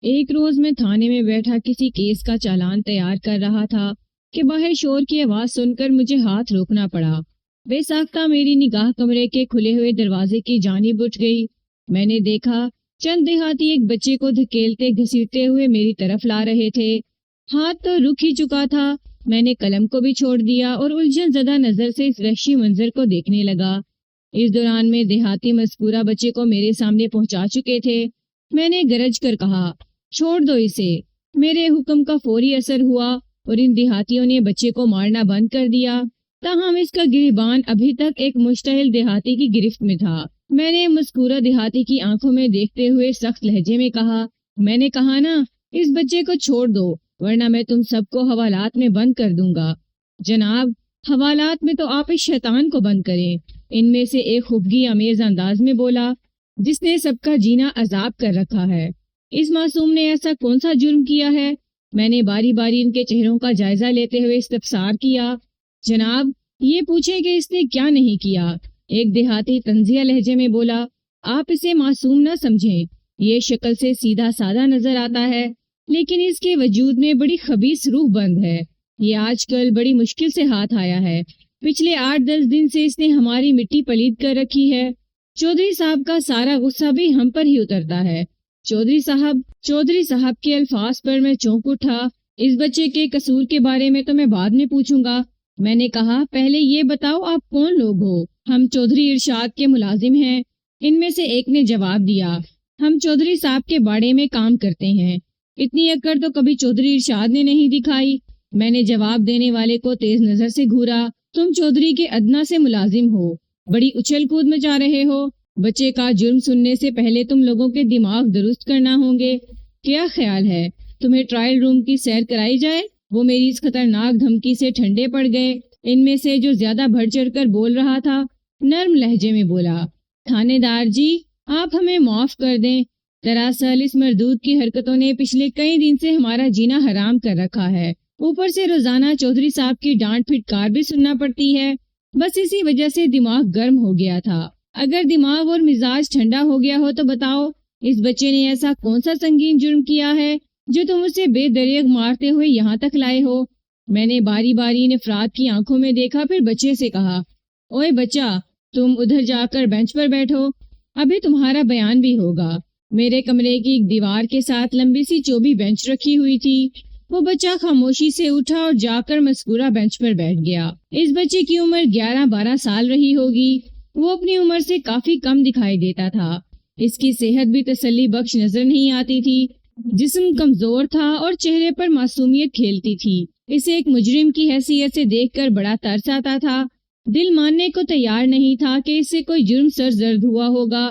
ایک روز میں تھانے میں بیٹھا کسی کیس کا چالان تیار کر رہا تھا کہ باہر شور کی آواز سن کر مجھے ہاتھ روکنا پڑا۔ بے ساختہ میری نگاہ کمرے کے کھلے ہوئے دروازے کی جانب اٹھ گئی۔ میں نے دیکھا چند دیہاتی ایک بچے کو دھکیلتے گھسیٹتے ہوئے میری طرف لا رہے تھے۔ ہاتھ تو رک ہی چکا تھا۔ میں نے قلم کو بھی چھوڑ دیا اور الجھن زدہ نظر سے اس وحشی منظر کو دیکھنے لگا۔ اس دوران میں دیہاتی مذکورہ بچے کو میرے سامنے پہنچا چکے تھے۔ میں نے گرج کر کہا، چھوڑ دو اسے۔ میرے حکم کا فوری اثر ہوا اور ان دیہاتیوں نے بچے کو مارنا بند کر دیا، تاہم اس کا گریبان ابھی تک ایک مشتعل دیہاتی کی گرفت میں تھا۔ میں نے مذکورہ دیہاتی کی آنکھوں میں دیکھتے ہوئے سخت لہجے میں کہا، میں نے کہا نا اس بچے کو چھوڑ دو ورنہ میں تم سب کو حوالات میں بند کر دوں گا۔ جناب، حوالات میں تو آپ اس شیطان کو بند کریں، ان میں سے ایک خفگی امیز انداز میں بولا، جس نے سب کا جینا عذاب کر رکھا ہے۔ اس معصوم نے ایسا کون سا جرم کیا ہے؟ میں نے باری باری ان کے چہروں کا جائزہ لیتے ہوئے استفسار کیا۔ جناب، یہ پوچھیں کہ اس نے کیا نہیں کیا؟ ایک دیہاتی طنزیہ لہجے میں بولا، آپ اسے معصوم نہ سمجھیں، یہ شکل سے سیدھا سادہ نظر آتا ہے لیکن اس کے وجود میں بڑی خبیث روح بند ہے۔ یہ آج کل بڑی مشکل سے ہاتھ آیا ہے، پچھلے 8-10 دن سے اس نے ہماری مٹی پلید کر رکھی ہے۔ چودھری صاحب کا سارا غصہ بھی ہم پر ہی اترتا ہے۔ چودھری صاحب کے الفاظ پر میں چونک اٹھا۔ اس بچے کے قصور کے بارے میں تو میں بعد میں پوچھوں گا، میں نے کہا، پہلے یہ بتاؤ آپ کون لوگ ہو؟ ہم چودھری ارشاد کے ملازم ہیں۔ ان میں سے ایک نے جواب دیا، ہم چودھری صاحب کے باڑے میں کام کرتے ہیں۔ اتنی اکڑ تو کبھی چودھری ارشاد نے نہیں دکھائی۔ میں نے جواب دینے والے کو تیز نظر سے گھورا، تم چودھری کے ادنا سے ملازم ہو، بڑی اچھل کود مچا رہے ہو۔ بچے کا جرم سننے سے پہلے تم لوگوں کے دماغ درست کرنا ہوں گے۔ کیا خیال ہے تمہیں ٹرائل روم کی سیر کرائی جائے؟ وہ میری اس خطرناک دھمکی سے ٹھنڈے پڑ گئے۔ ان میں سے جو زیادہ بڑھ چڑھ کر بول رہا تھا نرم لہجے میں بولا، تھانے دار جی، آپ ہمیں معاف کر دیں، دراصل اس مردود کی حرکتوں نے پچھلے کئی دن سے ہمارا جینا حرام کر رکھا ہے، اوپر سے روزانہ چودھری صاحب کی ڈانٹ پھٹکار بھی سننا پڑتی ہے، بس اسی وجہ سے دماغ گرم ہو گیا تھا۔ اگر دماغ اور مزاج ٹھنڈا ہو گیا ہو تو بتاؤ، اس بچے نے ایسا کون سا سنگین جرم کیا ہے جو تم اسے بے دریغ مارتے ہوئے یہاں تک لائے ہو؟ میں نے باری باری افراد کی آنکھوں میں دیکھا، پھر بچے سے کہا، اوئے بچہ، تم ادھر جا کر بینچ پر بیٹھو، ابھی تمہارا بیان بھی ہوگا۔ میرے کمرے کی ایک دیوار کے ساتھ لمبی سی چوبی بینچ رکھی ہوئی تھی۔ وہ بچہ خاموشی سے اٹھا اور جا کر مذکورہ بینچ پر بیٹھ گیا۔ اس بچے کی عمر 11-12 سال رہی ہوگی۔ وہ اپنی عمر سے کافی کم دکھائی دیتا تھا۔ اس کی صحت بھی تسلی بخش نظر نہیں آتی تھی۔ جسم کمزور تھا اور چہرے پر معصومیت کھیلتی تھی۔ اسے ایک مجرم کی حیثیت سے دیکھ کر بڑا ترس آتا تھا۔ دل ماننے کو تیار نہیں تھا کہ اس سے کوئی جرم سرزد ہوا ہوگا۔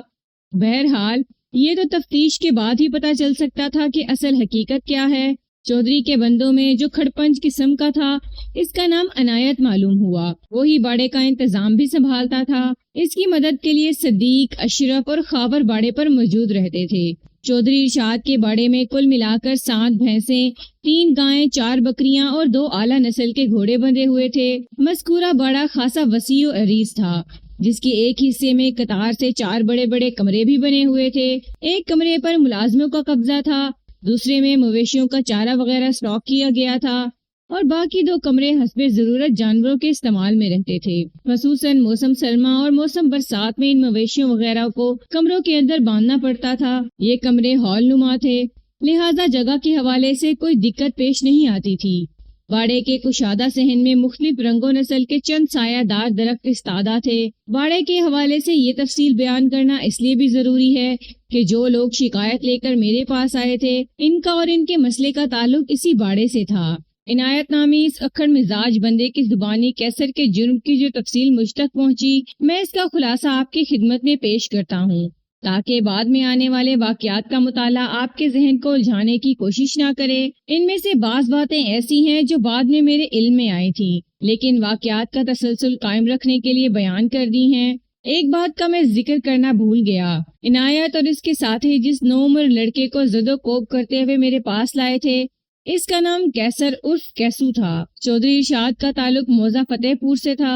بہرحال یہ تو تفتیش کے بعد ہی پتہ چل سکتا تھا کہ اصل حقیقت کیا ہے۔ چودھری کے بندوں میں جو کھڑپنج قسم کا تھا، اس کا نام عنایت معلوم ہوا۔ وہی باڑے کا انتظام بھی سنبھالتا تھا۔ اس کی مدد کے لیے صدیق، اشرف اور خاور باڑے پر موجود رہتے تھے۔ چودھری ارشاد کے باڑے میں کل ملا کر 7 بھینسیں، 3 گائیں، 4 بکریاں اور 2 اعلیٰ نسل کے گھوڑے بندھے ہوئے تھے۔ مذکورہ باڑہ خاصا وسیع و عریض تھا، جس کے ایک حصے میں قطار سے 4 بڑے بڑے کمرے بھی بنے ہوئے تھے۔ ایک کمرے پر ملازموں کا قبضہ تھا، دوسرے میں مویشیوں کا چارہ وغیرہ اسٹاک کیا گیا تھا، اور باقی 2 کمرے حسب ضرورت جانوروں کے استعمال میں رہتے تھے۔ خصوصاً موسم سرما اور موسم برسات میں ان مویشیوں وغیرہ کو کمروں کے اندر باندھنا پڑتا تھا۔ یہ کمرے ہال نما تھے، لہذا جگہ کے حوالے سے کوئی دقت پیش نہیں آتی تھی۔ باڑے کے کشادہ صحن میں مختلف رنگ و نسل کے چند سایہ دار درخت استادہ تھے۔ باڑے کے حوالے سے یہ تفصیل بیان کرنا اس لیے بھی ضروری ہے کہ جو لوگ شکایت لے کر میرے پاس آئے تھے، ان کا اور ان کے مسئلے کا تعلق اسی باڑے سے تھا۔ عنایت نامی اس اکھڑ مزاج بندے کی زبانی کیسر کے جرم کی جو تفصیل مجھ تک پہنچی، میں اس کا خلاصہ آپ کی خدمت میں پیش کرتا ہوں، تاکہ بعد میں آنے والے واقعات کا مطالعہ آپ کے ذہن کو الجھانے کی کوشش نہ کرے۔ ان میں سے بعض باتیں ایسی ہیں جو بعد میں میرے علم میں آئی تھیں، لیکن واقعات کا تسلسل قائم رکھنے کے لیے بیان کر دی ہیں۔ ایک بات کا میں ذکر کرنا بھول گیا۔ عنایت اور اس کے ساتھی جس نوعمر لڑکے کو زد و کوب کرتے ہوئے میرے پاس لائے تھے، اس کا نام کیسر عرف کیسو تھا۔ چودھری ارشاد کا تعلق موضع فتح پور سے تھا۔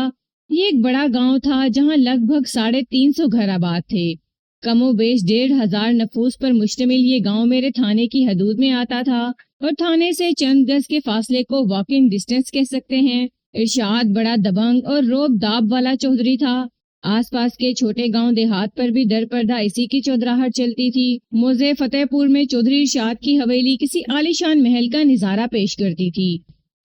یہ ایک بڑا گاؤں تھا جہاں لگ بھگ 350 گھر آباد تھے۔ کم و بیش 1,500 نفوس پر مشتمل یہ گاؤں میرے تھانے کی حدود میں آتا تھا اور تھانے سے چند گز کے فاصلے کو واکنگ ڈسٹینس کہہ سکتے ہیں۔ ارشاد بڑا دبنگ اور روب داب والا چودھری تھا۔ آس پاس کے چھوٹے گاؤں دیہات پر بھی در پردہ اسی کی چودراہٹ چلتی تھی۔ موزے فتح پور میں چودھری ارشاد کی حویلی کسی عالیشان محل کا نظارہ پیش کرتی تھی،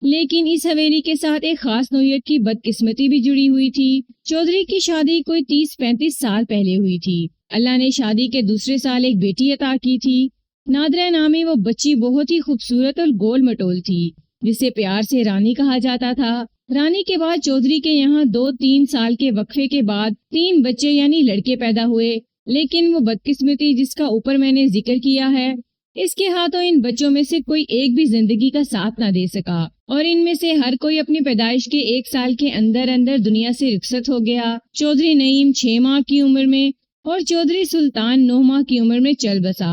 لیکن اس حویلی کے ساتھ ایک خاص نوعیت کی بدقسمتی بھی جڑی ہوئی تھی۔ چودھری کی شادی کوئی 30-35 سال پہلے ہوئی تھی۔ اللہ نے شادی کے دوسرے سال ایک بیٹی عطا کی تھی۔ نادرہ نامی وہ بچی بہت ہی خوبصورت اور گول مٹول تھی، جسے پیار سے رانی کہا جاتا تھا۔ رانی کے بعد چودھری کے یہاں 2-3 سال کے وقفے کے بعد 3 بچے یعنی لڑکے پیدا ہوئے، لیکن وہ بدقسمتی جس کا اوپر میں نے ذکر کیا ہے، اس کے ہاتھوں ان بچوں میں سے کوئی ایک بھی زندگی کا ساتھ نہ دے سکا، اور ان میں سے ہر کوئی اپنی پیدائش کے 1 سال کے اندر دنیا سے رخصت ہو گیا۔ چودھری نعیم 6 ماہ کی عمر میں اور چودھری سلطان 9 ماہ کی عمر میں چل بسا۔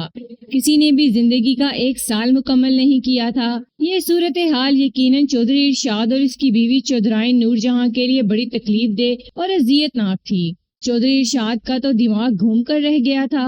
کسی نے بھی زندگی کا 1 سال مکمل نہیں کیا تھا۔ یہ صورتحال یقیناً چودھری ارشاد اور اس کی بیوی چودھرائن نور جہاں کے لیے بڑی تکلیف دہ اور اذیت ناک تھی۔ چودھری ارشاد کا تو دماغ گھوم کر رہ گیا تھا۔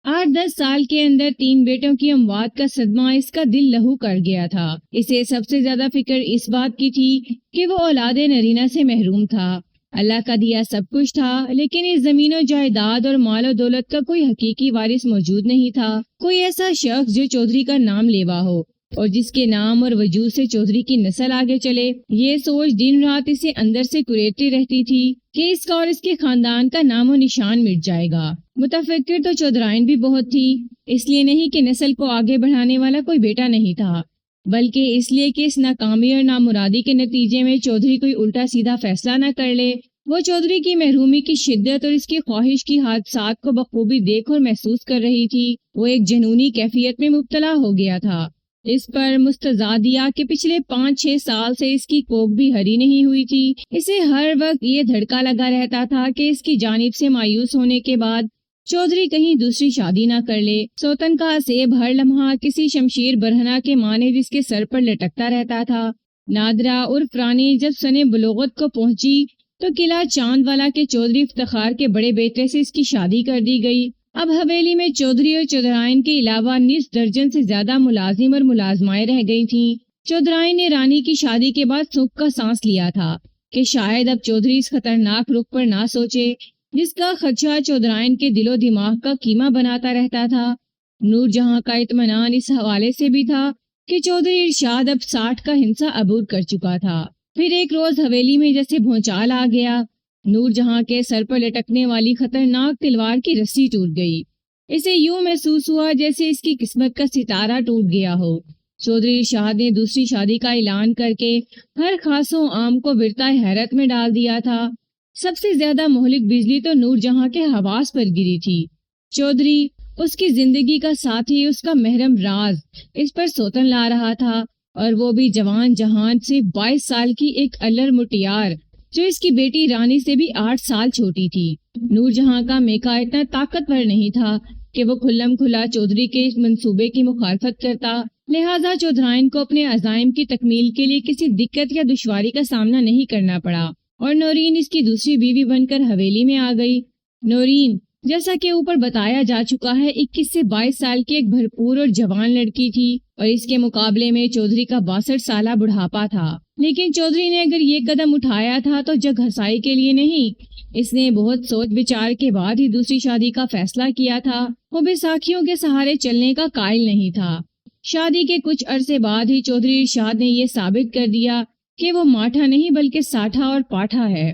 8-10 سال کے اندر 3 بیٹوں کی اموات کا صدمہ اس کا دل لہو کر گیا تھا۔ اسے سب سے زیادہ فکر اس بات کی تھی کہ وہ اولاد نرینہ سے محروم تھا۔ اللہ کا دیا سب کچھ تھا، لیکن اس زمین و جائیداد اور مال و دولت کا کوئی حقیقی وارث موجود نہیں تھا، کوئی ایسا شخص جو چودھری کا نام لیوا ہو اور جس کے نام اور وجود سے چودھری کی نسل آگے چلے۔ یہ سوچ دن رات اسے اندر سے کریدتی رہتی تھی کہ اس کا اور اس کے خاندان کا نام و نشان مٹ جائے گا۔ متفکر تو چودھرائن بھی بہت تھی، اس لیے نہیں کہ نسل کو آگے بڑھانے والا کوئی بیٹا نہیں تھا، بلکہ اس لیے کہ اس ناکامی اور نامرادی کے نتیجے میں چودھری کوئی الٹا سیدھا فیصلہ نہ کر لے۔ وہ چودھری کی محرومی کی شدت اور اس کی خواہش کی حادثات کو بخوبی دیکھ اور محسوس کر رہی تھی۔ وہ ایک جنونی کیفیت میں مبتلا ہو گیا تھا۔ اس پر مستزادیہ کہ پچھلے 5-6 سال سے اس کی کوکھ بھی ہری نہیں ہوئی تھی۔ اسے ہر وقت یہ دھڑکا لگا رہتا تھا کہ اس کی جانب سے مایوس ہونے کے بعد چودھری کہیں دوسری شادی نہ کر لے۔ سوتن کا حسیب ہر لمحہ کسی شمشیر برہنہ کے مانند اس کے سر پر لٹکتا رہتا تھا۔ نادرہ عرف رانی جب سن بلوغت کو پہنچی تو قلعہ چاند والا کے چودھری افتخار کے بڑے بیٹے سے اس کی شادی کر دی گئی۔ اب حویلی میں چودھری اور چودھرائن کے علاوہ 19 درجن سے زیادہ ملازم اور ملازمائیں رہ گئی تھیں۔ چودھرائن نے رانی کی شادی کے بعد سکھ کا سانس لیا تھا کہ شاید اب چودھری اس خطرناک رخ پر نہ سوچے جس کا خدشہ چودھرائن کے دل و دماغ کا کیما بناتا رہتا تھا۔ نور جہاں کا اطمینان اس حوالے سے بھی تھا کہ چودھری ارشاد اب 60 کا ہنسا عبور کر چکا تھا۔ پھر ایک روز حویلی میں جیسے بھونچال آ گیا۔ نور جہاں کے سر پر لٹکنے والی خطرناک تلوار کی رسی ٹوٹ گئی۔ اسے یوں محسوس ہوا جیسے اس کی قسمت کا ستارہ ٹوٹ گیا ہو۔ چودھری ارشاد نے دوسری شادی کا اعلان کر کے ہر خاص و عام کو ورطۂ حیرت میں ڈال دیا تھا۔ سب سے زیادہ مہلک بجلی تو نور جہاں کے حواس پر گری تھی۔ چودھری، اس کی زندگی کا ساتھی، اس کا محرم راز، اس پر سوتن لا رہا تھا، اور وہ بھی جوان جہان سے 22 سال کی ایک الر مٹیار جو اس کی بیٹی رانی سے بھی 8 سال چھوٹی تھی۔ نور جہاں کا میکا اتنا طاقتور نہیں تھا کہ وہ کھلم کھلا چودھری کے اس منصوبے کی مخالفت کرتا، لہٰذا چودھرائن کو اپنے عزائم کی تکمیل کے لیے کسی دقت یا دشواری کا سامنا نہیں کرنا پڑا، اور نورین اس کی دوسری بیوی بن کر حویلی میں آ گئی۔ نورین، جیسا کہ اوپر بتایا جا چکا ہے، 21 سے 22 سال کی ایک بھرپور اور جوان لڑکی تھی، اور اس کے مقابلے میں چودھری کا 62 سالہ بڑھاپا تھا۔ لیکن چودھری نے اگر یہ قدم اٹھایا تھا تو جگ ہسائی کے لیے نہیں، اس نے بہت سوچ بچار کے بعد ہی دوسری شادی کا فیصلہ کیا تھا۔ وہ بیساکھیوں کے سہارے چلنے کا قائل نہیں تھا۔ شادی کے کچھ عرصے بعد ہی چودھری ارشاد نے یہ ثابت کر دیا کہ وہ ماٹھا نہیں بلکہ ساٹھا اور پاٹھا ہے۔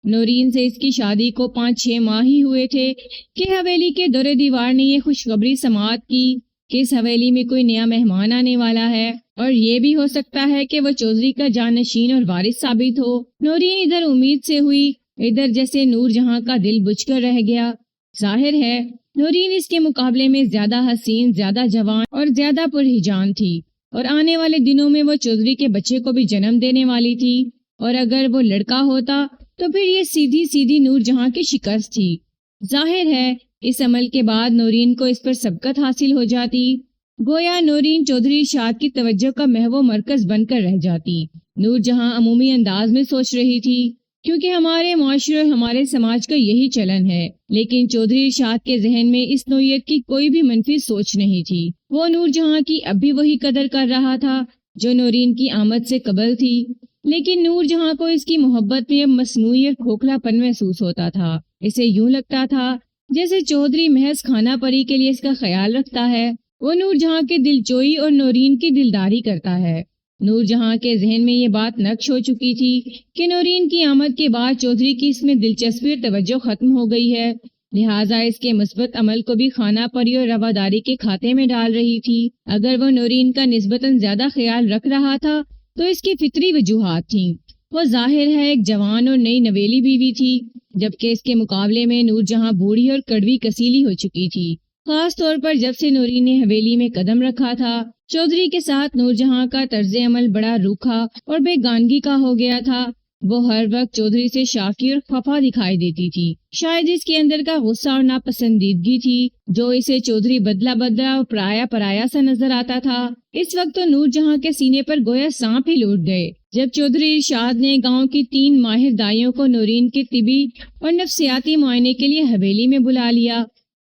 نورین سے اس کی شادی کو 5-6 ماہ ہی ہوئے تھے کہ حویلی کے دور دیوار نے یہ خوشخبری سماعت کی کہ اس حویلی میں کوئی نیا مہمان آنے والا ہے، اور یہ بھی ہو سکتا ہے کہ وہ چودھری کا جانشین اور وارث ثابت ہو۔ نورین ادھر امید سے ہوئی، ادھر جیسے نور جہاں کا دل بجھ کر رہ گیا۔ ظاہر ہے نورین اس کے مقابلے میں زیادہ حسین، زیادہ جوان اور زیادہ پرہیجان تھی، اور آنے والے دنوں میں وہ چودھری کے بچے کو بھی جنم دینے والی تھی، اور اگر وہ لڑکا ہوتا تو پھر یہ سیدھی سیدھی نور جہاں کی شکست تھی۔ ظاہر ہے اس عمل کے بعد نورین کو اس پر سبقت حاصل ہو جاتی، گویا نورین چودھری ارشاد کی توجہ کا محو مرکز بن کر رہ جاتی۔ نور جہاں عمومی انداز میں سوچ رہی تھی، کیونکہ ہمارے معاشرے اور ہمارے سماج کا یہی چلن ہے۔ لیکن چودھری ارشاد کے ذہن میں اس نوعیت کی کوئی بھی منفی سوچ نہیں تھی۔ وہ نور جہاں کی اب بھی وہی قدر کر رہا تھا جو نورین کی آمد سے قبل تھی، لیکن نور جہاں کو اس کی محبت میں اب مصنوعی اور کھوکھلا پن محسوس ہوتا تھا۔ اسے یوں لگتا تھا جیسے چودھری محض کھانہ پری کے لیے اس کا خیال رکھتا ہے، وہ نور جہاں کے دلجوئی اور نورین کی دلداری کرتا ہے۔ نور جہاں کے ذہن میں یہ بات نقش ہو چکی تھی کہ نورین کی آمد کے بعد چودھری کی اس میں دلچسپی اور توجہ ختم ہو گئی ہے، لہٰذا اس کے مثبت عمل کو بھی خانہ پری اور رواداری کے کھاتے میں ڈال رہی تھی۔ اگر وہ نورین کا نسبتاً زیادہ خیال رکھ رہا تھا تو اس کی فطری وجوہات تھیں۔ وہ ظاہر ہے ایک جوان اور نئی نویلی بیوی تھی، جبکہ اس کے مقابلے میں نور جہاں بوڑھی اور کڑوی کسیلی ہو چکی تھی، خاص طور پر جب سے نورین نے حویلی میں قدم رکھا تھا۔ چودھری کے ساتھ نور جہاں کا طرز عمل بڑا روکھا اور بے گانگی کا ہو گیا تھا۔ وہ ہر وقت چودھری سے شاکی اور خفا دکھائی دیتی تھی، شاید اس کے اندر کا غصہ اور ناپسندیدگی تھی جو اسے چودھری بدلا بدلا اور پرایا سا نظر آتا تھا۔ اس وقت تو نور جہاں کے سینے پر گویا سانپ ہی لوٹ گئے جب چودھری ارشاد نے گاؤں کی 3 ماہر دائیوں کو نورین کے طبی اور نفسیاتی معائنے کے لیے حویلی میں بلا لیا۔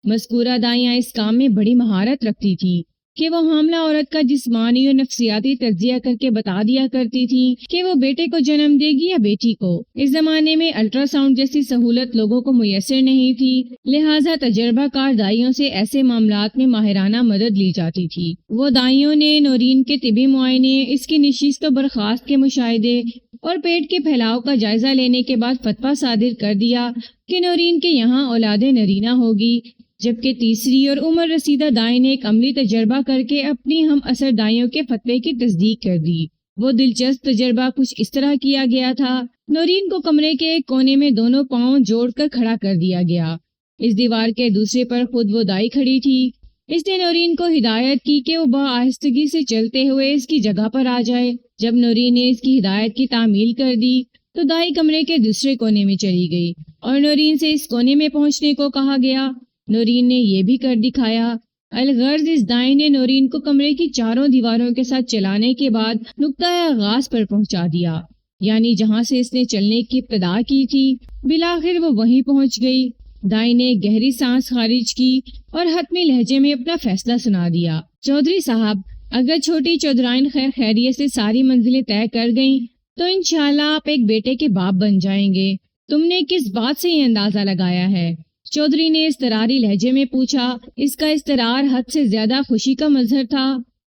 مذکورہ دائیاں اس کام میں بڑی مہارت رکھتی تھیں کہ وہ حاملہ عورت کا جسمانی اور نفسیاتی تجزیہ کر کے بتا دیا کرتی تھیں کہ وہ بیٹے کو جنم دے گی یا بیٹی کو۔ اس زمانے میں الٹرا ساؤنڈ جیسی سہولت لوگوں کو میسر نہیں تھی، لہٰذا تجربہ کار دائیوں سے ایسے معاملات میں ماہرانہ مدد لی جاتی تھی۔ وہ دائیوں نے نورین کے طبی معائنے، اس کی نشست و برخاست کے مشاہدے اور پیٹ کے پھیلاؤ کا جائزہ لینے کے بعد فتویٰ صادر کر دیا کہ نورین کے یہاں اولاد نرینہ ہوگی، جبکہ تیسری اور عمر رسیدہ دائی نے ایک عملی تجربہ کر کے اپنی ہم اثر دائیوں کے فتوے کی تصدیق کر دی۔ وہ دلچسپ تجربہ کچھ اس طرح کیا گیا تھا۔ نورین کو کمرے کے ایک کونے میں دونوں پاؤں جوڑ کر کھڑا کر دیا گیا۔ اس دیوار کے دوسرے پر خود وہ دائی کھڑی تھی۔ اس نے نورین کو ہدایت کی کہ وہ بآہستگی سے چلتے ہوئے اس کی جگہ پر آ جائے۔ جب نورین نے اس کی ہدایت کی تعمیل کر دی تو دائی کمرے کے دوسرے کونے میں چلی گئی اور نورین سے اس کونے میں پہنچنے کو کہا گیا۔ نورین نے یہ بھی کر دکھایا۔ الغرض اس دائیں نے نورین کو کمرے کی چاروں دیواروں کے ساتھ چلانے کے بعد نقطۂ آغاز پر پہنچا دیا، یعنی جہاں سے اس نے چلنے کی ابتدا کی تھی۔ بالآخر وہ وہیں پہنچ گئی۔ دائیں نے گہری سانس خارج کی اور حتمی لہجے میں اپنا فیصلہ سنا دیا۔ چودھری صاحب، اگر چھوٹی چودھرائن خیر خیریت سے ساری منزلیں طے کر گئیں تو انشاءاللہ آپ ایک بیٹے کے باپ بن جائیں گے۔ تم نے کس بات سے یہ اندازہ لگایا ہے؟ چودھری نے اضطراری لہجے میں پوچھا۔ اس کا اضطرار حد سے زیادہ خوشی کا مظہر تھا۔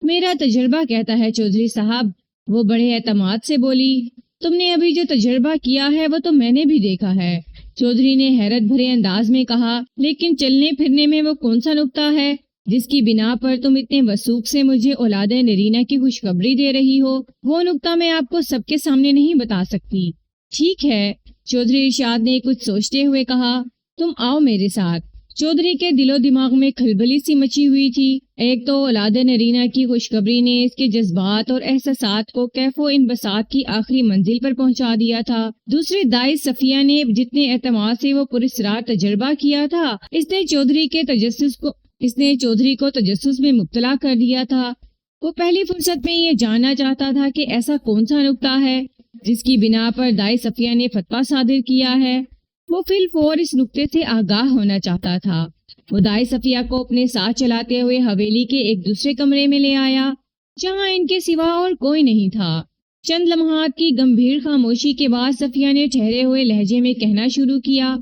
میرا تجربہ کہتا ہے چودھری صاحب، وہ بڑے اعتماد سے بولی۔ تم نے ابھی جو تجربہ کیا ہے وہ تو میں نے بھی دیکھا ہے، چودھری نے حیرت بھرے انداز میں کہا، لیکن چلنے پھرنے میں وہ کون سا نقطہ ہے جس کی بنا پر تم اتنے وثوق سے مجھے اولاد نرینہ کی خوشخبری دے رہی ہو؟ وہ نقطہ میں آپ کو سب کے سامنے نہیں بتا سکتی۔ ٹھیک ہے، چودھری ارشاد نے کچھ سوچتے ہوئے کہا، تم آؤ میرے ساتھ۔ چودھری کے دل و دماغ میں کھلبلی سی مچی ہوئی تھی۔ ایک تو اولاد نرینہ کی خوشخبری نے اس کے جذبات اور احساسات کو کیف و انبساط کی آخری منزل پر پہنچا دیا تھا، دوسری دائی صفیہ نے جتنے اعتماد سے وہ پراسرار تجربہ کیا تھا اس نے چودھری کو تجسس میں مبتلا کر دیا تھا۔ وہ پہلی فرصت میں یہ جاننا چاہتا تھا کہ ایسا کون سا نقطہ ہے جس کی بنا پر دائی صفیہ نے فتویٰ صادر کیا ہے۔ وہ فی الفور اس نقطے سے آگاہ ہونا چاہتا تھا۔ وہ دائی صفیہ کو اپنے ساتھ چلاتے ہوئے حویلی کے ایک دوسرے کمرے میں لے آیا جہاں ان کے سوا اور کوئی نہیں تھا۔ چند لمحات کی گمبھیر خاموشی کے بعد صفیہ نے ٹھہرے ہوئے لہجے میں کہنا شروع کیا،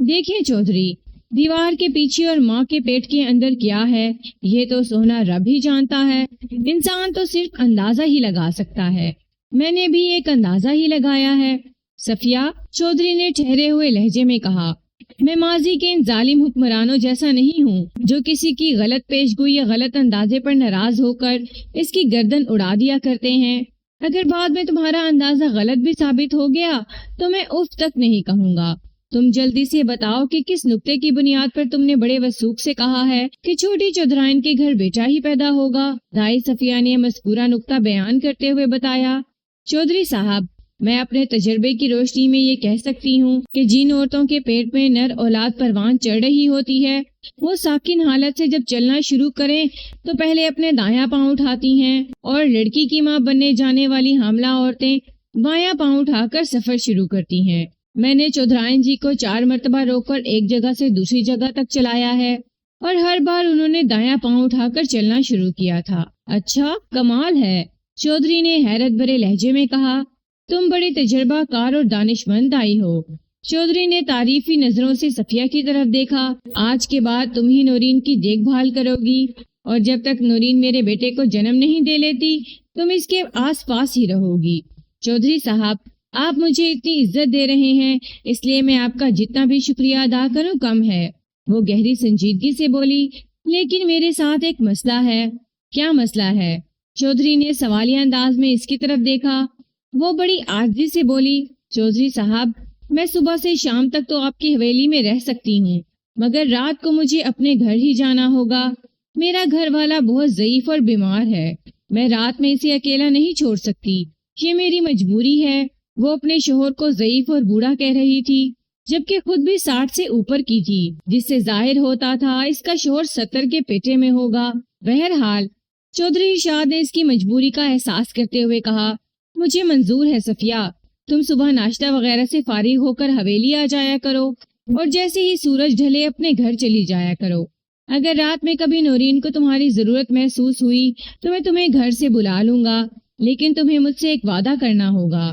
دیکھیں چودھری، دیوار کے پیچھے اور ماں کے پیٹ کے اندر کیا ہے یہ تو سونا رب ہی جانتا ہے، انسان تو صرف اندازہ ہی لگا سکتا ہے۔ میں نے بھی ایک اندازہ ہی لگایا ہے صفیہ، چودھری نے ٹھہرے ہوئے لہجے میں کہا، میں ماضی کے ان ظالم حکمرانوں جیسا نہیں ہوں جو کسی کی غلط پیش گوئی یا غلط اندازے پر ناراض ہو کر اس کی گردن اڑا دیا کرتے ہیں۔ اگر بعد میں تمہارا اندازہ غلط بھی ثابت ہو گیا تو میں اف تک نہیں کہوں گا۔ تم جلدی سے بتاؤ کہ کس نقطے کی بنیاد پر تم نے بڑے وثوق سے کہا ہے کہ چھوٹی چودھرائن کے گھر بیٹا ہی پیدا ہوگا؟ دائی صفیہ نے مذکورہ نقطہ بیان کرتے ہوئے بتایا، چودھری صاحب، میں اپنے تجربے کی روشنی میں یہ کہہ سکتی ہوں کہ جن عورتوں کے پیٹ میں نر اولاد پروان چڑھ رہی ہوتی ہے وہ ساکن حالت سے جب چلنا شروع کریں تو پہلے اپنے دایاں پاؤں اٹھاتی ہیں، اور لڑکی کی ماں بننے جانے والی حاملہ عورتیں بایاں پاؤں اٹھا کر سفر شروع کرتی ہیں۔ میں نے چودھرائن جی کو 4 مرتبہ روک کر ایک جگہ سے دوسری جگہ تک چلایا ہے اور ہر بار انہوں نے دایاں پاؤں اٹھا کر چلنا شروع کیا تھا۔ اچھا، کمال ہے، چودھری نے حیرت بھرے لہجے میں کہا۔ تم بڑے تجربہ کار اور دانش مند دائی ہو۔ چودھری نے تعریفی نظروں سے صفیہ کی طرف دیکھا۔ آج کے بعد تم ہی نورین کی دیکھ بھال کرو گی اور جب تک نورین میرے بیٹے کو جنم نہیں دے لیتی تم اس کے آس پاس ہی رہو گی۔ چودھری صاحب، آپ مجھے اتنی عزت دے رہے ہیں، اس لیے میں آپ کا جتنا بھی شکریہ ادا کروں کم ہے۔ وہ گہری سنجیدگی سے بولی، لیکن میرے ساتھ ایک مسئلہ ہے۔ کیا مسئلہ ہے؟ چودھری نے سوالیہ انداز میں اس کی طرف دیکھا۔ وہ بڑی عاجزی سے بولی، چودھری صاحب، میں صبح سے شام تک تو آپ کی حویلی میں رہ سکتی ہوں، مگر رات کو مجھے اپنے گھر ہی جانا ہوگا۔ میرا گھر والا بہت ضعیف اور بیمار ہے، میں رات میں اسے اکیلا نہیں چھوڑ سکتی، یہ میری مجبوری ہے۔ وہ اپنے شوہر کو ضعیف اور بوڑھا کہہ رہی تھی، جبکہ خود بھی 60 سے اوپر کی تھی، جس سے ظاہر ہوتا تھا اس کا شوہر 70 کے پیٹے میں ہوگا۔ بہرحال چودھری ارشاد نے اس کی مجبوری کا احساس کرتے ہوئے کہا، مجھے منظور ہے صفیہ، تم صبح ناشتہ وغیرہ سے فارغ ہو کر حویلی آ جایا کرو اور جیسے ہی سورج ڈھلے اپنے گھر چلی جایا کرو۔ اگر رات میں کبھی نورین کو تمہاری ضرورت محسوس ہوئی تو میں تمہیں گھر سے بلا لوں گا، لیکن تمہیں مجھ سے ایک وعدہ کرنا ہوگا۔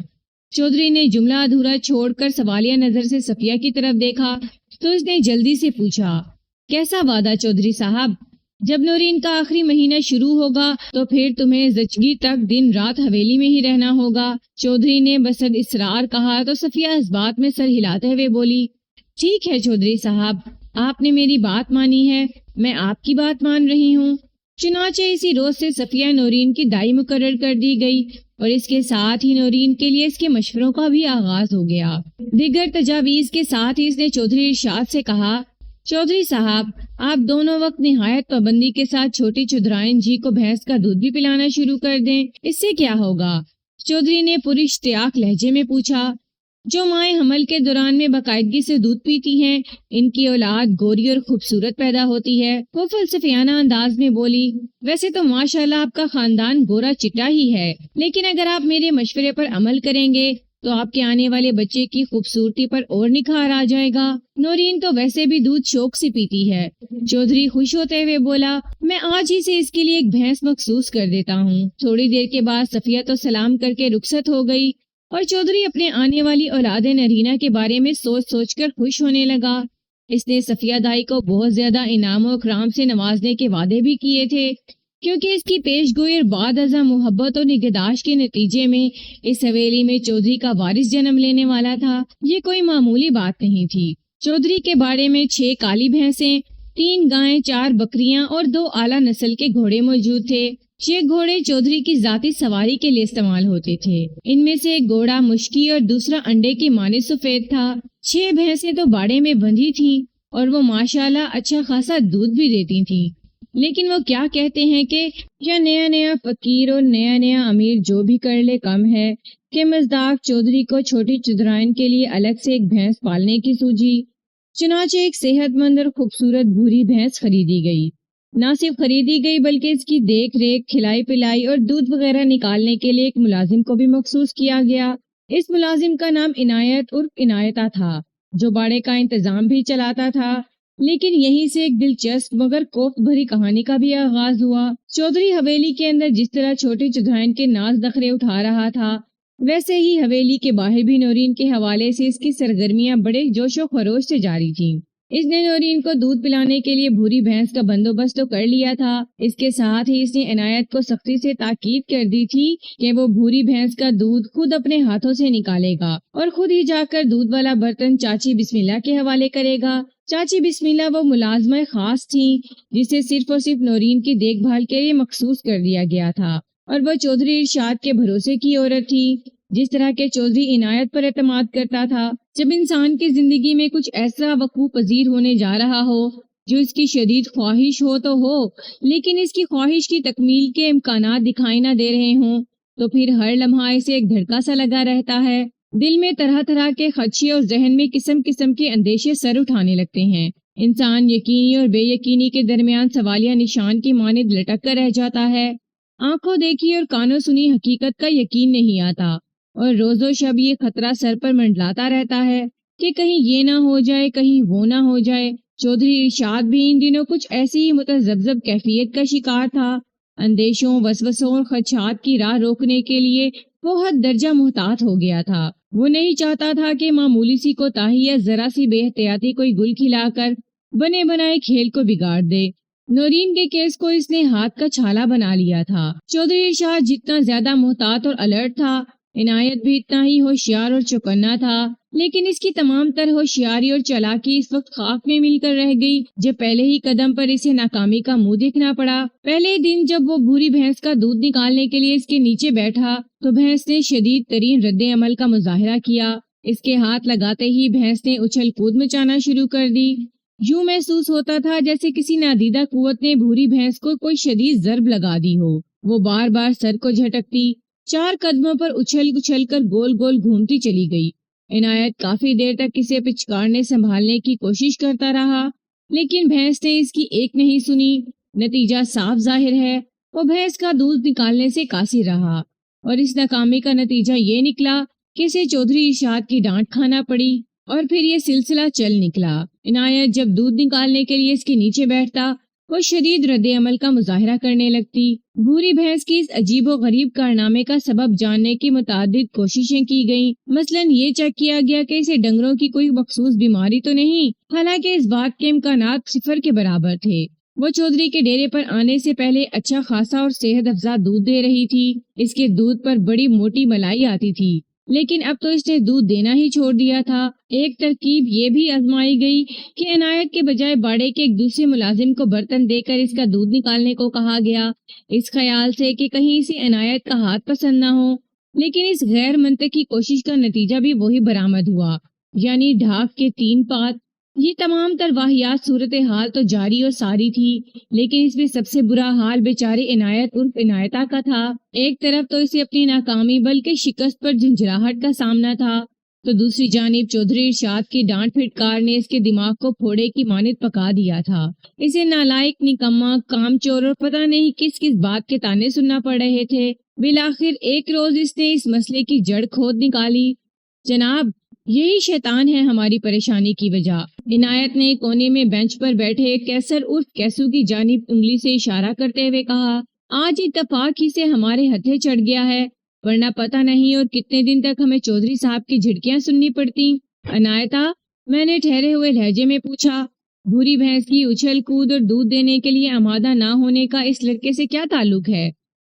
چودھری نے جملہ ادھورا چھوڑ کر سوالیہ نظر سے صفیہ کی طرف دیکھا تو اس نے جلدی سے پوچھا، کیسا وعدہ چودھری صاحب؟ جب نورین کا آخری مہینہ شروع ہوگا تو پھر تمہیں زچگی تک دن رات حویلی میں ہی رہنا ہوگا۔ چودھری نے بصد اصرار کہا تو صفیہ اس بات میں سر ہلاتے ہوئے بولی، ٹھیک ہے چودھری صاحب، آپ نے میری بات مانی ہے، میں آپ کی بات مان رہی ہوں۔ چنانچہ اسی روز سے صفیہ نورین کی دائی مقرر کر دی گئی اور اس کے ساتھ ہی نورین کے لیے اس کے مشوروں کا بھی آغاز ہو گیا۔ دیگر تجاویز کے ساتھ ہی اس نے چودھری ارشاد سے کہا، چودھری صاحب، آپ دونوں وقت نہایت پابندی کے ساتھ چھوٹی چودھرائن جی کو بھینس کا دودھ بھی پلانا شروع کر دیں، اس سے کیا ہوگا؟ چودھری نے پراشتیاق لہجے میں پوچھا۔ جو مائیں حمل کے دوران میں باقاعدگی سے دودھ پیتی ہیں، ان کی اولاد گوری اور خوبصورت پیدا ہوتی ہے۔ وہ فلسفیانہ انداز میں بولی، ویسے تو ماشاءاللہ آپ کا خاندان گورا چٹا ہی ہے، لیکن اگر آپ میرے مشورے پر عمل کریں گے تو آپ کے آنے والے بچے کی خوبصورتی پر اور نکھار آ جائے گا۔ نورین تو ویسے بھی دودھ شوق سے پیتی ہے۔ چودھری خوش ہوتے ہوئے بولا، میں آج ہی سے اس کے لیے ایک بھینس مخصوص کر دیتا ہوں۔ تھوڑی دیر کے بعد صفیہ تو سلام کر کے رخصت ہو گئی اور چودھری اپنے آنے والی اولاد نرینہ کے بارے میں سوچ کر خوش ہونے لگا۔ اس نے صفیہ دائی کو بہت زیادہ انعام و اکرام سے نوازنے کے وعدے بھی کیے تھے، کیونکہ اس کی پیش گوئی اور بعد ازاں محبت اور نگہداشت کے نتیجے میں اس حویلی میں چودھری کا وارث جنم لینے والا تھا۔ یہ کوئی معمولی بات نہیں تھی۔ چودھری کے باڑے میں 6 کالی بھینسیں، 3 گائیں، 4 بکریاں اور 2 اعلیٰ نسل کے گھوڑے موجود تھے۔ 6 گھوڑے چودھری کی ذاتی سواری کے لیے استعمال ہوتے تھے۔ ان میں سے ایک گھوڑا مشکی اور دوسرا انڈے کی مانند سفید تھا۔ 6 بھینسیں تو باڑے میں بندھی تھیں اور وہ ماشاءاللہ اچھا خاصا دودھ بھی دیتی تھیں، لیکن وہ کیا کہتے ہیں کہ یا نیا فقیر اور نیا امیر جو بھی کر لے کم ہے، کہ مزداق چودھری کو چھوٹی چودھرائن کے لیے الگ سے ایک بھینس پالنے کی سوجی۔ چنانچہ ایک صحت مند اور خوبصورت بھوری بھینس خریدی گئی۔ نہ صرف خریدی گئی بلکہ اس کی دیکھ ریکھ، کھلائی پلائی اور دودھ وغیرہ نکالنے کے لیے ایک ملازم کو بھی مخصوص کیا گیا۔ اس ملازم کا نام عنایت عرف عنایتہ تھا، جو باڑے کا انتظام بھی چلاتا تھا۔ لیکن یہیں سے ایک دلچسپ مگر کوفت بھری کہانی کا بھی آغاز ہوا۔ چودھری حویلی کے اندر جس طرح چھوٹی چودھرائن کے ناز نخرے اٹھا رہا تھا، ویسے ہی حویلی کے باہر بھی نورین کے حوالے سے اس کی سرگرمیاں بڑے جوش و خروش سے جاری تھیں۔ اس نے نورین کو دودھ پلانے کے لیے بھوری بھینس کا بندوبست تو کر لیا تھا، اس کے ساتھ ہی اس نے عنایت کو سختی سے تاکید کر دی تھی کہ وہ بھوری بھینس کا دودھ خود اپنے ہاتھوں سے نکالے گا اور خود ہی جا کر دودھ والا برتن چاچی بسم اللہ کے حوالے کرے گا۔ چاچی بسم اللہ وہ ملازمہ خاص تھیں جسے صرف اور صرف نورین کی دیکھ بھال کے لیے مخصوص کر دیا گیا تھا، اور وہ چودھری ارشاد کے بھروسے کی عورت تھی، جس طرح کے چودھری عنایت پر اعتماد کرتا تھا۔ جب انسان کی زندگی میں کچھ ایسا وقوع پذیر ہونے جا رہا ہو جو اس کی شدید خواہش ہو تو ہو، لیکن اس کی خواہش کی تکمیل کے امکانات دکھائی نہ دے رہے ہوں، تو پھر ہر لمحہ اسے ایک دھڑکا سا لگا رہتا ہے۔ دل میں طرح طرح کے خدشے اور ذہن میں قسم قسم کے اندیشے سر اٹھانے لگتے ہیں۔ انسان یقینی اور بے یقینی کے درمیان سوالیہ نشان کی مانند لٹک کر رہ جاتا ہے۔ آنکھوں دیکھی اور کانوں سنی حقیقت کا یقین نہیں آتا اور روز و شب یہ خطرہ سر پر منڈلاتا رہتا ہے کہ کہیں یہ نہ ہو جائے، کہیں وہ نہ ہو جائے۔ چودھری ارشاد بھی ان دنوں کچھ ایسی ہی متذبذب کیفیت کا شکار تھا۔ اندیشوں، وسوسوں اور خدشات کی راہ روکنے کے لیے وہ حد درجہ محتاط ہو گیا تھا۔ وہ نہیں چاہتا تھا کہ معمولی سی کوتاہی یا ذرا سی بے احتیاطی کوئی گل کھلا کر بنے بنائے کھیل کو بگاڑ دے۔ نورین کے کیس کو اس نے ہاتھ کا چھالا بنا لیا تھا۔ چودھری ارشاد جتنا زیادہ محتاط اور الرٹ تھا، عنایت بھی اتنا ہی ہوشیار اور چوکنا تھا، لیکن اس کی تمام تر ہوشیاری اور چالاکی اس وقت خاک میں مل کر رہ گئی جب پہلے ہی قدم پر اسے ناکامی کا منہ دیکھنا پڑا۔ پہلے دن جب وہ بھوری بھینس کا دودھ نکالنے کے لیے اس کے نیچے بیٹھا تو بھینس نے شدید ترین رد عمل کا مظاہرہ کیا۔ اس کے ہاتھ لگاتے ہی بھینس نے اچھل کود مچانا شروع کر دی۔ یوں محسوس ہوتا تھا جیسے کسی نادیدہ قوت نے بھوری بھینس کو کوئی شدید ضرب لگا دی ہو۔ وہ بار بار سر کو جھٹکتی، 4 قدموں پر اچھل اچھل کر گول گول گھومتی چلی گئی۔ عنایت کافی دیر تک اسے پچکارنے سنبھالنے کی کوشش کرتا رہا، لیکن بھینس نے اس کی ایک نہیں سنی۔ نتیجہ صاف ظاہر ہے، وہ بھینس کا دودھ نکالنے سے قاصر رہا، اور اس ناکامی کا نتیجہ یہ نکلا کہ اسے چودھری ارشاد کی ڈانٹ کھانا پڑی، اور پھر یہ سلسلہ چل نکلا۔ عنایت جب دودھ نکالنے کے لیے اس کے نیچے بیٹھتا، وہ شدید رد عمل کا مظاہرہ کرنے لگتی۔ بھوری بھینس کی اس عجیب و غریب کارنامے کا سبب جاننے کی متعدد کوششیں کی گئیں۔ مثلاً یہ چیک کیا گیا کہ اسے ڈنگروں کی کوئی مخصوص بیماری تو نہیں، حالانکہ اس بات کے امکانات 0 کے برابر تھے۔ وہ چودھری کے ڈیرے پر آنے سے پہلے اچھا خاصا اور صحت افزا دودھ دے رہی تھی۔ اس کے دودھ پر بڑی موٹی ملائی آتی تھی، لیکن اب تو اس نے دودھ دینا ہی چھوڑ دیا تھا۔ ایک ترکیب یہ بھی آزمائی گئی کہ عنایت کے بجائے باڑے کے ایک دوسرے ملازم کو برتن دے کر اس کا دودھ نکالنے کو کہا گیا، اس خیال سے کہ کہیں اسے عنایت کا ہاتھ پسند نہ ہو۔ لیکن اس غیر منطقی کوشش کا نتیجہ بھی وہی برآمد ہوا، یعنی ڈھاک کے 3 پات۔ یہ تمام تر واہیات صورتحال تو جاری اور ساری تھی، لیکن اس میں سب سے برا حال بیچاری عنایت عرف عنایتہ کا تھا۔ ایک طرف تو اسے اپنی ناکامی بلکہ شکست پر جھنجھلاہٹ کا سامنا تھا، تو دوسری جانب چودھری ارشاد کی ڈانٹ پھٹکار نے اس کے دماغ کو پھوڑے کی مانند پکا دیا تھا۔ اسے نالائق، نکما، کام چور اور پتہ نہیں کس کس بات کے تانے سننا پڑ رہے تھے۔ بالآخر ایک روز اس نے اس مسئلے کی جڑ کھود نکالی۔ جناب، یہی شیطان ہے ہماری پریشانی کی وجہ۔ عنایت نے کونے میں بینچ پر بیٹھے کیسر عرف کیسو کی جانب انگلی سے اشارہ کرتے ہوئے کہا، آج اتفاق ہی سے ہمارے ہتھے چڑھ گیا ہے، ورنہ پتہ نہیں اور کتنے دن تک ہمیں چودھری صاحب کی جھڑکیاں سننی پڑتی۔ عنایتہ، میں نے ٹھہرے ہوئے لہجے میں پوچھا، بھوری بھینس کی اچھل کود اور دودھ دینے کے لیے آمادہ نہ ہونے کا اس لڑکے سے کیا تعلق ہے؟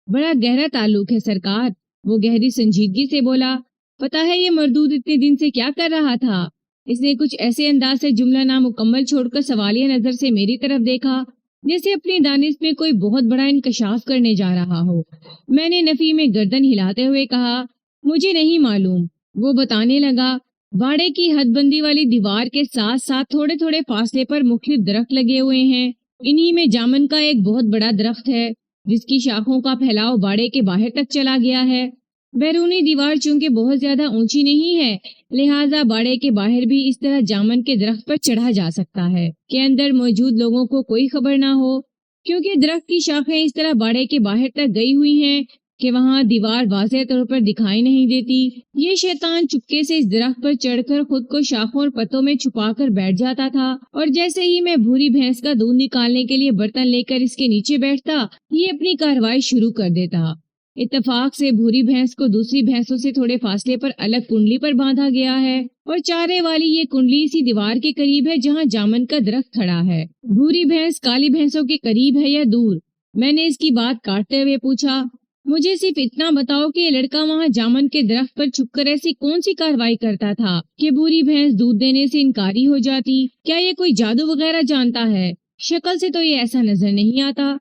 بڑا گہرا تعلق ہے سرکار، وہ گہری سنجیدگی سے بولا۔ پتہ ہے یہ مردود اتنے دن سے کیا کر رہا تھا؟ اس نے کچھ ایسے انداز سے جملہ نامکمل چھوڑ کر سوالیہ نظر سے میری طرف دیکھا، جیسے اپنی دانش میں کوئی بہت بڑا انکشاف کرنے جا رہا ہو۔ میں نے نفی میں گردن ہلاتے ہوئے کہا، مجھے نہیں معلوم۔ وہ بتانے لگا، باڑے کی حد بندی والی دیوار کے ساتھ ساتھ تھوڑے تھوڑے فاصلے پر مختلف درخت لگے ہوئے ہیں۔ انہی میں جامن کا ایک بہت بڑا درخت ہے، جس کی شاخوں کا پھیلاؤ باڑے کے باہر تک چلا گیا ہے۔ بیرونی دیوار چونکہ بہت زیادہ اونچی نہیں ہے، لہٰذا باڑے کے باہر بھی اس طرح جامن کے درخت پر چڑھا جا سکتا ہے کہ اندر موجود لوگوں کو کوئی خبر نہ ہو، کیونکہ درخت کی شاخیں اس طرح باڑے کے باہر تک گئی ہوئی ہیں کہ وہاں دیوار واضح طور پر دکھائی نہیں دیتی۔ یہ شیطان چپکے سے اس درخت پر چڑھ کر خود کو شاخوں اور پتوں میں چھپا کر بیٹھ جاتا تھا، اور جیسے ہی میں بھوری بھینس کا دودھ نکالنے کے لیے برتن لے کر اس کے نیچے بیٹھتا، یہ اپنی کارروائی شروع کر دیتا۔ اتفاق سے بھوری بھینس کو دوسری بھینسوں سے تھوڑے فاصلے پر الگ کنڈلی پر باندھا گیا ہے، اور چارے والی یہ کنڈلی اسی دیوار کے قریب ہے جہاں جامن کا درخت کھڑا ہے۔ بھوری بھینس کالی بھینسوں کے قریب ہے یا دور؟ میں نے اس کی بات کاٹتے ہوئے پوچھا۔ مجھے صرف اتنا بتاؤ کہ یہ لڑکا وہاں جامن کے درخت پر چھپ کر ایسی کون سی کارروائی کرتا تھا کہ بھوری بھینس دودھ دینے سے انکاری ہو جاتی؟ کیا یہ کوئی جادو وغیرہ جانتا ہے؟ شکل سے تو یہ ایسا نظر نہیں آتا۔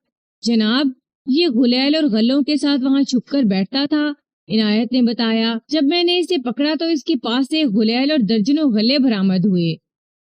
جناب، یہ غلیل اور غلوں کے ساتھ وہاں چھپ کر بیٹھتا تھا، عنایت نے بتایا۔ جب میں نے اسے پکڑا تو اس کے پاس سے غلیل اور درجنوں غلے برآمد ہوئے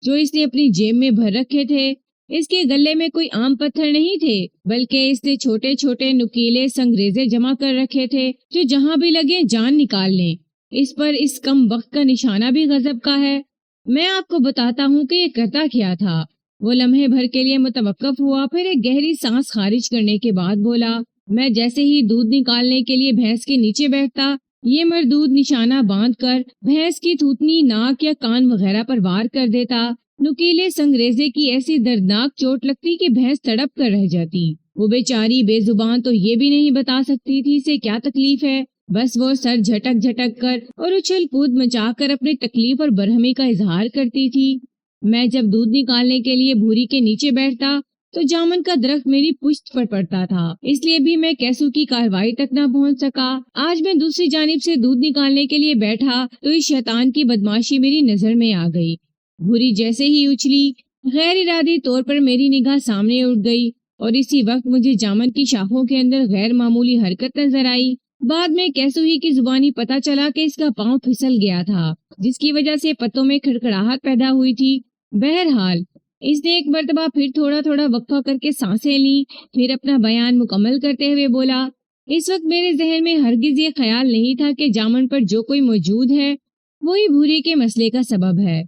جو اس نے اپنی جیب میں بھر رکھے تھے۔ اس کے گلے میں کوئی عام پتھر نہیں تھے، بلکہ اس نے چھوٹے چھوٹے نکیلے سنگریزے جمع کر رکھے تھے جو جہاں بھی لگے جان نکال لیں۔ اس پر اس کم وقت کا نشانہ بھی غضب کا ہے۔ میں آپ کو بتاتا ہوں کہ یہ کرتا کیا تھا۔ وہ لمحے بھر کے لیے متوقف ہوا، پھر ایک گہری سانس خارج کرنے کے بعد بولا، میں جیسے ہی دودھ نکالنے کے لیے بھینس کے نیچے بیٹھتا، یہ مردود نشانہ باندھ کر بھینس کی تھوتنی، ناک یا کان وغیرہ پر وار کر دیتا۔ نکیلے سنگریزے کی ایسی دردناک چوٹ لگتی کہ بھینس تڑپ کر رہ جاتی۔ وہ بیچاری بے زبان تو یہ بھی نہیں بتا سکتی تھی اسے کیا تکلیف ہے، بس وہ سر جھٹک جھٹک کر اور اچھل کود مچا کر اپنی تکلیف اور برہمی کا اظہار کرتی تھی۔ میں جب دودھ نکالنے کے لیے بھوری کے نیچے بیٹھتا تو جامن کا درخت میری پشت پر پڑتا تھا، اس لیے بھی میں کیسو کی کارروائی تک نہ پہنچ سکا۔ آج میں دوسری جانب سے دودھ نکالنے کے لیے بیٹھا تو اس شیطان کی بدماشی میری نظر میں آ گئی۔ بھوری جیسے ہی اچھلی، غیر ارادی طور پر میری نگاہ سامنے اٹھ گئی اور اسی وقت مجھے جامن کی شاخوں کے اندر غیر معمولی حرکت نظر آئی۔ بعد میں کیسو ہی کی زبانی پتہ چلا کہ اس کا پاؤں پھسل گیا تھا، جس کی وجہ سے پتوں میں کھڑکھڑاہٹ پیدا ہوئی تھی۔ بہرحال اس نے ایک مرتبہ پھر تھوڑا تھوڑا وقفہ کر کے سانسیں لیں، پھر اپنا بیان مکمل کرتے ہوئے بولا، اس وقت میرے ذہن میں ہرگز یہ خیال نہیں تھا کہ جامن پر جو کوئی موجود ہے وہی بھوری کے مسئلے کا سبب ہے۔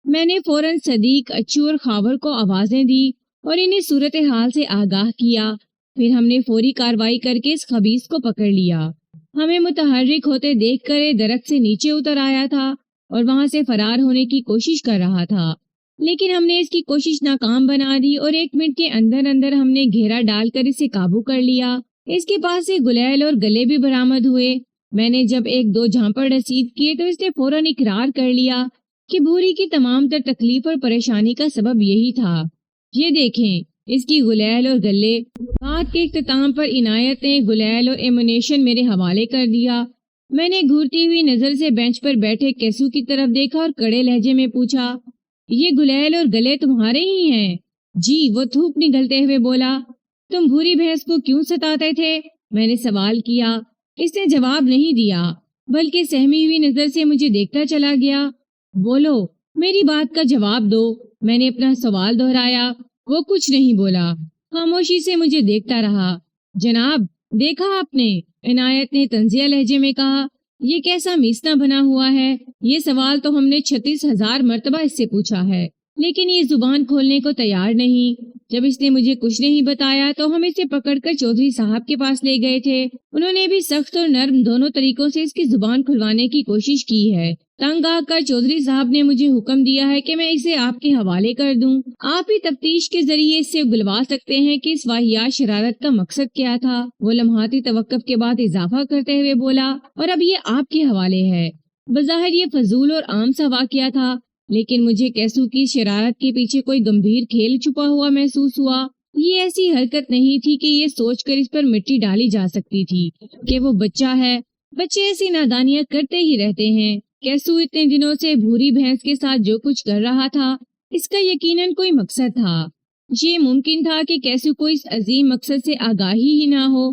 میں نے فوراً صدیق، اچو اور خاور کو آوازیں دی اور انہیں صورتحال سے آگاہ کیا۔ پھر ہم نے فوری کارروائی کر کے اس خبیث کو پکڑ لیا۔ ہمیں متحرک ہوتے دیکھ کر یہ درخت سے نیچے اتر آیا تھا اور وہاں سے فرار ہونے کی کوشش کر رہا تھا، لیکن ہم نے اس کی کوشش ناکام بنا دی اور 1 منٹ کے اندر اندر ہم نے گھیرا ڈال کر اسے قابو کر لیا۔ اس کے پاس سے گلیل اور گلے بھی برآمد ہوئے۔ میں نے جب 1-2 جھانپڑ رسید کیے تو اس نے فوراً اقرار کر لیا کہ بھوری کی تمام تر تکلیف اور پریشانی کا سبب یہی تھا۔ یہ دیکھیں اس کی گلیل اور گلے۔ بات کے اختتام پر عنایت نے گلیل اور ایمونیشن میرے حوالے کر دیا۔ میں نے گھورتی ہوئی نظر سے بینچ پر بیٹھے کیسو کی طرف دیکھا اور کڑے لہجے میں پوچھا، یہ گلیل اور گلے تمہارے ہی ہیں؟ جی، وہ تھوک نگلتے ہوئے بولا۔ تم بھوری بھینس کو کیوں ستاتے تھے؟ میں نے سوال کیا۔ اس نے جواب نہیں دیا بلکہ سہمی ہوئی نظر سے مجھے دیکھتا چلا گیا۔ بولو، میری بات کا جواب دو، میں نے اپنا سوال دہرایا۔ وہ کچھ نہیں بولا، خاموشی سے مجھے دیکھتا رہا۔ جناب، دیکھا آپ نے؟ عنایت نے طنزیہ لہجے میں کہا، یہ کیسا میسنا بنا ہوا ہے؟ یہ سوال تو ہم نے 36,000 مرتبہ اس سے پوچھا ہے، لیکن یہ زبان کھولنے کو تیار نہیں۔ جب اس نے مجھے کچھ نہیں بتایا تو ہم اسے پکڑ کر چودھری صاحب کے پاس لے گئے تھے۔ انہوں نے بھی سخت اور نرم دونوں طریقوں سے اس کی زبان کھلوانے کی کوشش کی ہے۔ تنگ آ کر چودھری صاحب نے مجھے حکم دیا ہے کہ میں اسے آپ کے حوالے کر دوں۔ آپ ہی تفتیش کے ذریعے اس سے گلوا سکتے ہیں کہ اس واہیات شرارت کا مقصد کیا تھا۔ وہ لمحاتی توقف کے بعد اضافہ کرتے ہوئے بولا، اور اب یہ آپ کے حوالے ہے۔ بظاہر یہ فضول اور عام سا واقعہ تھا، لیکن مجھے کیسو کی شرارت کے پیچھے کوئی گمبھیر کھیل چھپا ہوا محسوس ہوا۔ یہ ایسی حرکت نہیں تھی کہ یہ سوچ کر اس پر مٹی ڈالی جا سکتی تھی کہ وہ بچہ ہے۔ بچے ایسی نادانیاں کرتے ہی رہتے ہیں۔ کیسو اتنے دنوں سے بھوری بھینس کے ساتھ جو کچھ کر رہا تھا، اس کا یقیناً کوئی مقصد تھا۔ یہ ممکن تھا کہ کیسو کو اس عظیم مقصد سے آگاہی ہی نہ ہو،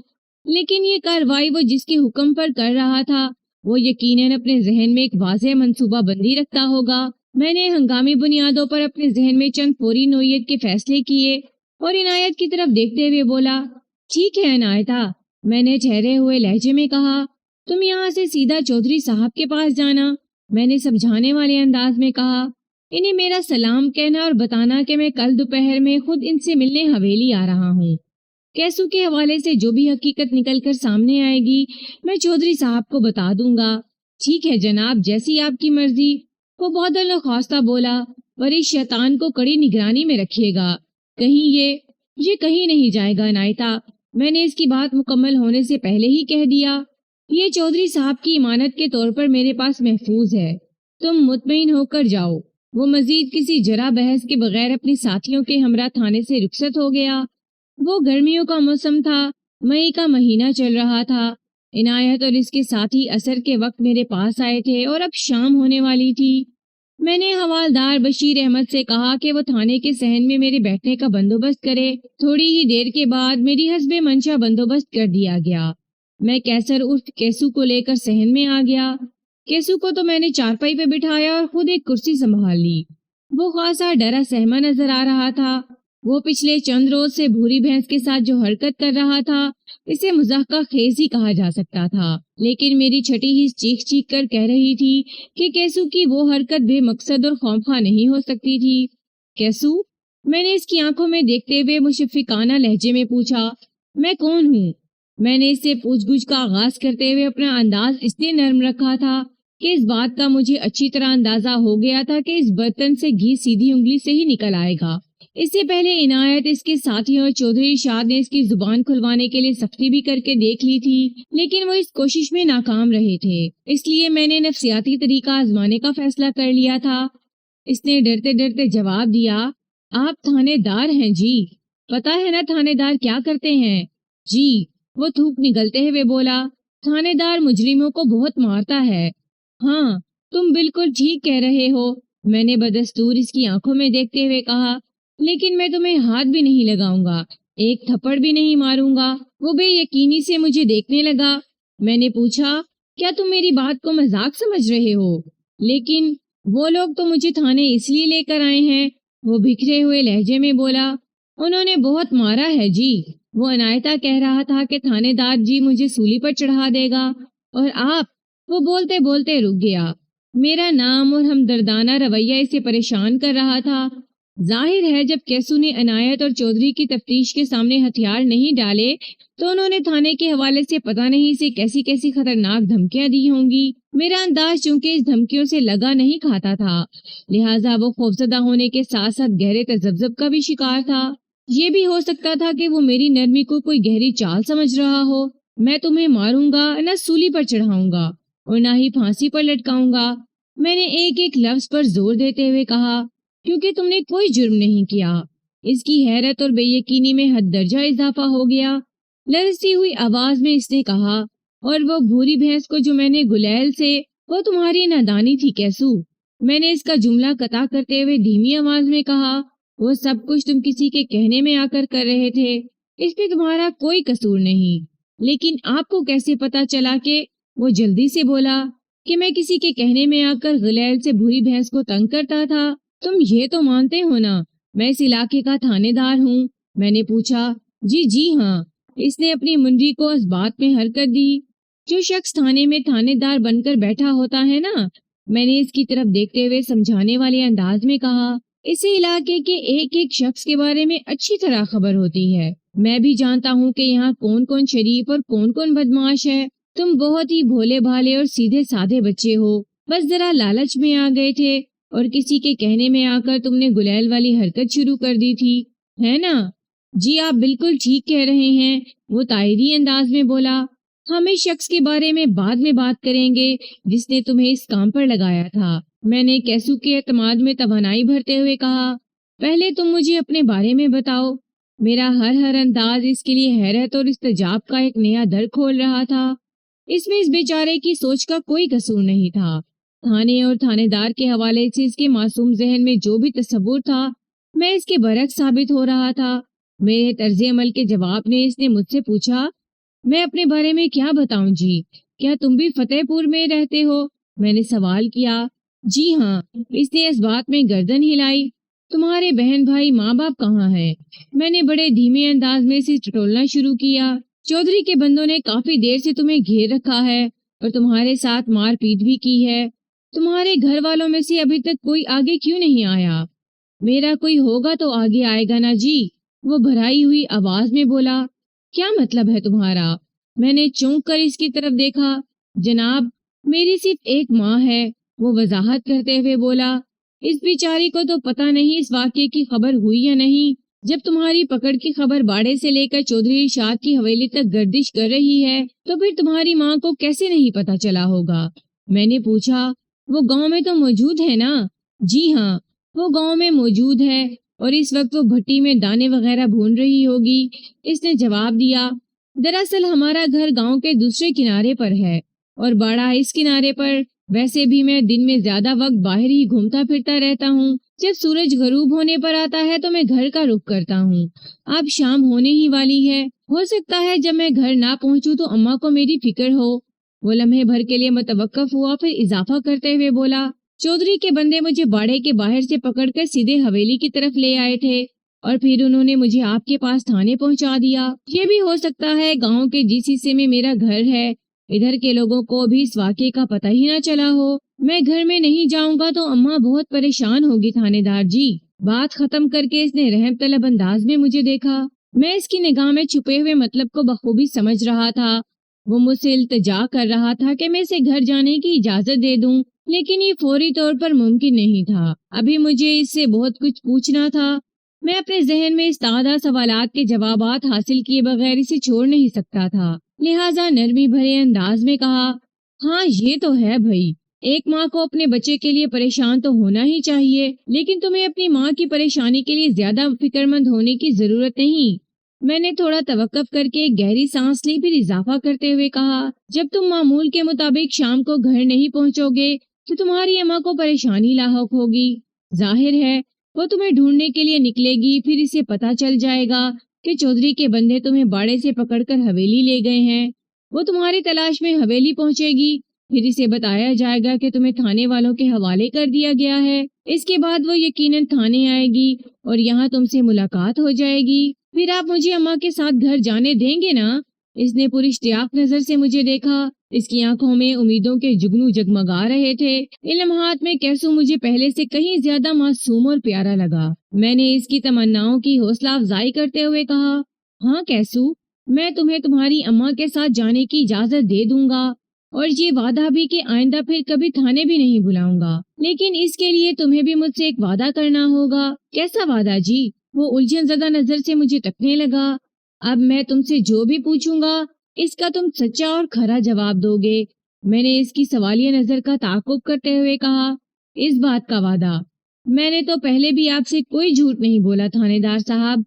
لیکن یہ کارروائی وہ جس کے حکم پر کر رہا تھا وہ یقیناً اپنے ذہن میں ایک واضح منصوبہ بندی رکھتا ہوگا۔ میں نے ہنگامی بنیادوں پر اپنے ذہن میں چند فوری نوعیت کے فیصلے کیے اور عنایت کی طرف دیکھتے ہوئے بولا، ٹھیک ہے عنایتا، میں نے ٹھہرے ہوئے لہجے میں کہا، تم یہاں سے سیدھا چودھری صاحب کے پاس جانا۔ میں نے سمجھانے والے انداز میں کہا، انہیں میرا سلام کہنا اور بتانا کہ میں کل دوپہر میں خود ان سے ملنے حویلی آ رہا ہوں۔ کیسو کے حوالے سے جو بھی حقیقت نکل کر سامنے آئے گی میں چودھری صاحب کو بتا دوں گا۔ ٹھیک ہے جناب، جیسی آپ کی مرضی، وہ بہت خواستہ بولا، اور اس شیطان کو کڑی نگرانی میں رکھیے گا، کہیں یہ کہیں نہیں جائے گا عنایتا۔ میں نے اس کی بات مکمل ہونے سے پہلے ہی کہہ دیا، یہ چودھری صاحب کی امانت کے طور پر میرے پاس محفوظ ہے، تم مطمئن ہو کر جاؤ۔ وہ مزید کسی جرا بحث کے بغیر اپنی ساتھیوں کے ہمراہ تھانے سے رخصت ہو گیا۔ وہ گرمیوں کا موسم تھا، مئی کا مہینہ چل رہا تھا۔ عنایت اور اس کے ساتھی عصر کے وقت میرے پاس آئے تھے اور اب شام ہونے والی تھی۔ میں نے حوالدار بشیر احمد سے کہا کہ وہ تھانے کے صحن میں میرے بیٹھنے کا بندوبست کرے۔ تھوڑی ہی دیر کے بعد میری حسب منشا بندوبست کر دیا گیا۔ میں کیسر عرف کیسو کو لے کر صحن میں آ گیا۔ کیسو کو تو میں نے چارپائی پہ بٹھایا اور خود ایک کرسی سنبھال لی۔ وہ خاصا ڈرا سہما نظر آ رہا تھا۔ وہ پچھلے چند روز سے بھوری بھینس کے ساتھ جو حرکت کر رہا تھا اسے مضحکہ خیز ہی کہا جا سکتا تھا، لیکن میری چھٹی ہی چیخ چیخ کر کہہ رہی تھی کہ کیسو کی وہ حرکت بے مقصد اور خوفخواہ نہیں ہو سکتی تھی۔ کیسو؟ میں نے اس کی آنکھوں میں دیکھتے ہوئے مشفقانہ لہجے میں پوچھا۔ میں کون ہوں؟ میں نے اس سے پوچھ گچھ کا آغاز کرتے ہوئے اپنا انداز اس لیے نرم رکھا تھا کہ اس بات کا مجھے اچھی طرح اندازہ ہو گیا تھا کہ اس برتن سے گھی سیدھی انگلی سے ہی نکل آئے گا۔ اس سے پہلے عنایت، اس کے ساتھی اور چودھری ارشاد نے اس کی زبان کھلوانے کے لیے سختی بھی کر کے دیکھ لی تھی، لیکن وہ اس کوشش میں ناکام رہے تھے۔ اس لیے میں نے نفسیاتی طریقہ آزمانے کا فیصلہ کر لیا تھا۔ اس نے ڈرتے ڈرتے جواب دیا، آپ تھانے دار ہیں جی، پتہ ہے نا تھانے دار کیا کرتے ہیں؟ جی، وہ تھوک نگلتے ہوئے بولا، تھانے دار مجرموں کو بہت مارتا ہے۔ ہاں، تم بالکل ٹھیک کہہ رہے ہو، میں نے بدستور اس کی آنکھوں میں دیکھتے ہوئے کہا، لیکن میں تمہیں ہاتھ بھی نہیں لگاؤں گا، ایک تھپڑ بھی نہیں ماروں گا۔ وہ بے یقینی سے مجھے دیکھنے لگا۔ میں نے پوچھا، کیا تم میری بات کو مذاق سمجھ رہے ہو؟ لیکن وہ لوگ تو مجھے تھانے اس لیے لے کر آئے ہیں، وہ بکھرے ہوئے لہجے میں بولا، انہوں نے بہت مارا ہے جی۔ وہ عنایتہ کہہ رہا تھا کہ تھانے دار جی مجھے سولی پر چڑھا دے گا، اور آپ، وہ بولتے بولتے رک گیا۔ میرا نام اور ہمدردانہ رویہ اسے پریشان کر رہا تھا۔ ظاہر ہے جب کیسو نے عنایت اور چودھری کی تفتیش کے سامنے ہتھیار نہیں ڈالے تو انہوں نے تھانے کے حوالے سے پتہ نہیں سے کیسی کیسی خطرناک دھمکیاں دی ہوں گی۔ میرا انداز چونکہ اس دھمکیوں سے لگا نہیں کھاتا تھا، لہٰذا وہ خوفزدہ ہونے کے ساتھ ساتھ گہرے تذبذب کا بھی شکار تھا۔ یہ بھی ہو سکتا تھا کہ وہ میری نرمی کو کوئی گہری چال سمجھ رہا ہو۔ میں تمہیں ماروں گا نہ سولی پر چڑھاؤں گا اور نہ ہی پھانسی پر لٹکاؤں گا، میں نے ایک ایک لفظ پر زور دیتے ہوئے کہا، کیونکہ تم نے کوئی جرم نہیں کیا۔ اس کی حیرت اور بے یقینی میں حد درجہ اضافہ ہو گیا۔ لرزتی ہوئی آواز میں اس نے کہا، اور وہ بھوری بھینس کو جو میں نے گلیل سے، وہ تمہاری نادانی تھی کیسو۔ میں نے اس کا جملہ قطع کرتے ہوئے دھیمی آواز میں کہا، وہ سب کچھ تم کسی کے کہنے میں آ کر رہے تھے، اس میں تمہارا کوئی قصور نہیں۔ لیکن آپ کو کیسے پتا چلا کہ… وہ جلدی سے بولا کہ میں کسی کے کہنے میں آ کر غلیل سے بھوری بھینس کو تنگ کرتا تھا۔ تم یہ تو مانتے ہو نا میں اس علاقے کا تھانے دار ہوں؟ میں نے پوچھا۔ جی ہاں۔ اس نے اپنی منڈی کو اس بات میں حرکت دی۔ جو شخص تھانے میں تھانے دار بن کر بیٹھا ہوتا ہے نا، میں نے اس کی طرف دیکھتے ہوئے سمجھانے والے انداز میں کہا، اس علاقے کے ایک ایک شخص کے بارے میں اچھی طرح خبر ہوتی ہے۔ میں بھی جانتا ہوں کہ یہاں کون کون شریف اور کون کون بدماش ہے۔ تم بہت ہی بھولے بھالے اور سیدھے سادے بچے ہو، بس ذرا لالچ میں آ گئے تھے اور کسی کے کہنے میں آ کر تم نے گلیل والی حرکت شروع کر دی تھی، ہے نا؟ جی آپ بالکل ٹھیک کہہ رہے ہیں، وہ طائری انداز میں بولا۔ ہم اس شخص کے بارے میں بعد میں بات کریں گے جس نے تمہیں اس کام پر لگایا تھا، میں نے کیسو کے اعتماد میں توانائی بھرتے ہوئے کہا۔ پہلے تم مجھے اپنے بارے میں بتاؤ۔ میرا ہر انداز اس کے لیے حیرت اور استعجاب کا ایک نیا در کھول رہا تھا۔ اس میں اس بیچارے کی سوچ کا کوئی قصور نہیں تھا۔ تھانے اور تھانے دار کے حوالے سے اس کے معصوم ذہن میں جو بھی تصور تھا، میں اس کے برعکس ثابت ہو رہا تھا۔ میرے طرز عمل کے جواب میں اس نے مجھ سے پوچھا، میں اپنے بارے میں کیا بتاؤں جی؟ کیا تم بھی فتح پور میں رہتے ہو؟ میں نے سوال کیا۔ جی ہاں۔ اس نے اس بات میں گردن ہلائی۔ تمہارے بہن بھائی ماں باپ کہاں ہیں؟ میں نے بڑے دھیمے انداز میں اسے ٹٹولنا شروع کیا۔ چودھری کے بندوں نے کافی دیر سے تمہیں گھیر رکھا ہے اور تمہارے ساتھ مار پیٹ بھی کی ہے۔ تمہارے گھر والوں میں سے ابھی تک کوئی آگے کیوں نہیں آیا؟ میرا کوئی ہوگا تو آگے آئے گا نا جی، وہ بھرائی ہوئی آواز میں بولا۔ کیا مطلب ہے تمہارا؟ میں نے چونک کر اس کی طرف دیکھا۔ جناب، میری صرف ایک ماں ہے، وہ وضاحت کرتے ہوئے بولا۔ اس بیچاری کو تو پتہ نہیں اس واقعے کی خبر ہوئی یا نہیں۔ جب تمہاری پکڑ کی خبر باڑے سے لے کر چودھری ارشاد کی حویلی تک گردش کر رہی ہے تو پھر تمہاری ماں کو کیسے نہیں پتہ چلا ہوگا؟ میں نے پوچھا۔ وہ گاؤں میں تو موجود ہے نا؟ جی ہاں، وہ گاؤں میں موجود ہے اور اس وقت وہ بھٹی میں دانے وغیرہ بھون رہی ہوگی، اس نے جواب دیا۔ دراصل ہمارا گھر گاؤں کے دوسرے کنارے پر ہے اور باڑہ اس کنارے پر۔ ویسے بھی میں دن میں زیادہ وقت باہر ہی گھومتا پھرتا رہتا ہوں۔ جب سورج غروب ہونے پر آتا ہے تو میں گھر کا رخ کرتا ہوں۔ اب شام ہونے ہی والی ہے، ہو سکتا ہے جب میں گھر نہ پہنچوں تو اماں کو میری فکر ہو۔ وہ لمحے بھر کے لیے متوقف ہوا، پھر اضافہ کرتے ہوئے بولا، چودھری کے بندے مجھے باڑے کے باہر سے پکڑ کر سیدھے حویلی کی طرف لے آئے تھے اور پھر انہوں نے مجھے آپ کے پاس تھانے پہنچا دیا۔ یہ بھی ہو سکتا ہے گاؤں کے جس حصے میں میرا گھر ہے ادھر کے لوگوں کو بھی اس واقعے کا پتہ ہی نہ چلا ہو۔ میں گھر میں نہیں جاؤں گا تو اماں بہت پریشان ہوگی تھانے دار جی۔ بات ختم کر کے اس نے رحم طلب انداز میں مجھے دیکھا۔ میں اس کی نگاہ میں چھپے ہوئے مطلب کو بخوبی سمجھ رہا تھا۔ وہ مجھ سے التجا کر رہا تھا کہ میں اسے گھر جانے کی اجازت دے دوں، لیکن یہ فوری طور پر ممکن نہیں تھا۔ ابھی مجھے اس سے بہت کچھ پوچھنا تھا۔ میں اپنے ذہن میں اس تعداد سوالات کے جوابات حاصل کیے بغیر اسے چھوڑ نہیں سکتا تھا، لہٰذا نرمی بھرے انداز میں کہا، ہاں یہ تو ہے بھائی، ایک ماں کو اپنے بچے کے لیے پریشان تو ہونا ہی چاہیے، لیکن تمہیں اپنی ماں کی پریشانی کے لیے زیادہ فکر مند ہونے کی ضرورت نہیں۔ میں نے تھوڑا توقف کر کے ایک گہری سانس لی، پھر اضافہ کرتے ہوئے کہا، جب تم معمول کے مطابق شام کو گھر نہیں پہنچو گے تو تمہاری اماں کو پریشانی لاحق ہوگی۔ ظاہر ہے وہ تمہیں ڈھونڈنے کے لیے نکلے گی، پھر اسے پتہ چل جائے گا کہ چودھری کے بندے تمہیں باڑے سے پکڑ کر حویلی لے گئے ہیں۔ وہ تمہاری تلاش میں حویلی پہنچے گی، پھر اسے بتایا جائے گا کہ تمہیں تھانے والوں کے حوالے کر دیا گیا ہے۔ اس کے بعد وہ یقیناً تھانے آئے گی اور یہاں تم سے ملاقات ہو جائے گی۔ پھر آپ مجھے اماں کے ساتھ گھر جانے دیں گے نا؟ اس نے پوری اشتیاق نظر سے مجھے دیکھا۔ اس کی آنکھوں میں امیدوں کے جگنو جگمگا رہے تھے۔ ان لمحات میں کیسو مجھے پہلے سے کہیں زیادہ معصوم اور پیارا لگا۔ میں نے اس کی تمناؤں کی حوصلہ افزائی کرتے ہوئے کہا، ہاں کیسو، میں تمہیں تمہاری اماں کے ساتھ جانے کی اجازت دے دوں گا، اور یہ وعدہ بھی کہ آئندہ پھر کبھی تھانے بھی نہیں بلاؤں گا، لیکن اس کے لیے تمہیں بھی مجھ سے ایک وعدہ کرنا ہوگا۔ کیسا وعدہ جی؟ وہ الجھن زدہ نظر سے مجھے تکنے لگا۔ اب میں تم سے جو بھی پوچھوں گا اس کا تم سچا اور کھرا جواب دو گے۔ میں نے اس کی سوالیہ نظر کا تعاقب کرتے ہوئے کہا، اس بات کا وعدہ؟ میں نے تو پہلے بھی آپ سے کوئی جھوٹ نہیں بولا تھانے دار صاحب،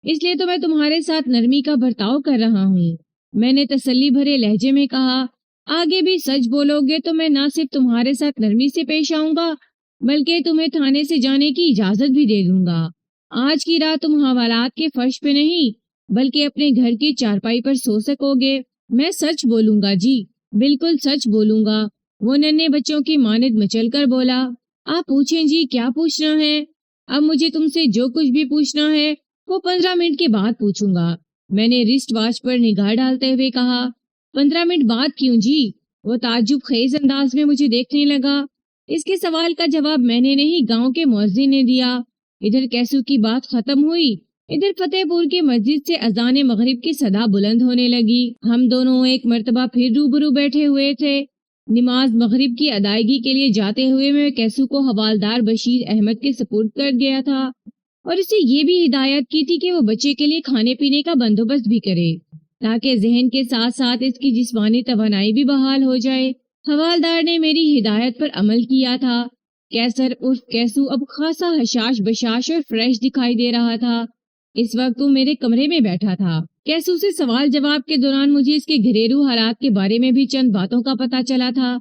اس لیے تو میں تمہارے ساتھ نرمی کا برتاؤ کر رہا ہوں۔ میں نے تسلی بھرے لہجے میں کہا، آگے بھی سچ بولو گے تو میں نہ صرف تمہارے ساتھ نرمی سے پیش آؤں گا بلکہ تمہیں تھانے سے جانے کی اجازت بھی دے دوں گا۔ آج کی رات تم حوالات کے فرش پہ نہیں بلکہ اپنے گھر کی چارپائی پر سو سکو گے۔ میں سچ بولوں گا جی، بالکل سچ بولوں گا، وہ ننھے بچوں کی مانند مچل کر بولا۔ آپ پوچھیں جی، کیا پوچھنا ہے؟ اب مجھے تم سے جو کچھ بھی پوچھنا ہے وہ 15 منٹ کے بعد پوچھوں گا۔ میں نے رسٹ واچ پر نگاہ ڈالتے ہوئے کہا، 15 منٹ بعد کیوں جی؟ وہ تعجب خیز انداز میں مجھے دیکھنے لگا۔ اس کے سوال کا جواب میں نے نہیں، گاؤں کے مؤذن نے دیا۔ ادھر کیسو کی بات ختم ہوئی، ادھر فتح پور کی مسجد سے اذان مغرب کی صدا بلند ہونے لگی۔ ہم دونوں ایک مرتبہ پھر روبرو بیٹھے ہوئے تھے۔ نماز مغرب کی ادائیگی کے لیے جاتے ہوئے میں کیسو کو حوالدار بشیر احمد کے سپرد کر گیا تھا اور اسے یہ بھی ہدایت کی تھی کہ وہ بچے کے لیے کھانے پینے کا بندوبست بھی کرے تاکہ ذہن کے ساتھ ساتھ اس کی جسمانی توانائی بھی بحال ہو جائے۔ حوالدار نے میری ہدایت پر عمل کیا تھا۔ کیسر عرف کیسو اب خاصا حشاش بشاش اور فریش دکھائی دے رہا تھا۔ اس وقت وہ میرے کمرے میں بیٹھا تھا۔ کیسو سے سوال جواب کے دوران مجھے اس کے گھریلو حالات کے بارے میں بھی چند باتوں کا پتہ چلا تھا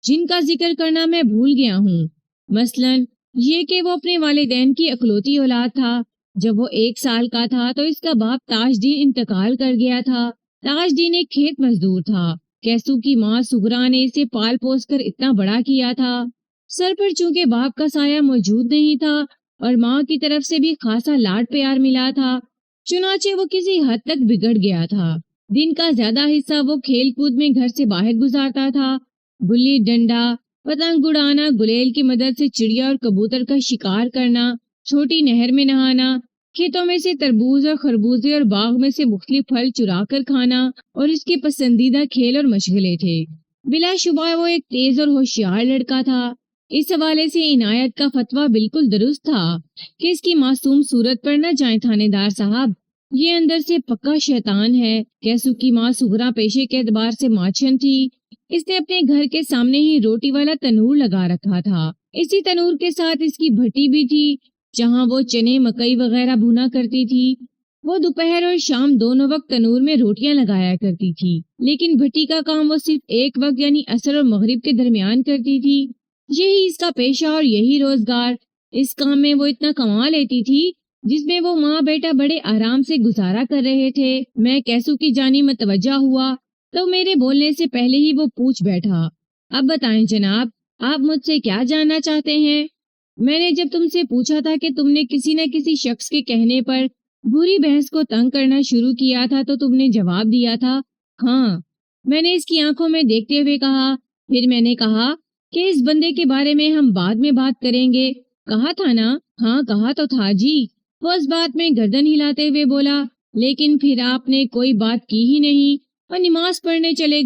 جن کا ذکر کرنا میں بھول گیا ہوں۔ مثلاً یہ کہ وہ اپنے والدین کی اکلوتی اولاد تھا۔ جب وہ 1 سال کا تھا تو اس کا باپ تاج دین انتقال کر گیا تھا۔ تاج دین ایک کھیت مزدور تھا۔ کیسو کی ماں سغرا نے اسے پال پوس کر اتنا بڑا کیا تھا۔ سر پر چونکہ باپ کا سایہ موجود نہیں تھا اور ماں کی طرف سے بھی خاصا لاڈ پیار ملا تھا، چنانچہ وہ کسی حد تک بگڑ گیا تھا۔ دن کا زیادہ حصہ وہ کھیل کود میں گھر سے باہر گزارتا تھا۔ گلی ڈنڈا، پتنگ اڑانا، گلیل کی مدد سے چڑیا اور کبوتر کا شکار کرنا، چھوٹی نہر میں نہانا، کھیتوں میں سے تربوز اور خربوزے اور باغ میں سے مختلف پھل چرا کر کھانا اور اس کے پسندیدہ کھیل اور مشغلے تھے۔ بلا شبہ وہ ایک تیز اور ہوشیار لڑکا تھا۔ اس حوالے سے عنایت کا فتویٰ بالکل درست تھا کہ اس کی معصوم صورت پر نہ جائیں تھانے دار صاحب، یہ اندر سے پکا شیطان ہے۔ کیسو کی ماں سغرا پیشے کے اعتبار سے ماچھن تھی۔ اس نے اپنے گھر کے سامنے ہی روٹی والا تنور لگا رکھا تھا۔ اسی تنور کے ساتھ اس کی بھٹی بھی تھی جہاں وہ چنے مکئی وغیرہ بھونا کرتی تھی۔ وہ دوپہر اور شام دونوں وقت تنور میں روٹیاں لگایا کرتی تھی، لیکن بھٹی کا کام وہ صرف ایک وقت یعنی عصر اور مغرب کے درمیان کرتی تھی۔ یہی اس کا پیشہ اور یہی روزگار۔ اس کام میں وہ اتنا کما لیتی تھی جس میں وہ ماں بیٹا بڑے آرام سے گزارا کر رہے تھے۔ میں کیسو کی جانب متوجہ ہوا تو میرے بولنے سے پہلے ہی وہ پوچھ بیٹھا، اب بتائیں جناب، آپ مجھ سے کیا جاننا چاہتے ہیں؟ میں نے جب تم سے پوچھا تھا کہ تم نے کسی نہ کسی شخص کے کہنے پر بری بحث کو تنگ کرنا شروع کیا تھا تو تم نے جواب دیا تھا ہاں۔ میں نے اس کی آنکھوں میں دیکھتے ہوئے کہا، پھر میں نے کہا کہ اس بندے کے بارے میں ہم بعد میں بات کریں گے۔ کہا تھا نا؟ ہاں کہا تو تھا جی۔ وہ اس بات میں گردن ہلاتے ہوئے بولا، لیکن پھر آپ نے کوئی بات کی ہی نہیں اور نماز پڑھنے چلے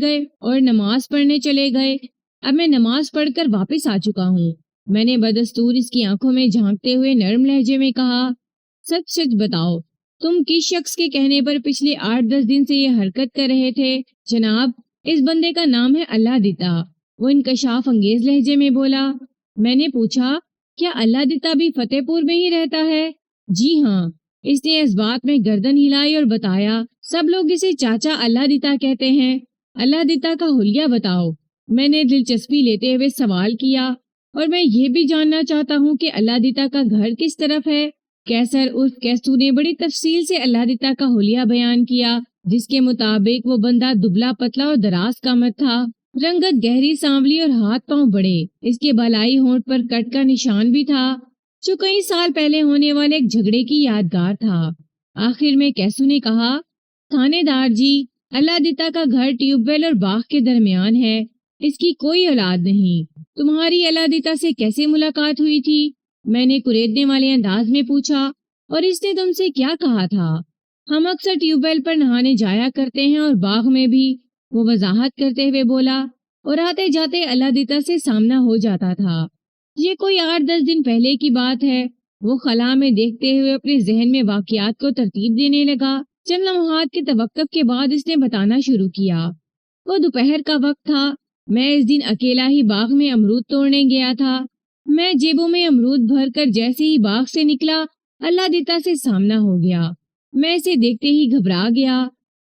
گئے. اب میں نماز پڑھ کر واپس آ چکا ہوں. میں نے بدستور اس کی آنکھوں میں جھانکتے ہوئے نرم لہجے میں کہا، سچ سچ بتاؤ، تم کس شخص کے کہنے پر پچھلے 8-10 دن سے یہ حرکت کر رہے تھے؟ جناب، اس بندے کا نام ہے اللہ دیتا، وہ انکشاف انگیز لہجے میں بولا. میں نے پوچھا، کیا اللہ دیتا بھی فتح پور میں ہی رہتا ہے؟ جی ہاں. اس نے اس بات میں گردن ہلائی اور بتایا، سب لوگ اسے چاچا اللہ دیتا کہتے ہیں. اللہ دیتا کا حلیہ بتاؤ. میں نے دلچسپی لیتے ہوئے سوال کیا، اور میں یہ بھی جاننا چاہتا ہوں کہ اللہ دیتا کا گھر کس طرف ہے. کیسر عرف کیسو نے بڑی تفصیل سے اللہ دیتا کا حلیہ بیان کیا، جس کے مطابق وہ بندہ دبلا پتلا اور دراز قامت تھا، رنگت گہری سانولی اور ہاتھ پاؤں بڑے. اس کے بالائی ہونٹ پر کٹ کا نشان بھی تھا، جو کئی سال پہلے ہونے والے ایک جھگڑے کی یادگار تھا. آخر میں کیسو نے کہا، تھانے دار جی، اللہ دیتا کا گھر ٹیوب ویل اور باغ کے درمیان ہے. اس کی کوئی اولاد نہیں. تمہاری اللہ دیتا سے کیسے ملاقات ہوئی تھی؟ میں نے کریدنے والے انداز میں پوچھا. اور اس نے تم سے کیا کہا تھا؟ ہم اکثر ٹیوب ویل پر نہانے جایا کرتے ہیں اور باغ میں بھی، وہ وضاحت کرتے ہوئے بولا. اور آتے جاتے اللہ دیتا سے سامنا ہو جاتا تھا. یہ کوئی 8-10 دن پہلے کی بات ہے. وہ خلا میں دیکھتے ہوئے اپنے ذہن میں واقعات کو ترتیب دینے لگا. چند لمحات کے توقف کے بعد اس نے بتانا شروع کیا. وہ دوپہر کا وقت تھا. میں اس دن اکیلا ہی باغ میں امرود توڑنے گیا تھا. میں جیبوں میں امرود بھر کر جیسے ہی باغ سے نکلا، اللہ دیتا سے سامنا ہو گیا. میں اسے دیکھتے ہی گھبرا گیا.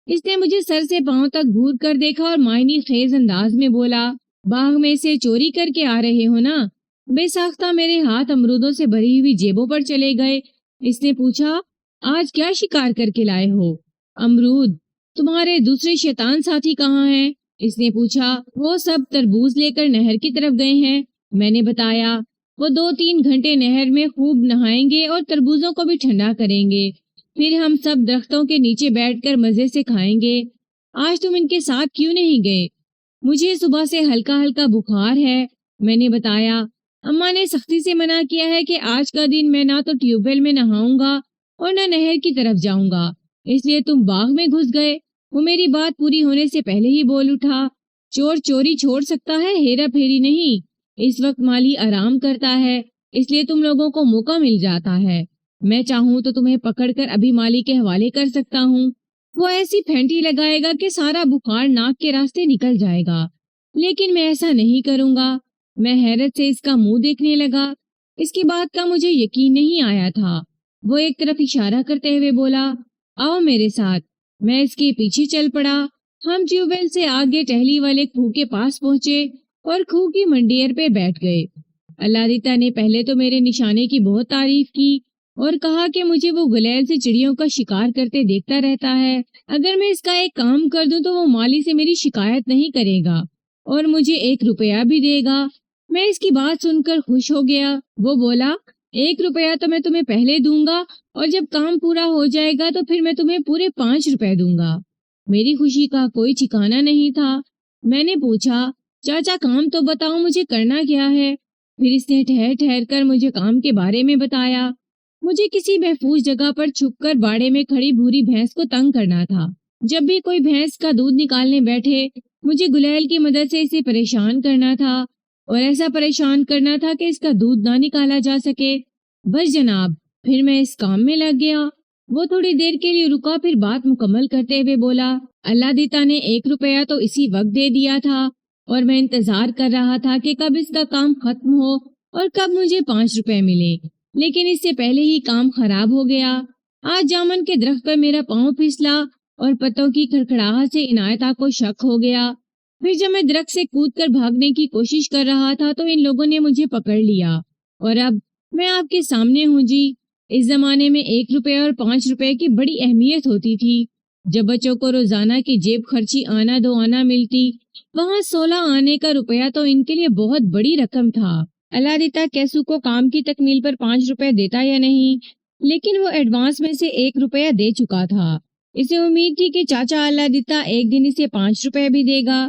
اس نے مجھے سر سے پاؤں تک گھور کر دیکھا اور معنی خیز انداز میں بولا، باغ میں سے چوری کر کے آ رہے ہو نا؟ بے ساختہ میرے ہاتھ امرودوں سے بھری ہوئی جیبوں پر چلے گئے. اس نے پوچھا، آج کیا شکار کر کے لائے ہو؟ امرود. تمہارے دوسرے شیطان ساتھی کہاں ہیں؟ اس نے پوچھا. وہ سب تربوز لے کر نہر کی طرف گئے ہیں. میں نے بتایا. وہ 2-3 گھنٹے نہر میں خوب نہائیں گے اور تربوزوں کو بھی ٹھنڈا کریں گے. پھر ہم سب درختوں کے نیچے بیٹھ کر مزے سے کھائیں گے. آج تم ان کے ساتھ کیوں نہیں گئے؟ مجھے صبح سے ہلکا ہلکا بخار ہے. میں نے بتایا. اماں نے سختی سے منع کیا ہے کہ آج کا دن میں نہ تو ٹیوب ویل میں نہاؤں گا اور نہ نہر کی طرف جاؤں گا. اس لیے تم باغ میں گھس گئے. وہ میری بات پوری ہونے سے پہلے ہی بول اٹھا، چور چوری چھوڑ سکتا ہے، ہیرا پھیری نہیں. اس وقت مالی آرام کرتا ہے، اس لیے تم لوگوں کو موقع مل جاتا ہے. میں چاہوں تو تمہیں پکڑ کر ابھی مالی کے حوالے کر سکتا ہوں. وہ ایسی پھینٹی لگائے گا کہ سارا بخار ناک کے راستے نکل جائے گا. لیکن میں ایسا نہیں کروں گا. میں حیرت سے اس کا منہ دیکھنے لگا. اس کی بات کا مجھے یقین نہیں آیا تھا. وہ ایک طرف اشارہ کرتے ہوئے بولا، آؤ میرے ساتھ. میں اس کے پیچھے چل پڑا. ہم ٹیوب ویل سے آگے ٹہلی والے کھوہ کے پاس پہنچے اور کھوہ کی منڈیر پہ بیٹھ گئے. اللہ دیتا نے پہلے تو میرے نشانے کی بہت تعریف کی اور کہا کہ مجھے وہ گلیل سے چڑیوں کا شکار کرتے دیکھتا رہتا ہے. اگر میں اس کا ایک کام کر دوں تو وہ مالی سے میری شکایت نہیں کرے گا اور مجھے 1 روپیہ بھی دے گا. میں اس کی بات سن کر خوش ہو گیا. وہ بولا، 1 روپیہ تو میں تمہیں پہلے دوں گا اور جب کام پورا ہو جائے گا تو پھر میں تمہیں پورے 5 روپے دوں گا. میری خوشی کا کوئی ٹھکانہ نہیں تھا. میں نے پوچھا، چاچا کام تو بتاؤ، مجھے کرنا کیا ہے؟ پھر اس نے ٹھہر ٹھہر کر مجھے کام کے بارے میں بتایا. مجھے کسی محفوظ جگہ پر چھپ کر باڑے میں کھڑی بھوری بھینس کو تنگ کرنا تھا. جب بھی کوئی بھینس کا دودھ نکالنے بیٹھے مجھے گلیل کی مدد سے اسے پریشان کرنا تھا اور ایسا پریشان کرنا تھا کہ اس کا دودھ نہ نکالا جا سکے. بس جناب، پھر میں اس کام میں لگ گیا. وہ تھوڑی دیر کے لیے رکا، پھر بات مکمل کرتے ہوئے بولا، اللہ دیتا نے 1 روپیہ تو اسی وقت دے دیا تھا اور میں انتظار کر رہا تھا کہ کب اس کا کام ختم ہو اور کب مجھے 5 روپے ملے. لیکن اس سے پہلے ہی کام خراب ہو گیا. آج جامن کے درخت پر میرا پاؤں پھسلا اور پتوں کی کھڑکھڑاہٹ سے عنایتہ کو شک ہو گیا. پھر جب میں درخت سے کود کر بھاگنے کی کوشش کر رہا تھا تو ان لوگوں نے مجھے پکڑ لیا اور اب میں آپ کے سامنے ہوں. جی، اس زمانے میں 1 روپے اور 5 روپے کی بڑی اہمیت ہوتی تھی. جب بچوں کو روزانہ کی جیب خرچی آنا 2 آنا ملتی، وہاں 16 آنے کا روپیہ تو ان کے لیے بہت بڑی رقم تھا. اللہ دیتا کیسو کو کام کی تکمیل پر 5 روپے دیتا یا نہیں، لیکن وہ ایڈوانس میں سے 1 روپیہ دے چکا تھا. اسے امید تھی کہ چاچا اللہ دیتا ایک دن اسے 5 روپے بھی دے گا.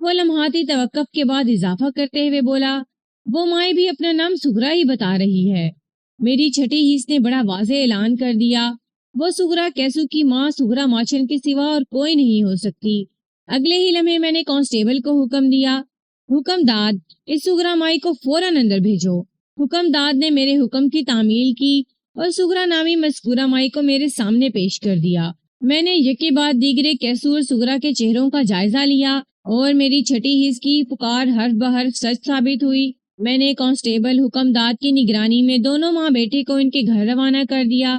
وہ لمحاتی توقف کے بعد اضافہ کرتے ہوئے بولا، وہ مائیں بھی اپنا نام سغرا ہی بتا رہی ہے۔ میری چھٹی حص نے بڑا واضح اعلان کر دیا، وہ سغرا کیسو کی ماں سغرا ماچن کے سوا اور کوئی نہیں ہو سکتی۔ اگلے ہی لمحے میں نے کانسٹیبل کو حکم دیا، حکم داد، اس سغرا مائی کو فوراً اندر بھیجو۔ حکم داد نے میرے حکم کی تعمیل کی اور سغرا نامی مذکورہ مائی کو میرے سامنے پیش کر دیا۔ میں نے یکے بعد دیگرے کیسو اور سغرا کے چہروں کا جائزہ لیا اور میری چھٹی حص کی پکار حرف بحرف سچ ثابت ہوئی۔ میں نے کانسٹیبل حکم داد کی نگرانی میں دونوں ماں بیٹے کو ان کے گھر روانہ کر دیا،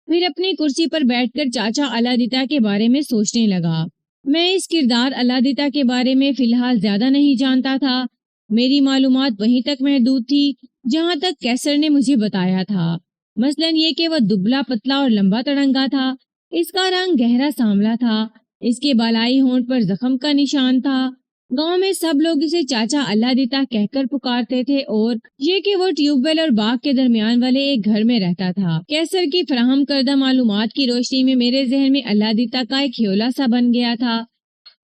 پھر اپنی کرسی پر بیٹھ کر چاچا الادیتا کے بارے میں سوچنے لگا۔ میں اس کردار الادیتا کے بارے میں فی الحال زیادہ نہیں جانتا تھا۔ میری معلومات وہیں تک محدود تھی جہاں تک کیسر نے مجھے بتایا تھا، مثلاً یہ کہ وہ دبلا پتلا اور لمبا تڑنگا تھا، اس کا رنگ گہرا سانولا تھا، اس کے بالائی ہونٹ پر زخم کا نشان تھا، گاؤں میں سب لوگ اسے چاچا الادیتا کہہ کر پکارتے تھے، اور یہ کہ وہ ٹیوب ویل اور باغ کے درمیان والے ایک گھر میں رہتا تھا۔ کیسر کی فراہم کردہ معلومات کی روشنی میں میرے ذہن میں الادیتا کا ایک ہیولا سا بن گیا تھا،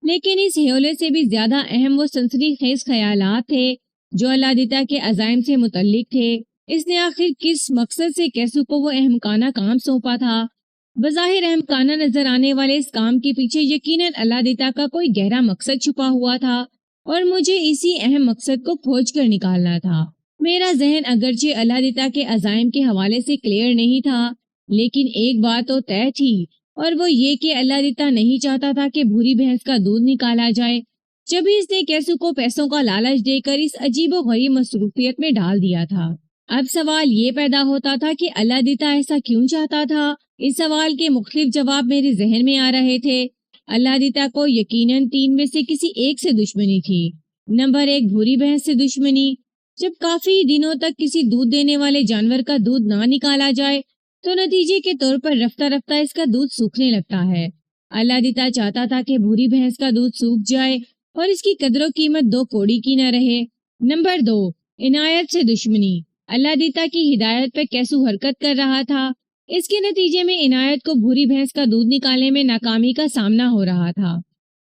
لیکن اس ہیولے سے بھی زیادہ اہم وہ سنسنی خیز خیالات تھے جو الادیتا کے عزائم سے متعلق تھے۔ اس نے آخر کس مقصد سے کیسو کو وہ احمقانہ کام سونپا تھا؟ بظاہر احمقانہ نظر آنے والے اس کام کے پیچھے یقیناً الادیتا کا کوئی گہرا مقصد چھپا ہوا تھا، اور مجھے اسی اہم مقصد کو کھوج کر نکالنا تھا۔ میرا ذہن اگرچہ الادیتا کے عزائم کے حوالے سے کلیئر نہیں تھا، لیکن ایک بات تو طے تھی، اور وہ یہ کہ الادیتا نہیں چاہتا تھا کہ بھوری بھینس کا دودھ نکالا جائے، جب ہی اس نے کیسو کو پیسوں کا لالچ دے کر اس عجیب و غریب مصروفیت میں ڈال دیا تھا۔ اب سوال یہ پیدا ہوتا تھا کہ الادیتا ایسا کیوں چاہتا تھا؟ اس سوال کے مختلف جواب میرے ذہن میں آ رہے تھے۔ الادیتا کو یقیناً 3 میں سے کسی ایک سے دشمنی تھی۔ نمبر 1، بھوری بھینس سے دشمنی۔ جب کافی دنوں تک کسی دودھ دینے والے جانور کا دودھ نہ نکالا جائے تو نتیجے کے طور پر رفتہ رفتہ اس کا دودھ سوکھنے لگتا ہے۔ الادیتا چاہتا تھا کہ بھوری بھینس کا دودھ سوکھ جائے اور اس کی قدر و قیمت 2 کوڑی کی نہ رہے۔ نمبر 2، عنایت سے دشمنی۔ الادیتا کی ہدایت پہ کیسو حرکت کر رہا تھا، اس کے نتیجے میں عنایت کو بھوری بھینس کا دودھ نکالنے میں ناکامی کا سامنا ہو رہا تھا،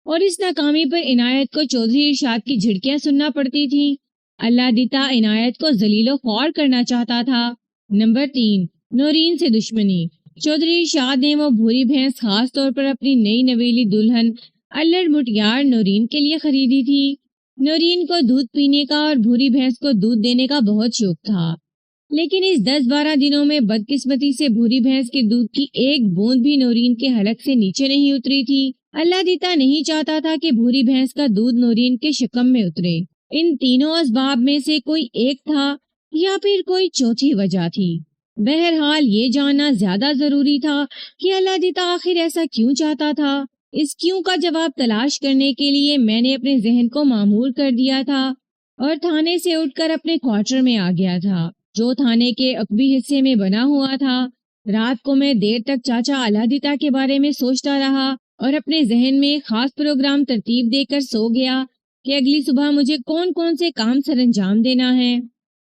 اور اس ناکامی پر عنایت کو چودھری ارشاد کی جھڑکیاں سننا پڑتی تھیں۔ الادیتا عنایت کو ذلیل و خوار کرنا چاہتا تھا۔ نمبر 3، نورین سے دشمنی۔ چودھری ارشاد نے وہ بھوری بھینس خاص طور پر اپنی نئی نویلی دلہن الڑ مٹیار نورین کے لیے خریدی تھی۔ نورین کو دودھ پینے کا اور بھوری بھینس کو دودھ دینے کا بہت شوق تھا، لیکن اس 10-12 دنوں میں بدقسمتی سے بھوری بھینس کے دودھ کی ایک بوند بھی نورین کے حلق سے نیچے نہیں اتری تھی۔ الادیتا نہیں چاہتا تھا کہ بھوری بھینس کا دودھ نورین کے شکم میں اترے۔ ان تینوں اسباب میں سے کوئی ایک تھا یا پھر کوئی چوتھی وجہ تھی۔ بہرحال یہ جاننا زیادہ ضروری تھا کہ الادیتا آخر ایسا کیوں چاہتا تھا۔ اس کیوں کا جواب تلاش کرنے کے لیے میں نے اپنے ذہن کو معمور کر دیا تھا اور تھانے سے اٹھ کر اپنے کوارٹر میں آ گیا تھا، جو تھانے کے عقبی حصے میں بنا ہوا تھا۔ رات کو میں دیر تک چاچا الادیتا کے بارے میں سوچتا رہا اور اپنے ذہن میں خاص پروگرام ترتیب دے کر سو گیا کہ اگلی صبح مجھے کون کون سے کام سر انجام دینا ہے۔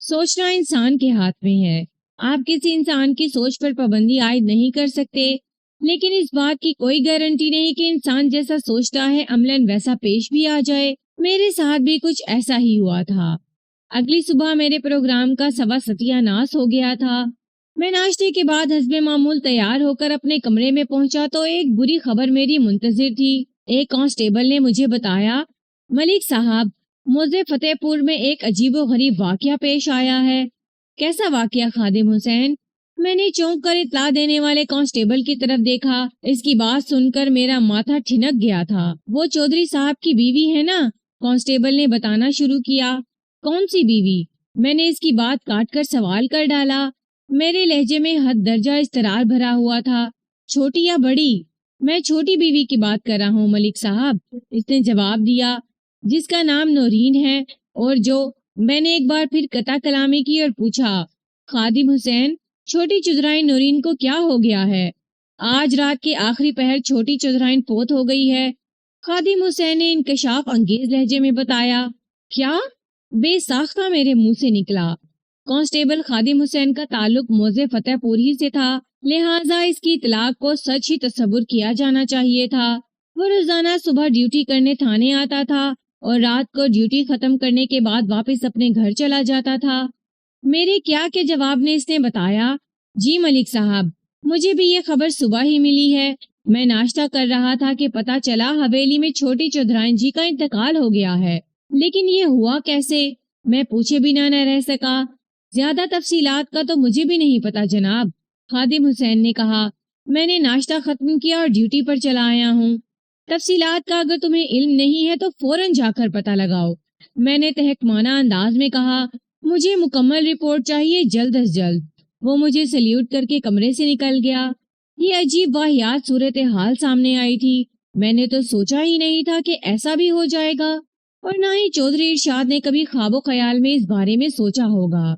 سوچنا انسان کے ہاتھ میں ہے۔ آپ کسی انسان کی سوچ پر پابندی عائد نہیں کر سکتے، لیکن اس بات کی کوئی گارنٹی نہیں کہ انسان جیسا سوچتا ہے عملاً ویسا پیش بھی آ جائے۔ میرے ساتھ بھی کچھ ایسا ہی ہوا تھا۔ اگلی صبح میرے پروگرام کا سوا ستیہ ناس ہو گیا تھا۔ میں ناشتے کے بعد حسب معمول تیار ہو کر اپنے کمرے میں پہنچا تو ایک بری خبر میری منتظر تھی۔ ایک کانسٹیبل نے مجھے بتایا، ملک صاحب، موضع فتح پور میں ایک عجیب و غریب واقعہ پیش آیا ہے۔ کیسا واقعہ خادم حسین؟ میں نے چونک کر اطلاع دینے والے کانسٹیبل کی طرف دیکھا۔ اس کی بات سن کر میرا ماتھا ٹھنک گیا تھا۔ وہ چودھری صاحب کی بیوی ہے نا؟ کانسٹیبل نے بتانا شروع کیا۔ کون سی بیوی؟ میں نے اس کی بات کاٹ کر سوال کر ڈالا۔ میرے لہجے میں حد درجہ اضطرار بھرا ہوا تھا۔ چھوٹی یا بڑی؟ میں چھوٹی بیوی کی بات کر رہا ہوں ملک صاحب، اس نے جواب دیا، جس کا نام نورین ہے، اور جو… میں نے ایک بار پھر قطع کلامی کی اور پوچھا، خادم حسین، چھوٹی چودھرائن نورین کو کیا ہو گیا ہے؟ آج رات کے آخری پہر چھوٹی چودھرائن فوت ہو گئی ہے، خادم حسین نے انکشاف انگیز لہجے میں بتایا۔ کیا؟ بے ساختہ میرے منہ سے نکلا۔ کانسٹیبل خادم حسین کا تعلق موضع فتح پور ہی سے تھا، لہٰذا اس کی اطلاع کو سچ ہی تصور کیا جانا چاہیے تھا۔ وہ روزانہ صبح ڈیوٹی کرنے تھانے آتا تھا اور رات کو ڈیوٹی ختم کرنے کے بعد واپس اپنے گھر چلا جاتا تھا۔ میرے کیا کے جواب نے اس نے بتایا، جی ملک صاحب، مجھے بھی یہ خبر صبح ہی ملی ہے۔ میں ناشتہ کر رہا تھا کہ پتہ چلا حویلی میں چھوٹی چودھرائن جی کا انتقال ہو گیا ہے، لیکن یہ ہوا کیسے، میں پوچھے بنا نہ رہ سکا۔ زیادہ تفصیلات کا تو مجھے بھی نہیں پتا جناب، خادم حسین نے کہا۔ میں نے ناشتہ ختم کیا اور ڈیوٹی پر چلا آیا ہوں۔ تفصیلات کا اگر تمہیں علم نہیں ہے تو فوراً جا کر پتہ لگاؤ، میں نے تہکمانہ انداز میں کہا۔ مجھے مکمل رپورٹ چاہیے، جلد از جلد۔ وہ مجھے سلیوٹ کر کے کمرے سے نکل گیا۔ یہ عجیب واہیات صورتحال سامنے آئی تھی، میں نے تو سوچا ہی نہیں تھا کہ ایسا بھی ہو جائے گا، اور نہ ہی چودھری ارشاد نے کبھی خواب و خیال میں اس بارے میں سوچا ہوگا۔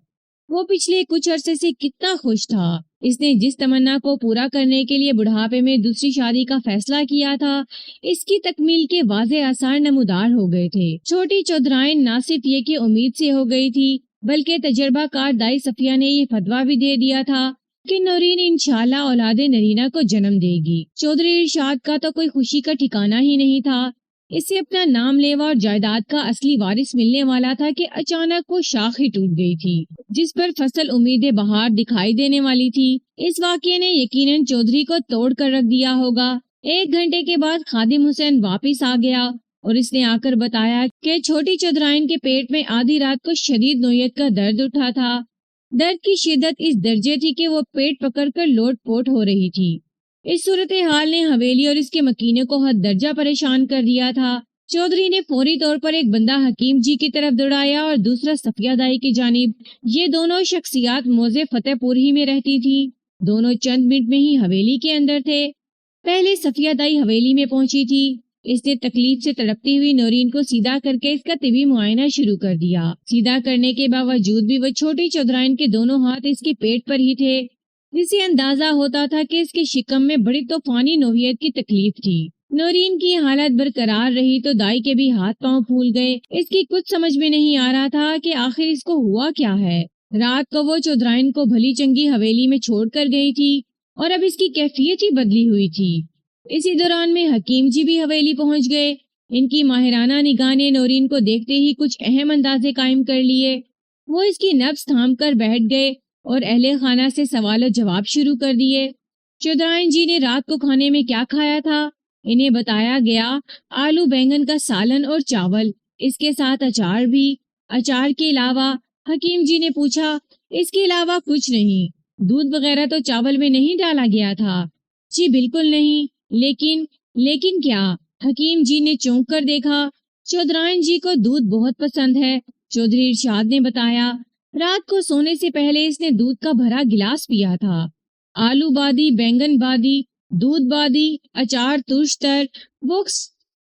وہ پچھلے کچھ عرصے سے کتنا خوش تھا۔ اس نے جس تمنا کو پورا کرنے کے لیے بڑھاپے میں دوسری شادی کا فیصلہ کیا تھا، اس کی تکمیل کے واضح آثار نمودار ہو گئے تھے۔ چھوٹی چودھرائن نہ صرف یہ کہ امید سے ہو گئی تھی، بلکہ تجربہ کار دائی صفیہ نے یہ فتویٰ بھی دے دیا تھا کہ نورین انشاءاللہ اولاد نرینہ کو جنم دے گی۔ چودھری ارشاد کا تو کوئی خوشی کا ٹھکانہ ہی نہیں تھا۔ اسے اپنا نام لیوا اور جائیداد کا اصلی وارث ملنے والا تھا کہ اچانک وہ شاخ ہی ٹوٹ گئی تھی جس پر فصل امید بہار دکھائی دینے والی تھی۔ اس واقعے نے یقیناً چودھری کو توڑ کر رکھ دیا ہوگا۔ 1 گھنٹے کے بعد خادم حسین واپس آ گیا اور اس نے آ کر بتایا کہ چھوٹی چودھرائن کے پیٹ میں آدھی رات کو شدید نوعیت کا درد اٹھا تھا۔ درد کی شدت اس درجے تھی کہ وہ پیٹ پکڑ کر لوٹ پوٹ ہو رہی تھی۔ اس صورتحال نے حویلی اور اس کے مکینے کو حد درجہ پریشان کر دیا تھا۔ چودھری نے فوری طور پر ایک بندہ حکیم جی کی طرف دوڑایا اور دوسرا صفیہ دائی کی جانب۔ یہ دونوں شخصیات موضع فتح پور ہی میں رہتی تھی، دونوں چند منٹ میں ہی حویلی کے اندر تھے۔ پہلے صفیہ دائی حویلی میں پہنچی تھی۔ اس نے تکلیف سے تڑپتی ہوئی نورین کو سیدھا کر کے اس کا طبی معائنہ شروع کر دیا۔ سیدھا کرنے کے باوجود بھی وہ چھوٹی چودھرائن کے دونوں ہاتھ اس کے پیٹ پر ہی تھے، جسے اندازہ ہوتا تھا کہ اس کے شکم میں بڑی طوفانی نوعیت کی تکلیف تھی۔ نورین کی حالت برقرار رہی تو دائی کے بھی ہاتھ پاؤں پھول گئے۔ اس کی کچھ سمجھ میں نہیں آ رہا تھا کہ آخر اس کو ہوا کیا ہے۔ رات کو وہ چودھرائن کو بھلی چنگی حویلی میں چھوڑ کر گئی تھی اور اب اس کی کیفیت ہی بدلی ہوئی تھی۔ اسی دوران میں حکیم جی بھی حویلی پہنچ گئے۔ ان کی ماہرانہ نگاہ نے نورین کو دیکھتے ہی کچھ اہم اندازے قائم کر لیے۔ وہ اس کی نبض تھام کر بیٹھ گئے اور اہل خانہ سے سوال و جواب شروع کر دیے۔ چودھرائن جی نے رات کو کھانے میں کیا کھایا تھا؟ انہیں بتایا گیا آلو بینگن کا سالن اور چاول، اس کے ساتھ اچار بھی۔ اچار کے علاوہ؟ حکیم جی نے پوچھا۔ اس کے علاوہ کچھ نہیں۔ دودھ وغیرہ تو چاول میں نہیں ڈالا گیا تھا؟ جی بالکل نہیں۔ لیکن کیا؟ حکیم جی نے چونک کر دیکھا۔ چودھرائن جی کو دودھ بہت پسند ہے، چودھری ارشاد نے بتایا۔ رات کو سونے سے پہلے اس نے دودھ کا بھرا گلاس پیا تھا۔ آلو بادی، بینگن بادی، دودھ بادی، اچار ترش تر۔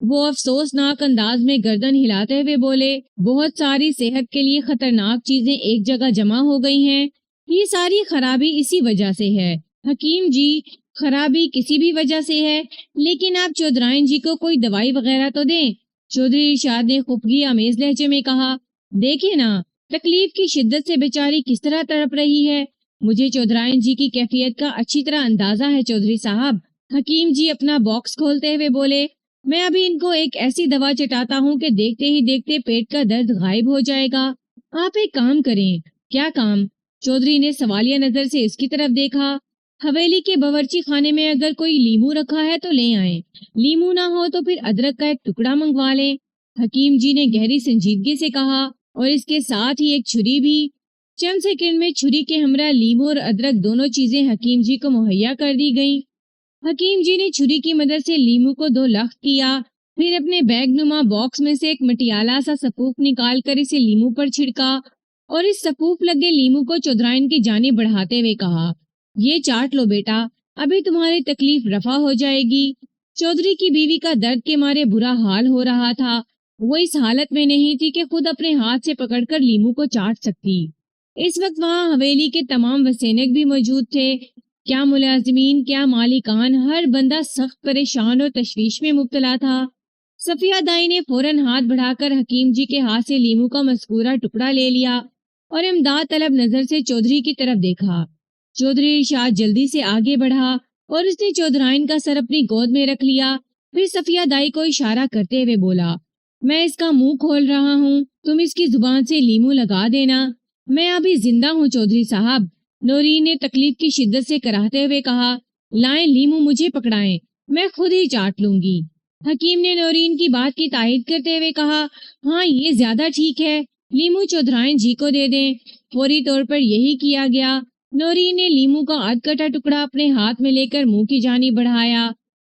وہ افسوسناک انداز میں گردن ہلاتے ہوئے بولے، بہت ساری صحت کے لیے خطرناک چیزیں ایک جگہ جمع ہو گئی ہیں۔ یہ ساری خرابی اسی وجہ سے ہے۔ حکیم جی، خرابی کسی بھی وجہ سے ہے، لیکن آپ چودھرائن جی کو کوئی دوائی وغیرہ تو دیں۔ چودھری ارشاد نے خفگی آمیز لہجے میں کہا، دیکھیں نا تکلیف کی شدت سے بیچاری کس طرح تڑپ رہی ہے۔ مجھے چودھرائن جی کی کیفیت کا اچھی طرح اندازہ ہے چودھری صاحب۔ حکیم جی اپنا باکس کھولتے ہوئے بولے، میں ابھی ان کو ایک ایسی دوا چٹاتا ہوں کہ دیکھتے ہی دیکھتے پیٹ کا درد غائب ہو جائے گا۔ آپ ایک کام کریں۔ کیا کام؟ چودھری نے سوالیہ نظر سے اس کی طرف دیکھا۔ حویلی کے باورچی خانے میں اگر کوئی لیمو رکھا ہے تو لے آئیں، لیمو نہ ہو تو پھر ادرک کا ایک ٹکڑا منگوا لیں۔ حکیم جی نے گہری سنجیدگی سے کہا، اور اس کے ساتھ ہی ایک چھری بھی۔ چند سیکنڈ میں چھری کے ہمراہ لیمو اور ادرک دونوں چیزیں حکیم جی کو مہیا کر دی گئیں۔ حکیم جی نے چھری کی مدد سے لیمو کو 2 لخت کیا، پھر اپنے بیگ نما باکس میں سے ایک مٹیالہ سا سفوف نکال کر اسے لیمو پر چھڑکا اور اس سفوف لگے لیمو کو چودھرائن کی جانب بڑھاتے ہوئے کہا، یہ چاٹ لو بیٹا، ابھی تمہاری تکلیف رفع ہو جائے گی۔ چودھری کی بیوی کا درد کے مارے برا حال ہو رہا تھا۔ وہ اس حالت میں نہیں تھی کہ خود اپنے ہاتھ سے پکڑ کر لیمو کو چاٹ سکتی۔ اس وقت وہاں حویلی کے تمام وسینک بھی موجود تھے۔ کیا ملازمین، کیا مالکان، ہر بندہ سخت پریشان اور تشویش میں مبتلا تھا۔ صفیہ دائی نے فوراً ہاتھ بڑھا کر حکیم جی کے ہاتھ سے لیمو کا مذکورہ ٹکڑا لے لیا اور امداد طلب نظر سے چودھری کی طرف دیکھا۔ چودھری ارشاد جلدی سے آگے بڑھا اور اس نے چودھرائن کا سر اپنی گود میں رکھ لیا، پھر صفیہ دائی کو اشارہ کرتے ہوئے بولا، میں اس کا منہ کھول رہا ہوں، تم اس کی زبان سے لیمو لگا دینا۔ میں ابھی زندہ ہوں چودھری صاحب، نورین نے تکلیف کی شدت سے کراہتے ہوئے کہا۔ لائیں لیمو مجھے پکڑائیں، میں خود ہی چاٹ لوں گی۔ حکیم نے نورین کی بات کی تائید کرتے ہوئے کہا، ہاں یہ زیادہ ٹھیک ہے، لیمو چودھرائن جی کو دے دیں۔ فوری طور پر یہی کیا گیا۔ نورین نے لیمو کا آدھ کٹا ٹکڑا اپنے ہاتھ میں لے کر منہ کی جانب بڑھایا۔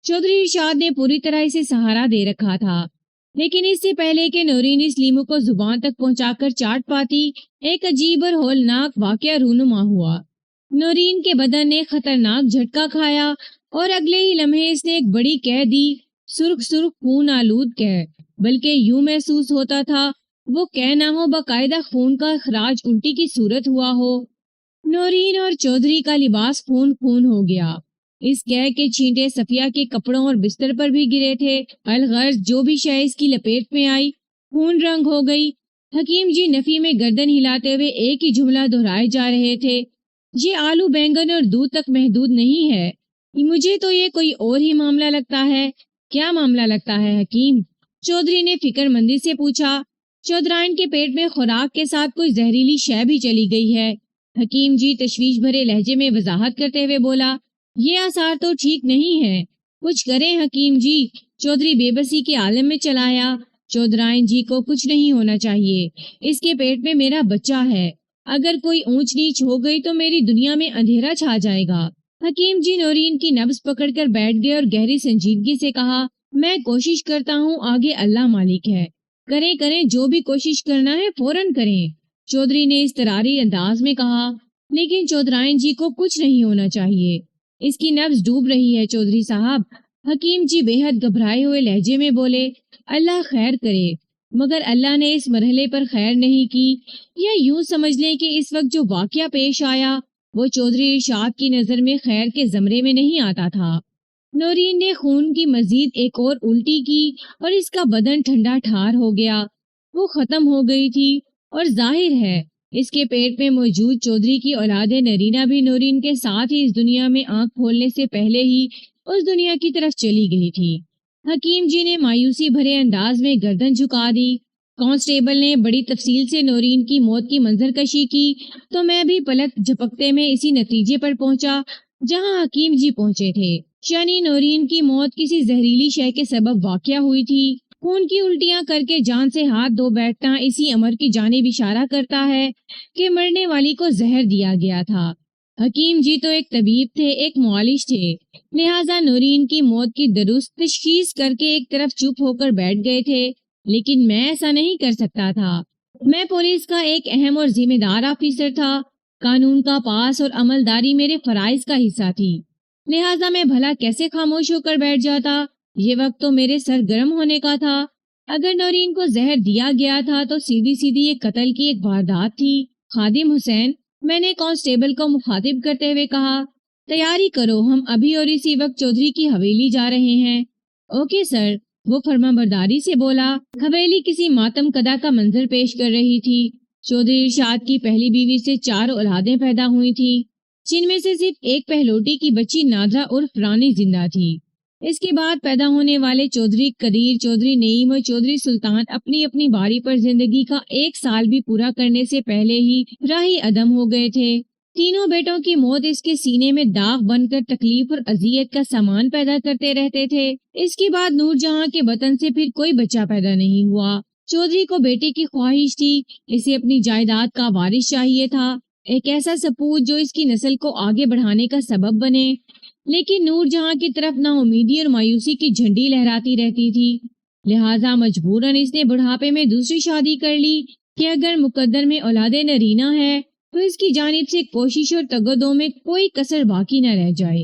چودھری ارشاد نے پوری طرح اسے سہارا دے رکھا تھا، لیکن اس سے پہلے کہ نورین اس لیمو کو زبان تک پہنچا کر چاٹ پاتی، ایک عجیب اور ہولناک واقعہ رونما ہوا۔ نورین کے بدن نے خطرناک جھٹکا کھایا اور اگلے ہی لمحے اس نے ایک بڑی کہہ دی، سرخ سرخ خون آلود کہہ، بلکہ یوں محسوس ہوتا تھا وہ کہہ نہ ہو، باقاعدہ خون کا اخراج الٹی کی صورت ہوا ہو۔ نورین اور چودھری کا لباس خون خون ہو گیا۔ اس کہہ کے چھینٹے صفیہ کے کپڑوں اور بستر پر بھی گرے تھے۔ الغرض جو بھی شے اس کی لپیٹ میں آئی خون رنگ ہو گئی۔ حکیم جی نفی میں گردن ہلاتے ہوئے ایک ہی جملہ دہرائے جا رہے تھے، یہ آلو بینگن اور دودھ تک محدود نہیں ہے، مجھے تو یہ کوئی اور ہی معاملہ لگتا ہے۔ کیا معاملہ لگتا ہے حکیم؟ چودھری نے فکر مندی سے پوچھا۔ چودھرائن کے پیٹ میں خوراک کے ساتھ کوئی زہریلی شے بھی چلی گئی ہے، حکیم جی تشویش بھرے لہجے میں وضاحت کرتے ہوئے بولا۔ یہ آثار تو ٹھیک نہیں ہے، کچھ کریں حکیم جی۔ چودھری بے بسی کے عالم میں چلایا۔ چودھرائن جی کو کچھ نہیں ہونا چاہیے، اس کے پیٹ میں میرا بچہ ہے، اگر کوئی اونچ نیچ ہو گئی تو میری دنیا میں اندھیرا چھا جائے گا۔ حکیم جی نورین کی نبض پکڑ کر بیٹھ گئے اور گہری سنجیدگی سے کہا، میں کوشش کرتا ہوں، آگے اللہ مالک ہے، کریں جو بھی کوشش کرنا ہے فوراً کریں۔ چودھری نے اضطراری انداز میں کہا، لیکن چودھرائن جی کو کچھ نہیں ہونا چاہیے، اس کی نبض ڈوب رہی ہے چودھری صاحب۔ حکیم جی بے حد گھبرائے ہوئے لہجے میں بولے، اللہ خیر کرے، مگر اللہ نے اس مرحلے پر خیر نہیں کی، یا یوں سمجھ لیں کہ اس وقت جو واقعہ پیش آیا وہ چودھری ارشاد کی نظر میں خیر کے زمرے میں نہیں آتا تھا۔ نورین نے خون کی مزید ایک اور الٹی کی اور اس کا بدن ٹھنڈا ٹھار ہو گیا، وہ ختم ہو گئی تھی، اور ظاہر ہے اس کے پیٹ میں موجود چودھری کی اولاد نرینہ بھی نورین کے ساتھ ہی اس دنیا میں آنکھ کھولنے سے پہلے ہی اس دنیا کی طرف چلی گئی تھی۔ حکیم جی نے مایوسی بھرے انداز میں گردن جھکا دی۔ کانسٹیبل نے بڑی تفصیل سے نورین کی موت کی منظر کشی کی تو میں بھی پلک جھپکتے میں اسی نتیجے پر پہنچا جہاں حکیم جی پہنچے تھے، یعنی نورین کی موت کسی زہریلی شے کے سبب واقع ہوئی تھی۔ خون کی الٹیاں کر کے جان سے ہاتھ دھو بیٹھنا اسی امر کی جانب اشارہ کرتا ہے کہ مرنے والی کو زہر دیا گیا تھا۔ حکیم جی تو ایک طبیب تھے، ایک معالج تھے، لہٰذا نورین کی موت کی درست تشخیص کر کے ایک طرف چپ ہو کر بیٹھ گئے تھے، لیکن میں ایسا نہیں کر سکتا تھا۔ میں پولیس کا ایک اہم اور ذمہ دار آفیسر تھا، قانون کا پاس اور عملداری میرے فرائض کا حصہ تھی، لہٰذا میں بھلا کیسے خاموش ہو کر بیٹھ جاتا؟ یہ وقت تو میرے سر گرم ہونے کا تھا۔ اگر نورین کو زہر دیا گیا تھا تو سیدھی سیدھی یہ قتل کی ایک واردات تھی۔ خادم حسین، میں نے کانسٹیبل کو مخاطب کرتے ہوئے کہا، تیاری کرو، ہم ابھی اور اسی وقت چودھری کی حویلی جا رہے ہیں۔ اوکے سر، وہ فرما برداری سے بولا۔ حویلی کسی ماتم کدا کا منظر پیش کر رہی تھی۔ چودھری ارشاد کی پہلی بیوی سے 4 اولادیں پیدا ہوئی تھیں، جن میں سے صرف ایک پہلوٹی کی بچی نادرہ عرف رانی زندہ تھی۔ اس کے بعد پیدا ہونے والے چودھری قدیر، چودھری نعیم اور چودھری سلطان اپنی اپنی باری پر زندگی کا 1 سال بھی پورا کرنے سے پہلے ہی راہی عدم ہو گئے تھے۔ تینوں بیٹوں کی موت اس کے سینے میں داغ بن کر تکلیف اور اذیت کا سامان پیدا کرتے رہتے تھے۔ اس کے بعد نور جہاں کے وطن سے پھر کوئی بچہ پیدا نہیں ہوا۔ چودھری کو بیٹے کی خواہش تھی، اسے اپنی جائیداد کا وارث چاہیے تھا، ایک ایسا سپوت جو اس کی نسل کو آگے بڑھانے کا سبب بنے، لیکن نور جہاں کی طرف نا امیدی اور مایوسی کی جھنڈی لہراتی رہتی تھی، لہٰذا مجبوراً اس نے بڑھاپے میں دوسری شادی کر لی کہ اگر مقدر میں اولاد نرینہ ہے تو اس کی جانب سے کوشش اور تگدوں میں کوئی کسر باقی نہ رہ جائے۔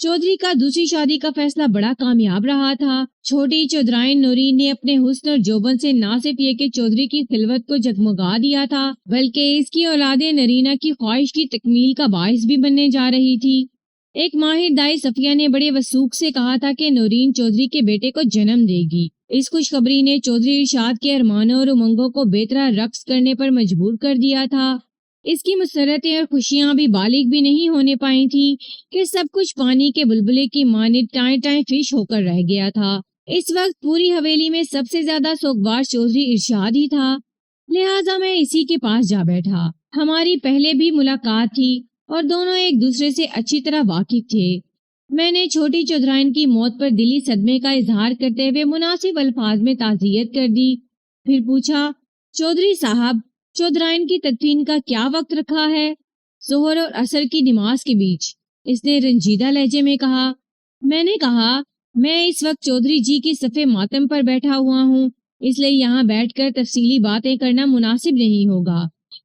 چودھری کا دوسری شادی کا فیصلہ بڑا کامیاب رہا تھا۔ چھوٹی چودھرائن نورین نے اپنے حسن اور جوبن سے نہ صرف یہ کہ چودھری کی خلوت کو جگمگا دیا تھا، بلکہ اس کی اولاد نرینہ کی خواہش کی تکمیل کا باعث بھی بننے جا رہی تھی۔ ایک ماہر دائی صفیہ نے بڑے وثوق سے کہا تھا کہ نورین چودھری کے بیٹے کو جنم دے گی۔ اس خوشخبری نے چودھری ارشاد کے ارمانوں اور امنگوں کو بے طرح رقص کرنے پر مجبور کر دیا تھا۔ اس کی مسرتیں اور خوشیاں بھی بالغ بھی نہیں ہونے پائی تھیں کہ سب کچھ پانی کے بلبلے کی مانند ٹائیں ٹائیں فش ہو کر رہ گیا تھا۔ اس وقت پوری حویلی میں سب سے زیادہ سوگوار چودھری ارشاد ہی تھا، لہٰذا میں اسی کے پاس جا بیٹھا۔ ہماری پہلے بھی ملاقات تھی اور دونوں ایک دوسرے سے اچھی طرح واقف تھے۔ میں نے چھوٹی چودھرائن کی موت پر دلی صدمے کا اظہار کرتے ہوئے مناسب الفاظ میں تعزیت کر دی، پھر پوچھا، چودھری صاحب، چودھرائن کی تدفین کا کیا وقت رکھا ہے؟ ظہر اور عصر کی نماز کے بیچ، اس نے رنجیدہ لہجے میں کہا۔ میں نے کہا، میں اس وقت چودھری جی کی صف ماتم پر بیٹھا ہوا ہوں، اس لیے یہاں بیٹھ کر تفصیلی باتیں کرنا مناسب نہیں ہوگا۔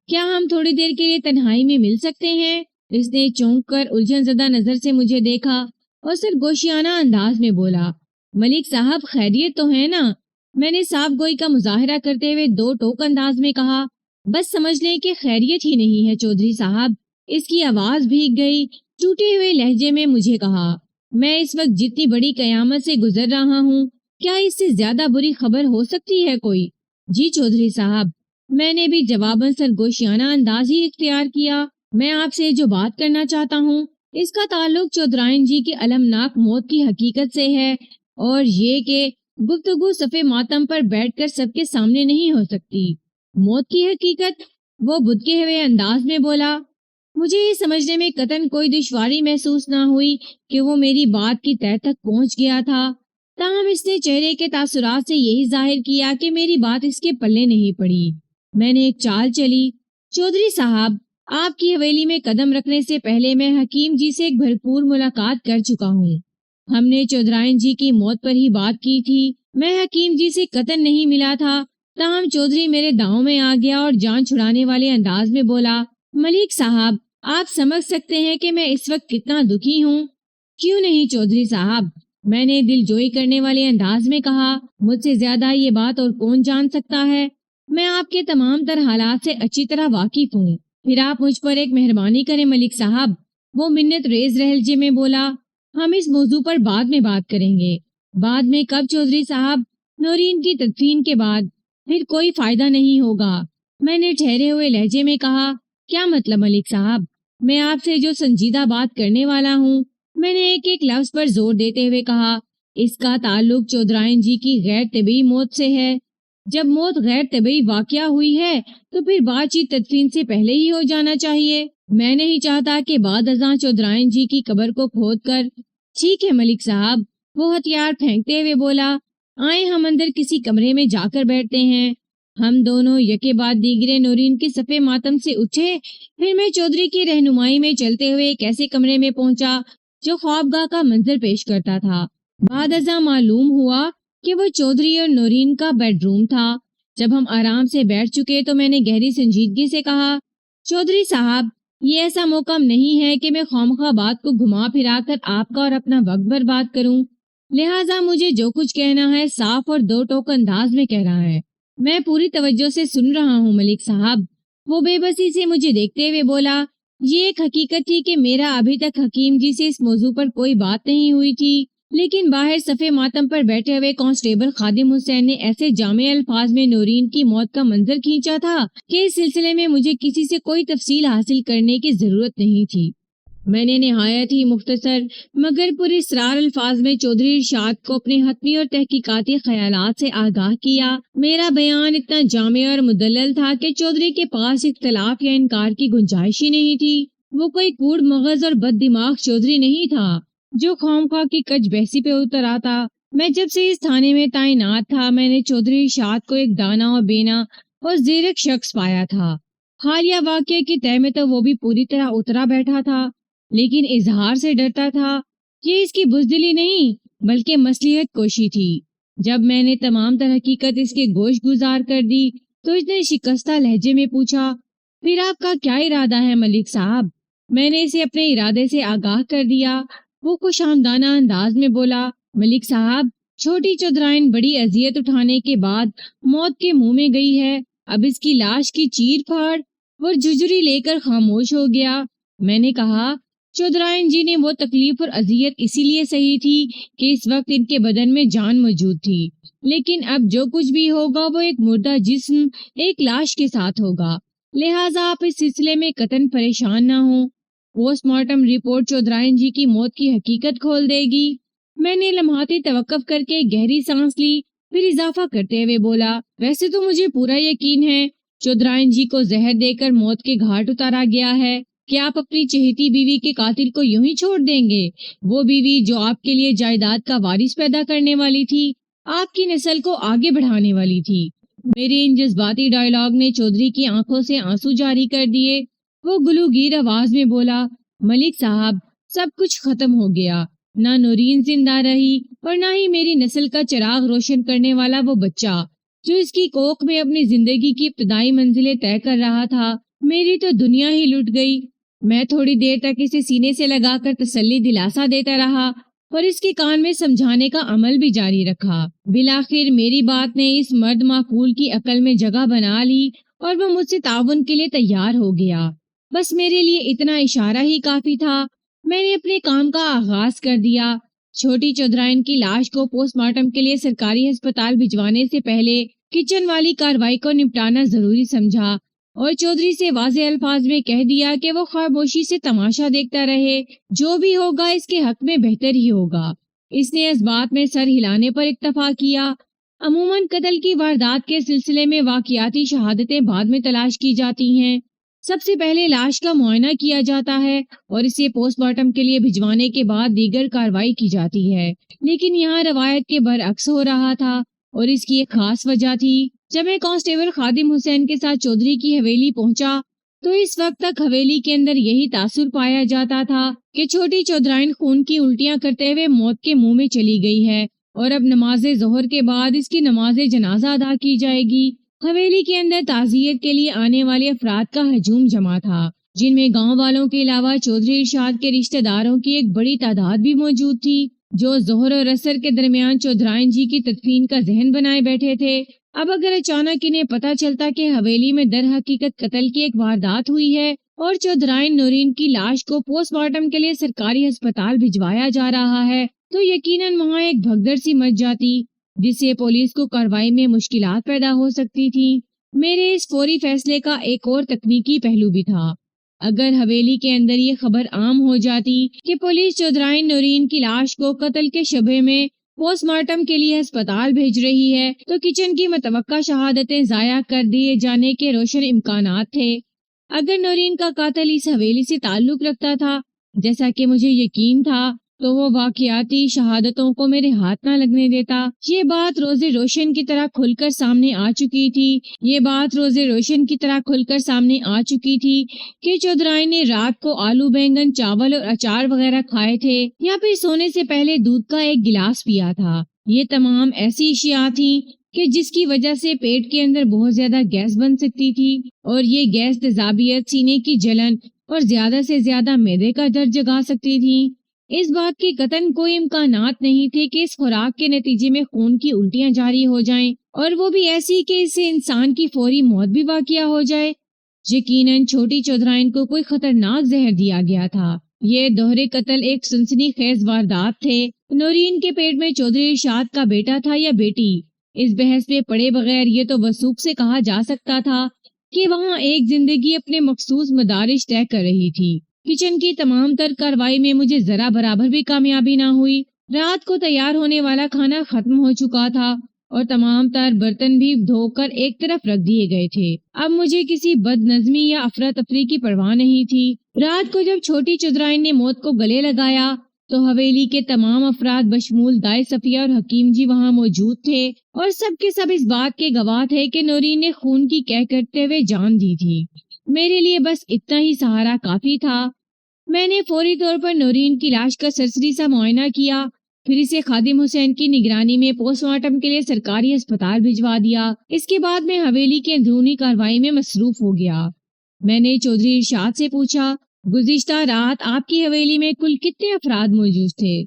کیا ہم تھوڑی دیر کے لیے تنہائی میں مل سکتے ہیں؟ اس نے چونک کر الجھن زدہ نظر سے مجھے دیکھا اور سرگوشیانہ انداز میں بولا، ملک صاحب خیریت تو ہے نا؟ میں نے صاف گوئی کا مظاہرہ کرتے ہوئے دو ٹوک انداز میں کہا، بس سمجھ لیں کہ خیریت ہی نہیں ہے چودھری صاحب۔ اس کی آواز بھیگ گئی، ٹوٹے ہوئے لہجے میں مجھے کہا، میں اس وقت جتنی بڑی قیامت سے گزر رہا ہوں، کیا اس سے زیادہ بری خبر ہو سکتی ہے کوئی؟ جی چودھری صاحب، میں نے بھی جواباً سرگوشیانہ انداز ہی اختیار کیا۔ میں آپ سے جو بات کرنا چاہتا ہوں اس کا تعلق چودھرائن جی کی المناک موت کی حقیقت سے ہے، اور یہ کہ گفتگو صف ماتم پر بیٹھ کر سب کے سامنے نہیں ہو سکتی۔ موت کی حقیقت؟ وہ بدکے ہوئے انداز میں بولا۔ مجھے یہ سمجھنے میں قطعاً کوئی دشواری محسوس نہ ہوئی کہ وہ میری بات کی تہہ تک پہنچ گیا تھا، تاہم اس نے چہرے کے تاثرات سے یہی ظاہر کیا کہ میری بات اس کے پلے نہیں پڑی۔ میں نے ایک چال چلی، چودھری صاحب، آپ کی حویلی میں قدم رکھنے سے پہلے میں حکیم جی سے ایک بھرپور ملاقات کر چکا ہوں۔ ہم نے چودھرائن جی کی موت پر ہی بات کی تھی۔ میں حکیم جی سے قطعاً نہیں ملا تھا، تاہم چودھری میرے داؤں میں آ گیا اور جان چھڑانے والے انداز میں بولا، ملک صاحب، آپ سمجھ سکتے ہیں کہ میں اس وقت کتنا دکھی ہوں۔ کیوں نہیں چودھری صاحب، میں نے دل جوئی کرنے والے انداز میں کہا، مجھ سے زیادہ یہ بات اور کون جان سکتا ہے؟ میں آپ کے تمام تر حالات سے اچھی طرح واقف ہوں۔ پھر آپ مجھ پر ایک مہربانی کریں ملک صاحب، وہ منت ریز لہجے میں بولا، ہم اس موضوع پر بعد میں بات کریں گے۔ بعد میں کب چودھری صاحب؟ نورین کی تدفین کے بعد، پھر کوئی فائدہ نہیں ہوگا۔ میں نے ٹھہرے ہوئے لہجے میں کہا، کیا مطلب ملک صاحب؟ میں آپ سے جو سنجیدہ بات کرنے والا ہوں، میں نے ایک ایک لفظ پر زور دیتے ہوئے کہا، اس کا تعلق چودھرائن جی کی غیر طبیعی موت سے ہے۔ جب موت غیر طبیعی واقعہ ہوئی ہے تو پھر بات چیت تدفین سے پہلے ہی ہو جانا چاہیے۔ میں نہیں چاہتا کہ بعد ازاں چودھرائن جی کی قبر کو کھود کر۔ ٹھیک ہے ملک صاحب، وہ ہتھیار پھینکتے ہوئے بولا، آئیں ہم اندر کسی کمرے میں جا کر بیٹھتے ہیں۔ ہم دونوں یکے بعد دیگرے نورین کے صف ماتم سے اٹھے، پھر میں چودھری کی رہنمائی میں چلتے ہوئے ایک ایسے کمرے میں پہنچا جو خوابگاہ کا منظر پیش کرتا تھا۔ بعد ازاں معلوم ہوا کہ وہ چودھری اور نورین کا بیڈ روم تھا۔ جب ہم آرام سے بیٹھ چکے تو میں نے گہری سنجیدگی سے کہا، چودھری صاحب، یہ ایسا موقع نہیں ہے کہ میں خوامخواہ بات کو گھما پھرا کر آپ کا اور اپنا وقت برباد کروں، لہٰذا مجھے جو کچھ کہنا ہے صاف اور دو ٹوک انداز میں کہہ رہا ہے۔ میں پوری توجہ سے سن رہا ہوں ملک صاحب۔ وہ بے بسی سے مجھے دیکھتے ہوئے بولا، یہ ایک حقیقت تھی کہ میرا ابھی تک حکیم جی سے اس موضوع پر کوئی بات نہیں ہوئی تھی، لیکن باہر صف ماتم پر بیٹھے ہوئے کانسٹیبل خادم حسین نے ایسے جامع الفاظ میں نورین کی موت کا منظر کھینچا تھا کہ اس سلسلے میں مجھے کسی سے کوئی تفصیل حاصل کرنے کی ضرورت نہیں تھی۔ میں نے نہایت ہی مختصر مگر پر اسرار الفاظ میں چودھری ارشاد کو اپنے حتمی اور تحقیقاتی خیالات سے آگاہ کیا۔ میرا بیان اتنا جامع اور مدلل تھا کہ چودھری کے پاس اختلاف یا انکار کی گنجائش ہی نہیں تھی۔ وہ کوئی کوڑ مغز اور بد دماغ چودھری نہیں تھا جو خواہ کی کچ بحثی پہ اتر آتا۔ میں جب سے اس تھانے میں تعینات تھا، میں نے چودھری ارشاد کو ایک دانا اور بینا اور زیرک شخص پایا تھا۔ حالیہ واقعے کی تہ میں تو وہ بھی پوری طرح اترا بیٹھا تھا، لیکن اظہار سے ڈرتا تھا۔ یہ اس کی بزدلی نہیں بلکہ مصلحت کوشی تھی۔ جب میں نے تمام تر حقیقت اس کے گوش گزار کر دی تو اس نے شکستہ لہجے میں پوچھا، پھر آپ کا کیا ارادہ ہے ملک صاحب؟ میں نے اسے اپنے ارادے سے آگاہ کر دیا۔ وہ خوش آمدانہ انداز میں بولا، ملک صاحب، چھوٹی چودھرائن بڑی اذیت اٹھانے کے بعد موت کے منہ میں گئی ہے، اب اس کی لاش کی چیر پھاڑ۔ وہ جھجری لے کر خاموش ہو گیا۔ میں نے کہا، چودھرائن جی نے وہ تکلیف اور اذیت اسی لیے سہی تھی کہ اس وقت ان کے بدن میں جان موجود تھی، لیکن اب جو کچھ بھی ہوگا وہ ایک مردہ جسم، ایک لاش کے ساتھ ہوگا، لہٰذا آپ اس سلسلے میں قطعاً پریشان نہ ہوں۔ پوسٹ مارٹم رپورٹ چودھرائن جی کی موت کی حقیقت کھول دے گی۔ میں نے لمحاتی توقف کر کے گہری سانس لی، پھر اضافہ کرتے ہوئے بولا، ویسے تو مجھے پورا یقین ہے چودھرائن جی کو زہر دے کر موت کے گھاٹ اتارا گیا ہے۔ کیا آپ اپنی چہیتی بیوی کے قاتل کو یوں ہی چھوڑ دیں گے؟ وہ بیوی جو آپ کے لیے جائیداد کا وارث پیدا کرنے والی تھی، آپ کی نسل کو آگے بڑھانے والی تھی۔ میرے ان جذباتی ڈائیلاگ نے چودھری کی آنکھوں سے آنسو جاری کر دیے۔ وہ گلوگیر آواز میں بولا، ملک صاحب، سب کچھ ختم ہو گیا۔ نہ نورین زندہ رہی اور نہ ہی میری نسل کا چراغ روشن کرنے والا وہ بچہ جو اس کی کوکھ میں اپنی زندگی کی ابتدائی منزلیں طے کر رہا تھا۔ میری تو دنیا ہی لٹ گئی۔ میں تھوڑی دیر تک اسے سینے سے لگا کر تسلی دلاسا دیتا رہا اور اس کے کان میں سمجھانے کا عمل بھی جاری رکھا۔ بالآخر میری بات نے اس مرد معقول کی عقل میں جگہ بنا لی اور وہ مجھ سے تعاون کے لیے تیار ہو گیا۔ بس میرے لیے اتنا اشارہ ہی کافی تھا۔ میں نے اپنے کام کا آغاز کر دیا۔ چھوٹی چودھرائن کی لاش کو پوسٹ مارٹم کے لیے سرکاری ہسپتال بھجوانے سے پہلے کچن والی کارروائی کو نپٹانا ضروری سمجھا اور چودھری سے واضح الفاظ میں کہہ دیا کہ وہ خاموشی سے تماشا دیکھتا رہے، جو بھی ہوگا اس کے حق میں بہتر ہی ہوگا۔ اس نے اس بات میں سر ہلانے پر اکتفا کیا۔ عموماً قتل کی واردات کے سلسلے میں واقعاتی شہادتیں بعد میں تلاش کی جاتی ہیں۔ سب سے پہلے لاش کا معائنہ کیا جاتا ہے اور اسے پوسٹ مارٹم کے لیے بھجوانے کے بعد دیگر کارروائی کی جاتی ہے، لیکن یہاں روایت کے برعکس ہو رہا تھا اور اس کی ایک خاص وجہ تھی۔ جب میں کانسٹیبل خادم حسین کے ساتھ چودھری کی حویلی پہنچا تو اس وقت تک حویلی کے اندر یہی تاثر پایا جاتا تھا کہ چھوٹی چودھرائن خون کی الٹیاں کرتے ہوئے موت کے منہ میں چلی گئی ہے اور اب نماز ظہر کے بعد اس کی نماز جنازہ ادا کی جائے گی۔ حویلی کے اندر تعزیت کے لیے آنے والے افراد کا ہجوم جمع تھا، جن میں گاؤں والوں کے علاوہ چودھری ارشاد کے رشتہ داروں کی ایک بڑی تعداد بھی موجود تھی، جو ظہر اور عصر کے درمیان چودھرائن جی کی تدفین کا ذہن بنائے بیٹھے تھے۔ اب اگر اچانک انہیں پتہ چلتا کہ حویلی میں در حقیقت قتل کی ایک واردات ہوئی ہے اور چودھرائن نورین کی لاش کو پوسٹ مارٹم کے لیے سرکاری ہسپتال بھجوایا جا رہا ہے، تو یقیناً وہاں ایک بھگدڑ سی مچ جاتی، جس سے پولیس کو کارروائی میں مشکلات پیدا ہو سکتی تھی۔ میرے اس فوری فیصلے کا ایک اور تکنیکی پہلو بھی تھا۔ اگر حویلی کے اندر یہ خبر عام ہو جاتی کہ پولیس چودھرائن نورین کی لاش کو قتل کے شبہ میں پوسٹ مارٹم کے لیے ہسپتال بھیج رہی ہے، تو کچن کی متوقع شہادتیں ضائع کر دیے جانے کے روشن امکانات تھے۔ اگر نورین کا قاتل اس حویلی سے تعلق رکھتا تھا، جیسا کہ مجھے یقین تھا، تو وہ واقعاتی شہادتوں کو میرے ہاتھ نہ لگنے دیتا۔ یہ بات روز روشن کی طرح کھل کر سامنے آ چکی تھی کہ چودھرائن نے رات کو آلو بینگن چاول اور اچار وغیرہ کھائے تھے یا پھر سونے سے پہلے دودھ کا ایک گلاس پیا تھا۔ یہ تمام ایسی اشیاء تھیں کہ جس کی وجہ سے پیٹ کے اندر بہت زیادہ گیس بن سکتی تھی اور یہ گیس تیزابیت، سینے کی جلن اور زیادہ سے زیادہ معدے کا درد جگا سکتی تھی۔ اس بات کے قطعاً کوئی امکانات نہیں تھے کہ اس خوراک کے نتیجے میں خون کی الٹیاں جاری ہو جائیں، اور وہ بھی ایسی کہ اس سے انسان کی فوری موت بھی واقع ہو جائے۔ یقیناً چھوٹی چودھرائن کو کوئی خطرناک زہر دیا گیا تھا۔ یہ دوہرے قتل ایک سنسنی خیز واردات تھے۔ نورین کے پیٹ میں چودھری ارشاد کا بیٹا تھا یا بیٹی، اس بحث میں پڑے بغیر یہ تو وثوق سے کہا جا سکتا تھا کہ وہاں ایک زندگی اپنے مخصوص مدارج طے کر رہی تھی۔ کچن کی تمام تر کارروائی میں مجھے ذرا برابر بھی کامیابی نہ ہوئی۔ رات کو تیار ہونے والا کھانا ختم ہو چکا تھا اور تمام تر برتن بھی دھو کر ایک طرف رکھ دیے گئے تھے۔ اب مجھے کسی بد نظمی یا افراتفری کی پرواہ نہیں تھی۔ رات کو جب چھوٹی چودھرائن نے موت کو گلے لگایا تو حویلی کے تمام افراد بشمول دائی صفیہ اور حکیم جی وہاں موجود تھے اور سب کے سب اس بات کے گواہ تھے کہ نورین نے خون کی کہہ کرتے ہوئے جان دی تھی۔ میرے لیے بس اتنا ہی سہارا کافی تھا۔ میں نے فوری طور پر نورین کی لاش کا سرسری سا معائنہ کیا، پھر اسے خادم حسین کی نگرانی میں پوسٹ مارٹم کے لیے سرکاری ہسپتال بھجوا دیا۔ اس کے بعد میں حویلی کے اندرونی کارروائی میں مصروف ہو گیا۔ میں نے چودھری ارشاد سے پوچھا، گزشتہ رات آپ کی حویلی میں کل کتنے افراد موجود تھے؟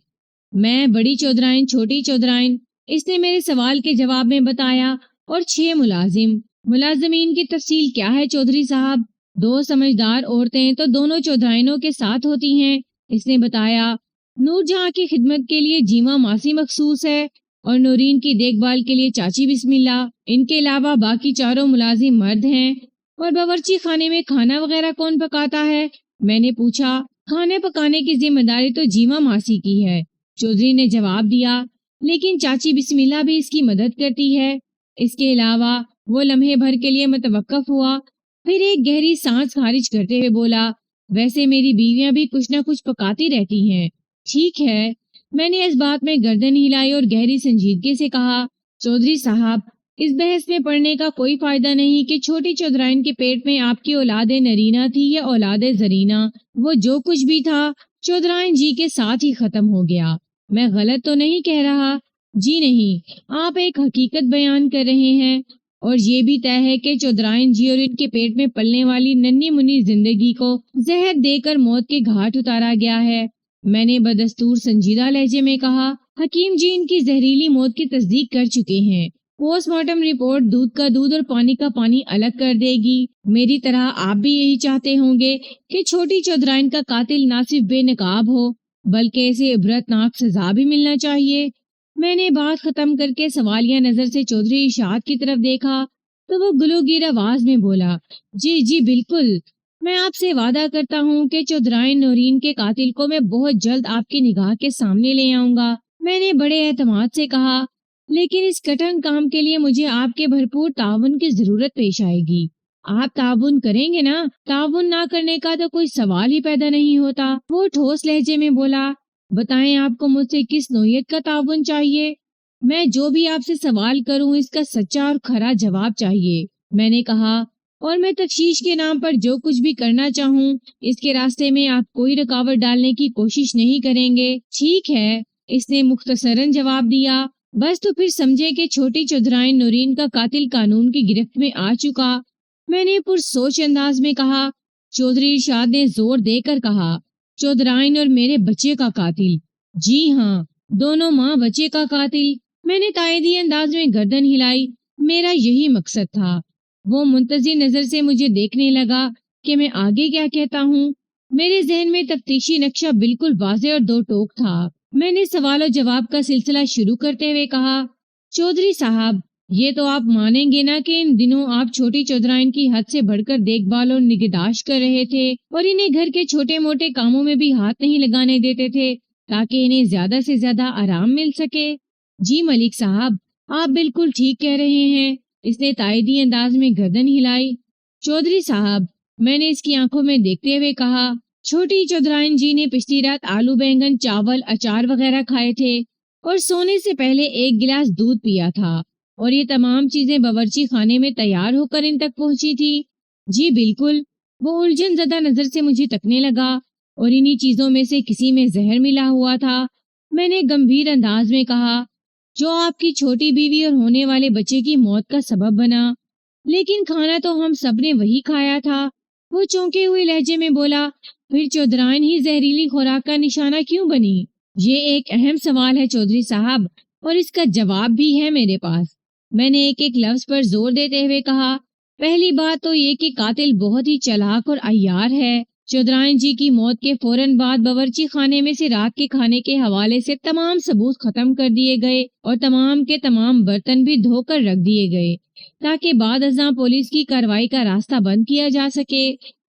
میں، بڑی چودھرائن، چھوٹی چودھرائن، اس نے میرے سوال کے جواب میں بتایا، اور 6 ملازم۔ ملازمین کی تفصیل کیا ہے چودھری صاحب؟ 2 سمجھدار عورتیں تو دونوں چودھرائنوں کے ساتھ ہوتی ہیں، اس نے بتایا۔ نور جہاں کی خدمت کے لیے جیواں ماسی مخصوص ہے اور نورین کی دیکھ بھال کے لیے چاچی بسم اللہ۔ ان کے علاوہ باقی 4 ملازم مرد ہیں۔ اور باورچی خانے میں کھانا وغیرہ کون پکاتا ہے؟ میں نے پوچھا۔ کھانے پکانے کی ذمہ داری تو جیواں ماسی کی ہے، چودھری نے جواب دیا، لیکن چاچی بسم اللہ بھی اس کی مدد کرتی ہے۔ اس کے علاوہ وہ لمحے بھر کے لیے متوقف ہوا، پھر ایک گہری سانس خارج کرتے ہوئے بولا، ویسے میری بیویاں بھی کچھ نہ کچھ پکاتی رہتی ہیں۔ ٹھیک ہے، میں نے اس بات میں گردن ہلائی اور گہری سنجیدگی سے کہا، چودھری صاحب، اس بحث میں پڑنے کا کوئی فائدہ نہیں کہ چھوٹی چودھرائن کے پیٹ میں آپ کی اولاد نرینہ تھی یا اولاد زرینہ، وہ جو کچھ بھی تھا چودھرائن جی کے ساتھ ہی ختم ہو گیا۔ میں غلط تو نہیں کہہ رہا؟ جی نہیں، آپ ایک حقیقت بیان کر رہے ہیں، اور یہ بھی طے ہے کہ چودھرائن جی اور ان کے پیٹ میں پلنے والی ننھی منی زندگی کو زہر دے کر موت کے گھاٹ اتارا گیا ہے۔ میں نے بدستور سنجیدہ لہجے میں کہا، حکیم جی ان کی زہریلی موت کی تصدیق کر چکے ہیں۔ پوسٹ مارٹم رپورٹ دودھ کا دودھ اور پانی کا پانی الگ کر دے گی۔ میری طرح آپ بھی یہی چاہتے ہوں گے کہ چھوٹی چودھرائن کا قاتل نہ صرف بے نقاب ہو بلکہ اسے عبرتناک سزا بھی ملنا چاہیے۔ میں نے بات ختم کر کے سوالیہ نظر سے چودھری ارشاد کی طرف دیکھا تو وہ گلوگیر آواز میں بولا، جی جی بالکل، میں آپ سے وعدہ کرتا ہوں کہ چودھرائن نورین کے قاتل کو میں بہت جلد آپ کی نگاہ کے سامنے لے آؤں گا۔ میں نے بڑے اعتماد سے کہا، لیکن اس کٹن کام کے لیے مجھے آپ کے بھرپور تعاون کی ضرورت پیش آئے گی۔ آپ تعاون کریں گے نا؟ تعاون نہ کرنے کا تو کوئی سوال ہی پیدا نہیں ہوتا۔ وہ ٹھوس لہجے میں بولا، بتائیں آپ کو مجھ سے کس نوعیت کا تعاون چاہیے؟ میں جو بھی آپ سے سوال کروں اس کا سچا اور کھرا جواب چاہیے۔ میں نے کہا، اور میں تفتیش کے نام پر جو کچھ بھی کرنا چاہوں اس کے راستے میں آپ کوئی رکاوٹ ڈالنے کی کوشش نہیں کریں گے؟ ٹھیک ہے، اس نے مختصراً جواب دیا، بس تو پھر سمجھے کہ چھوٹی چودھرائن نورین کا قاتل قانون کی گرفت میں آ چکا۔ میں نے پرسوچ انداز میں کہا۔ چودھری ارشاد نے زور دے کر کہا، چودھرائن اور میرے بچے کا قاتل؟ جی ہاں، دونوں ماں بچے کا قاتل۔ میں نے تائیدی انداز میں گردن ہلائی، میرا یہی مقصد تھا۔ وہ منتظر نظر سے مجھے دیکھنے لگا کہ میں آگے کیا کہتا ہوں۔ میرے ذہن میں تفتیشی نقشہ بالکل واضح اور دو ٹوک تھا۔ میں نے سوال و جواب کا سلسلہ شروع کرتے ہوئے کہا، چودھری صاحب، یہ تو آپ مانیں گے نا کہ ان دنوں آپ چھوٹی چودھرائن کی حد سے بڑھ کر دیکھ بھال اور نگہداشت کر رہے تھے اور انہیں گھر کے چھوٹے موٹے کاموں میں بھی ہاتھ نہیں لگانے دیتے تھے تاکہ انہیں زیادہ سے زیادہ آرام مل سکے؟ جی ملک صاحب، آپ بالکل ٹھیک کہہ رہے ہیں۔ اس نے تائیدی انداز میں گردن ہلائی۔ چودھری صاحب، میں نے اس کی آنکھوں میں دیکھتے ہوئے کہا، چھوٹی چودھرائن جی نے پچھلی رات آلو بینگن چاول اچار وغیرہ کھائے تھے اور سونے سے پہلے ایک گلاس دودھ پیا تھا، اور یہ تمام چیزیں باورچی خانے میں تیار ہو کر ان تک پہنچی تھی؟ جی بالکل۔ وہ الجھن زدہ نظر سے مجھے تکنے لگا، اور انہی چیزوں میں سے کسی میں زہر ملا ہوا تھا۔ میں نے گمبھیر انداز میں کہا، جو آپ کی چھوٹی بیوی اور ہونے والے بچے کی موت کا سبب بنا۔ لیکن کھانا تو ہم سب نے وہی کھایا تھا۔ وہ چونکے ہوئے لہجے میں بولا، پھر چودھرائن ہی زہریلی خوراک کا نشانہ کیوں بنی؟ یہ ایک اہم سوال ہے چودھری صاحب، اور اس کا جواب بھی ہے میرے پاس۔ میں نے ایک ایک لفظ پر زور دیتے ہوئے کہا، پہلی بات تو یہ کہ قاتل بہت ہی چالاک اور عیار ہے۔ چودھرائن جی کی موت کے فوراً بعد باورچی خانے میں سے رات کے کھانے کے حوالے سے تمام ثبوت ختم کر دیے گئے اور تمام کے تمام برتن بھی دھو کر رکھ دیے گئے تاکہ بعد ازاں پولیس کی کارروائی کا راستہ بند کیا جا سکے۔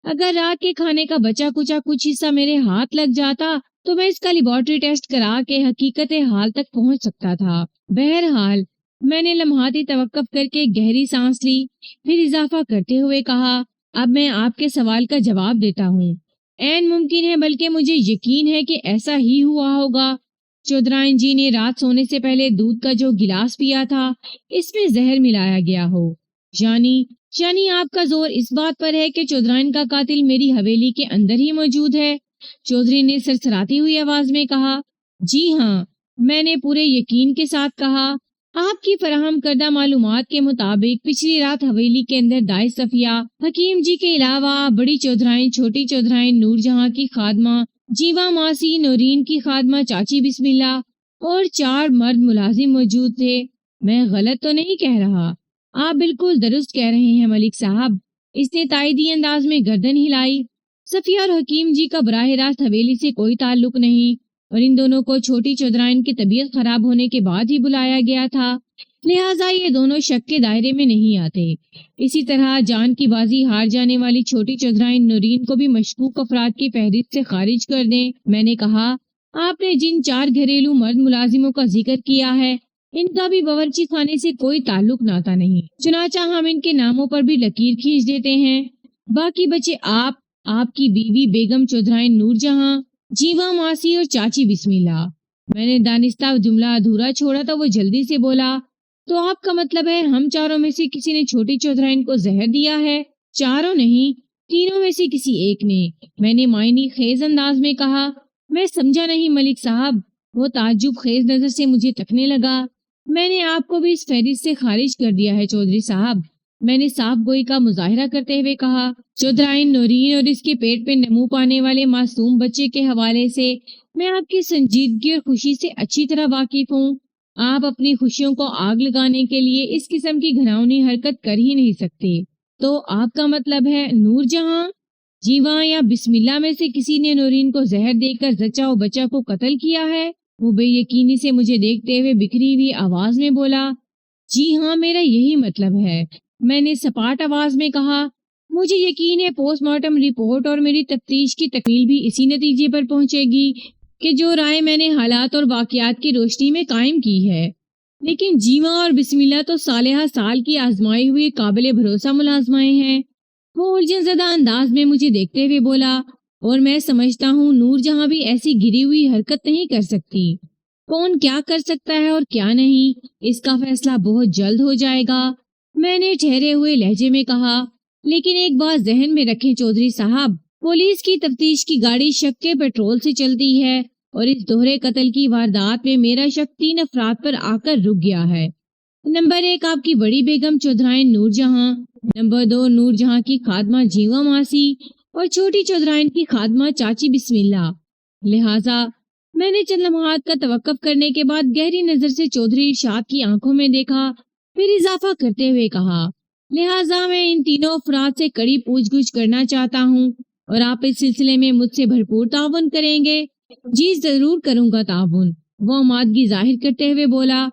اگر رات کے کھانے کا بچا کچا کچھ حصہ میرے ہاتھ لگ جاتا تو میں اس کا لیبارٹری ٹیسٹ کرا کے حقیقت حال تک پہنچ سکتا تھا۔ بہرحال میں نے لمحاتی توقف کر کے گہری سانس لی، پھر اضافہ کرتے ہوئے کہا، اب میں آپ کے سوال کا جواب دیتا ہوں۔ عین ممکن ہے بلکہ مجھے یقین ہے کہ ایسا ہی ہوا ہوگا۔ چودھرائن جی نے رات سونے سے پہلے دودھ کا جو گلاس پیا تھا اس میں زہر ملایا گیا ہو۔ یعنی آپ کا زور اس بات پر ہے کہ چودھرائن کا قاتل میری حویلی کے اندر ہی موجود ہے؟ چودھری نے سرسراتی ہوئی آواز میں کہا۔ جی ہاں، میں نے پورے یقین کے ساتھ کہا۔ آپ کی فراہم کردہ معلومات کے مطابق پچھلی رات حویلی کے اندر دائی صفیہ، حکیم جی کے علاوہ بڑی چودھرائن، چھوٹی چودھرائن نور جہاں کی خادمہ، جیوا ماسی، نورین کی خادمہ چاچی بسم اللہ اور 4 مرد ملازم موجود تھے۔ میں غلط تو نہیں کہہ رہا؟ آپ بالکل درست کہہ رہے ہیں ملک صاحب۔ اس نے تائیدی انداز میں گردن ہلائی۔ صفیہ اور حکیم جی کا براہ راست حویلی سے کوئی تعلق نہیں، اور ان دونوں کو چھوٹی چودھرائن کی طبیعت خراب ہونے کے بعد ہی بلایا گیا تھا، لہٰذا یہ دونوں شک کے دائرے میں نہیں آتے۔ اسی طرح جان کی بازی ہار جانے والی چھوٹی چودھرائن نورین کو بھی مشکوک افراد کی فہرست سے خارج کر دیں۔ میں نے کہا، آپ نے جن 4 گھریلو مرد ملازموں کا ذکر کیا ہے ان کا بھی باورچی خانے سے کوئی تعلق ناتا نہیں، چنانچہ ہم ان کے ناموں پر بھی لکیر کھینچ دیتے ہیں۔ باقی بچے آپ کی بیوی بیگم چودھرائن نور جہاں، جیوا ماسی اور چاچی بسم اللہ۔ میں نے دانستہ جملہ ادھورا چھوڑا تو وہ جلدی سے بولا، تو آپ کا مطلب ہے ہم چاروں میں سے کسی نے چھوٹی چودھرائن کو زہر دیا ہے؟ چاروں نہیں، تینوں میں سے کسی ایک نے، میں نے معنی خیز انداز میں کہا۔ میں سمجھا نہیں ملک صاحب، وہ تعجب خیز نظر سے مجھے تکنے لگا۔ میں نے آپ کو بھی اس فہرست سے خارج کر دیا ہے چودھری صاحب، میں نے صاف گوئی کا مظاہرہ کرتے ہوئے کہا۔ چودھرائن نورین اور اس کے پیٹ پہ نمو پانے والے معصوم بچے کے حوالے سے میں آپ کی سنجیدگی اور خوشی سے اچھی طرح واقف ہوں۔ آپ اپنی خوشیوں کو آگ لگانے کے لیے اس قسم کی گھناؤنی حرکت کر ہی نہیں سکتے۔ تو آپ کا مطلب ہے نور جہاں، جیواں یا بسم اللہ میں سے کسی نے نورین کو زہر دے کر زچا و بچا کو قتل کیا ہے؟ وہ بے یقینی سے مجھے دیکھتے ہوئے بکھری ہوئی آواز میں بولا، جی ہاں میرا یہی مطلب ہے۔ میں نے سپاٹ آواز میں کہا، مجھے یقین ہے پوسٹ مارٹم رپورٹ اور میری تفتیش کی تکمیل بھی اسی نتیجے پر پہنچے گی کہ جو رائے میں نے حالات اور واقعات کی روشنی میں قائم کی ہے۔ لیکن جیواں اور بسم اللہ تو صالحہ سال کی آزمائی ہوئی قابل بھروسہ ملازمائیں ہیں۔ وہ الجھن زدہ انداز میں مجھے دیکھتے ہوئے بولا، اور میں سمجھتا ہوں نور جہاں بھی ایسی گری ہوئی حرکت نہیں کر سکتی۔ کون کیا کر سکتا ہے اور کیا نہیں، اس کا فیصلہ بہت جلد ہو جائے گا، میں نے ٹھہرے ہوئے لہجے میں کہا۔ لیکن ایک بات ذہن میں رکھیں چودھری صاحب، پولیس کی تفتیش کی گاڑی شک کے پیٹرول سے چلتی ہے، اور اس دوہرے قتل کی واردات میں میرا شک 3 افراد پر آ کر رک گیا ہے۔ نمبر 1 آپ کی بڑی بیگم چودھرائن نور جہاں، نمبر 2 نور جہاں کی خادمہ جیوا ماسی، اور چھوٹی چودھرائن کی خادمہ چاچی بسم اللہ۔ لہٰذا میں نے چند لمحات کا توقف کرنے کے بعد گہری نظر سے چودھری ارشاد کی آنکھوں میں دیکھا، پھر اضافہ کرتے ہوئے کہا، لہٰذا میں ان تینوں افراد سے کڑی پوچھ گچھ کرنا چاہتا ہوں، اور آپ اس سلسلے میں مجھ سے بھرپور تعاون کریں گے؟ جی ضرور کروں گا تعاون، وہ آمادگی ظاہر کرتے ہوئے بولا۔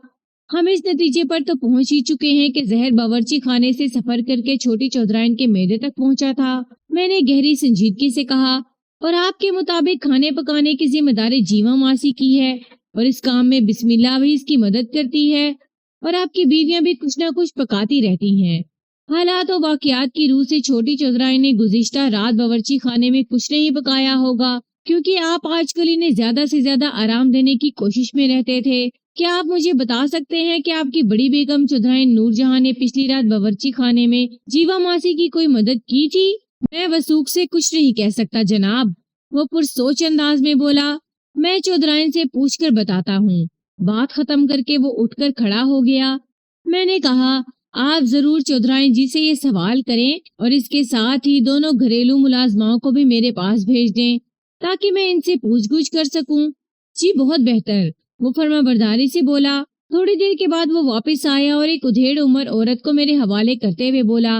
ہم اس نتیجے پر تو پہنچ ہی چکے ہیں کہ زہر باورچی خانے سے سفر کر کے چھوٹی چودھرائن کے معدے تک پہنچا تھا، میں نے گہری سنجیدگی سے کہا، اور آپ کے مطابق کھانے پکانے کی ذمہ داری جیوا ماسی کی ہے، اور اس کام میں بسم اللہ بھی اس کی مدد کرتی ہے، اور آپ کی بیویاں بھی کچھ نہ کچھ پکاتی رہتی ہیں۔ حالات و واقعات کی روح سے چھوٹی چودھرائن نے گزشتہ رات باورچی خانے میں کچھ نہیں پکایا ہوگا، کیونکہ آپ آج کل انہیں زیادہ سے زیادہ آرام دینے کی کوشش میں رہتے تھے۔ کیا آپ مجھے بتا سکتے ہیں کہ آپ کی بڑی بیگم چودھرائن نور جہاں نے پچھلی رات باورچی خانے میں جیوا ماسی کی کوئی مدد کی تھی؟ میں وثوق سے کچھ نہیں کہہ سکتا جناب، وہ پرسوچ انداز میں بولا۔ میں چودھرائن سے پوچھ کر بتاتا ہوں۔ بات ختم کر کے وہ اٹھ کر کھڑا ہو گیا۔ میں نے کہا، آپ ضرور چودھرائن جی سے یہ سوال کریں، اور اس کے ساتھ ہی دونوں گھریلو ملازماؤں کو بھی میرے پاس بھیج دیں تاکہ میں ان سے پوچھ گچھ کر سکوں۔ جی بہت بہتر، وہ فرما برداری سے بولا۔ تھوڑی دیر کے بعد وہ واپس آیا اور ایک ادھیڑ عمر عورت کو میرے حوالے کرتے ہوئے بولا،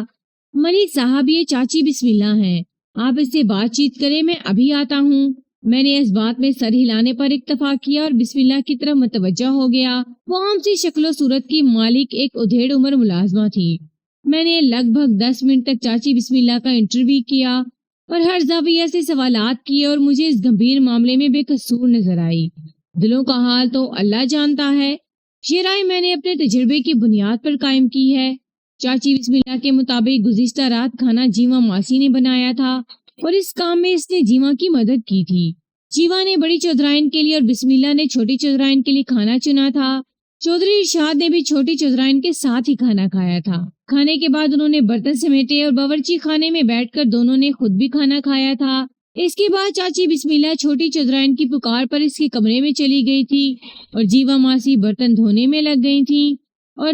ملک صاحب یہ چاچی بسم اللہ ہیں، آپ اس سے بات چیت کریں، میں ابھی آتا ہوں۔ میں نے اس بات میں سر ہلانے پر اکتفا کیا اور بسم اللہ کی طرف متوجہ ہو گیا۔ وہ عام سی شکل و صورت کی مالک ایک ادھیڑ عمر ملازمہ تھی۔ میں نے لگ بھگ 10 منٹ تک چاچی بسم اللہ کا انٹرویو کیا اور ہر زاویہ سے سوالات کیے، اور مجھے اس گمبھیر معاملے میں بے قصور نظر آئی۔ دلوں کا حال تو اللہ جانتا ہے، یہ رائے میں نے اپنے تجربے کی بنیاد پر قائم کی ہے۔ چاچی بسم اللہ کے مطابق گزشتہ رات کھانا جیوا ماسی نے بنایا تھا، اور اس کام میں اس نے جیوا کی مدد کی تھی۔ جیوا نے بڑی چودھرائن کے لیے اور بسم اللہ نے چھوٹی چودھرائن کے لیے کھانا چنا تھا۔ چودھری ارشاد نے بھی چھوٹی چودھرائن کے ساتھ ہی کھانا کھایا تھا۔ کھانے کے بعد انہوں نے برتن سمیٹے اور باورچی خانے میں بیٹھ کر دونوں نے خود بھی کھانا کھایا تھا۔ اس کے بعد چاچی بسم اللہ چھوٹی چودھرائن کی پکار پر اس کے کمرے میں چلی گئی تھی، اور جیوا ماسی برتن دھونے میں لگ گئی تھی۔ اور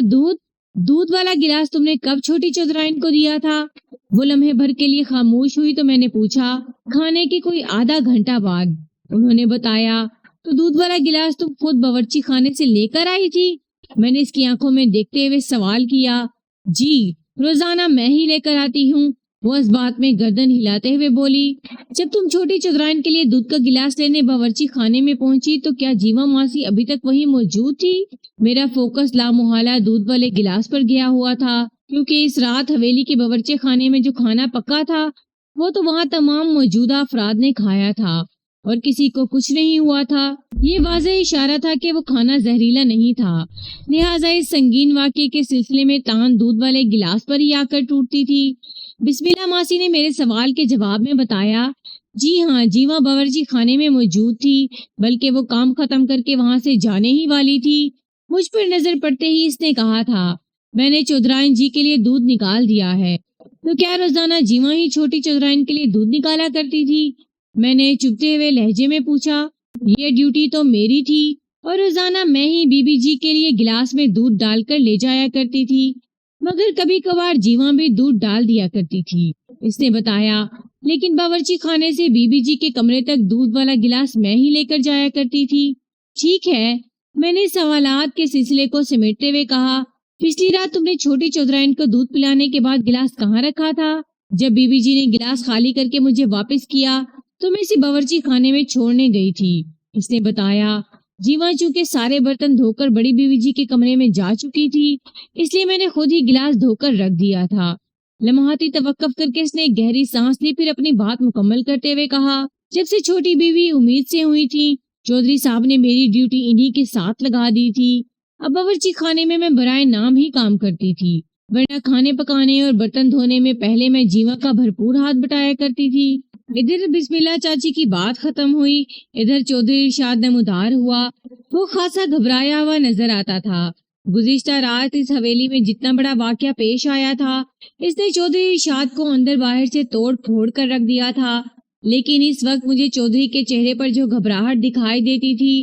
دودھ والا گلاس تم نے کب چھوٹی چودھرائن کو دیا تھا؟ وہ لمحے بھر کے لیے خاموش ہوئی تو میں نے پوچھا۔ کھانے کے کوئی آدھا گھنٹہ بعد، انہوں نے بتایا۔ تو دودھ والا گلاس تم خود باورچی خانے سے لے کر آئی تھی؟ میں نے اس کی آنکھوں میں دیکھتے ہوئے سوال کیا۔ جی روزانہ میں ہی لے کر آتی ہوں، وہ اس بات میں گردن ہلاتے ہوئے بولی۔ جب تم چھوٹی چودھرائن کے لیے دودھ کا گلاس لینے باورچی خانے میں پہنچی تو کیا جیوا ماسی ابھی تک وہیں موجود تھی؟ میرا فوکس لامحالہ دودھ والے گلاس پر گیا ہوا تھا، کیونکہ اس رات حویلی کے باورچی خانے میں جو کھانا پکا تھا وہ تو وہاں تمام موجودہ افراد نے کھایا تھا۔ اور کسی کو کچھ نہیں ہوا تھا۔ یہ واضح اشارہ تھا کہ وہ کھانا زہریلا نہیں تھا، لہٰذا اس سنگین واقعے کے سلسلے میں تان دودھ والے گلاس پر ہی آ کر ٹوٹتی تھی۔ بسم اللہ ماسی نے میرے سوال کے جواب میں بتایا، جی ہاں، جیواں باورچی خانے میں موجود تھی، بلکہ وہ کام ختم کر کے وہاں سے جانے ہی والی تھی۔ مجھ پر نظر پڑتے ہی اس نے کہا تھا، میں نے چودھرائن جی کے لیے دودھ نکال دیا ہے۔ تو کیا روزانہ جیواں ہی چھوٹی چودھرائن کے لیے دودھ نکالا کرتی تھی؟ میں نے چبھتے ہوئے لہجے میں پوچھا۔ یہ ڈیوٹی تو میری تھی اور روزانہ میں ہی بی بی جی کے لیے گلاس میں دودھ ڈال کر لے جایا کرتی تھی، مگر کبھی کبھار جیواں بھی دودھ ڈال دیا کرتی تھی، اس نے بتایا۔ لیکن باورچی خانے سے بی بی جی کے کمرے تک دودھ والا گلاس میں ہی لے کر جایا کرتی تھی۔ ٹھیک ہے، میں نے سوالات کے سلسلے کو سمیٹتے ہوئے کہا، پچھلی رات تم نے چھوٹی چودھرائن کو دودھ پلانے کے بعد گلاس کہاں رکھا تھا؟ جب بی بی جی نے گلاس خالی کر کے مجھے واپس کیا تو میں اسے باورچی خانے میں چھوڑنے گئی تھی، اس نے بتایا۔ جیواں چونکہ سارے برتن دھو کر بڑی بی بی جی کے کمرے میں جا چکی تھی، اس لیے میں نے خود ہی گلاس دھو کر رکھ دیا تھا۔ لمحاتی توقف کر کے اس نے گہری سانس لی، پھر اپنی بات مکمل کرتے ہوئے کہا، جب سے چھوٹی بیوی امید سے ہوئی تھی، چودھری صاحب نے میری ڈیوٹی انہی کے ساتھ لگا دی تھی۔ اب باورچی خانے میں برائے نام ہی کام کرتی تھی، ورنہ کھانے پکانے اور برتن دھونے میں پہلے میں جیواں کا بھرپور ہاتھ بٹایا کرتی تھی۔ ادھر بسم اللہ چاچی کی بات ختم ہوئی، ادھر چودھری ارشاد نمودار ہوا۔ وہ خاصا گھبرایا ہوا نظر آتا تھا۔ گزشتہ رات اس حویلی میں جتنا بڑا واقعہ پیش آیا تھا، اس نے چودھری ارشاد کو اندر باہر سے توڑ پھوڑ کر رکھ دیا تھا، لیکن اس وقت مجھے چودھری کے چہرے پر جو گھبراہٹ دکھائی دیتی تھی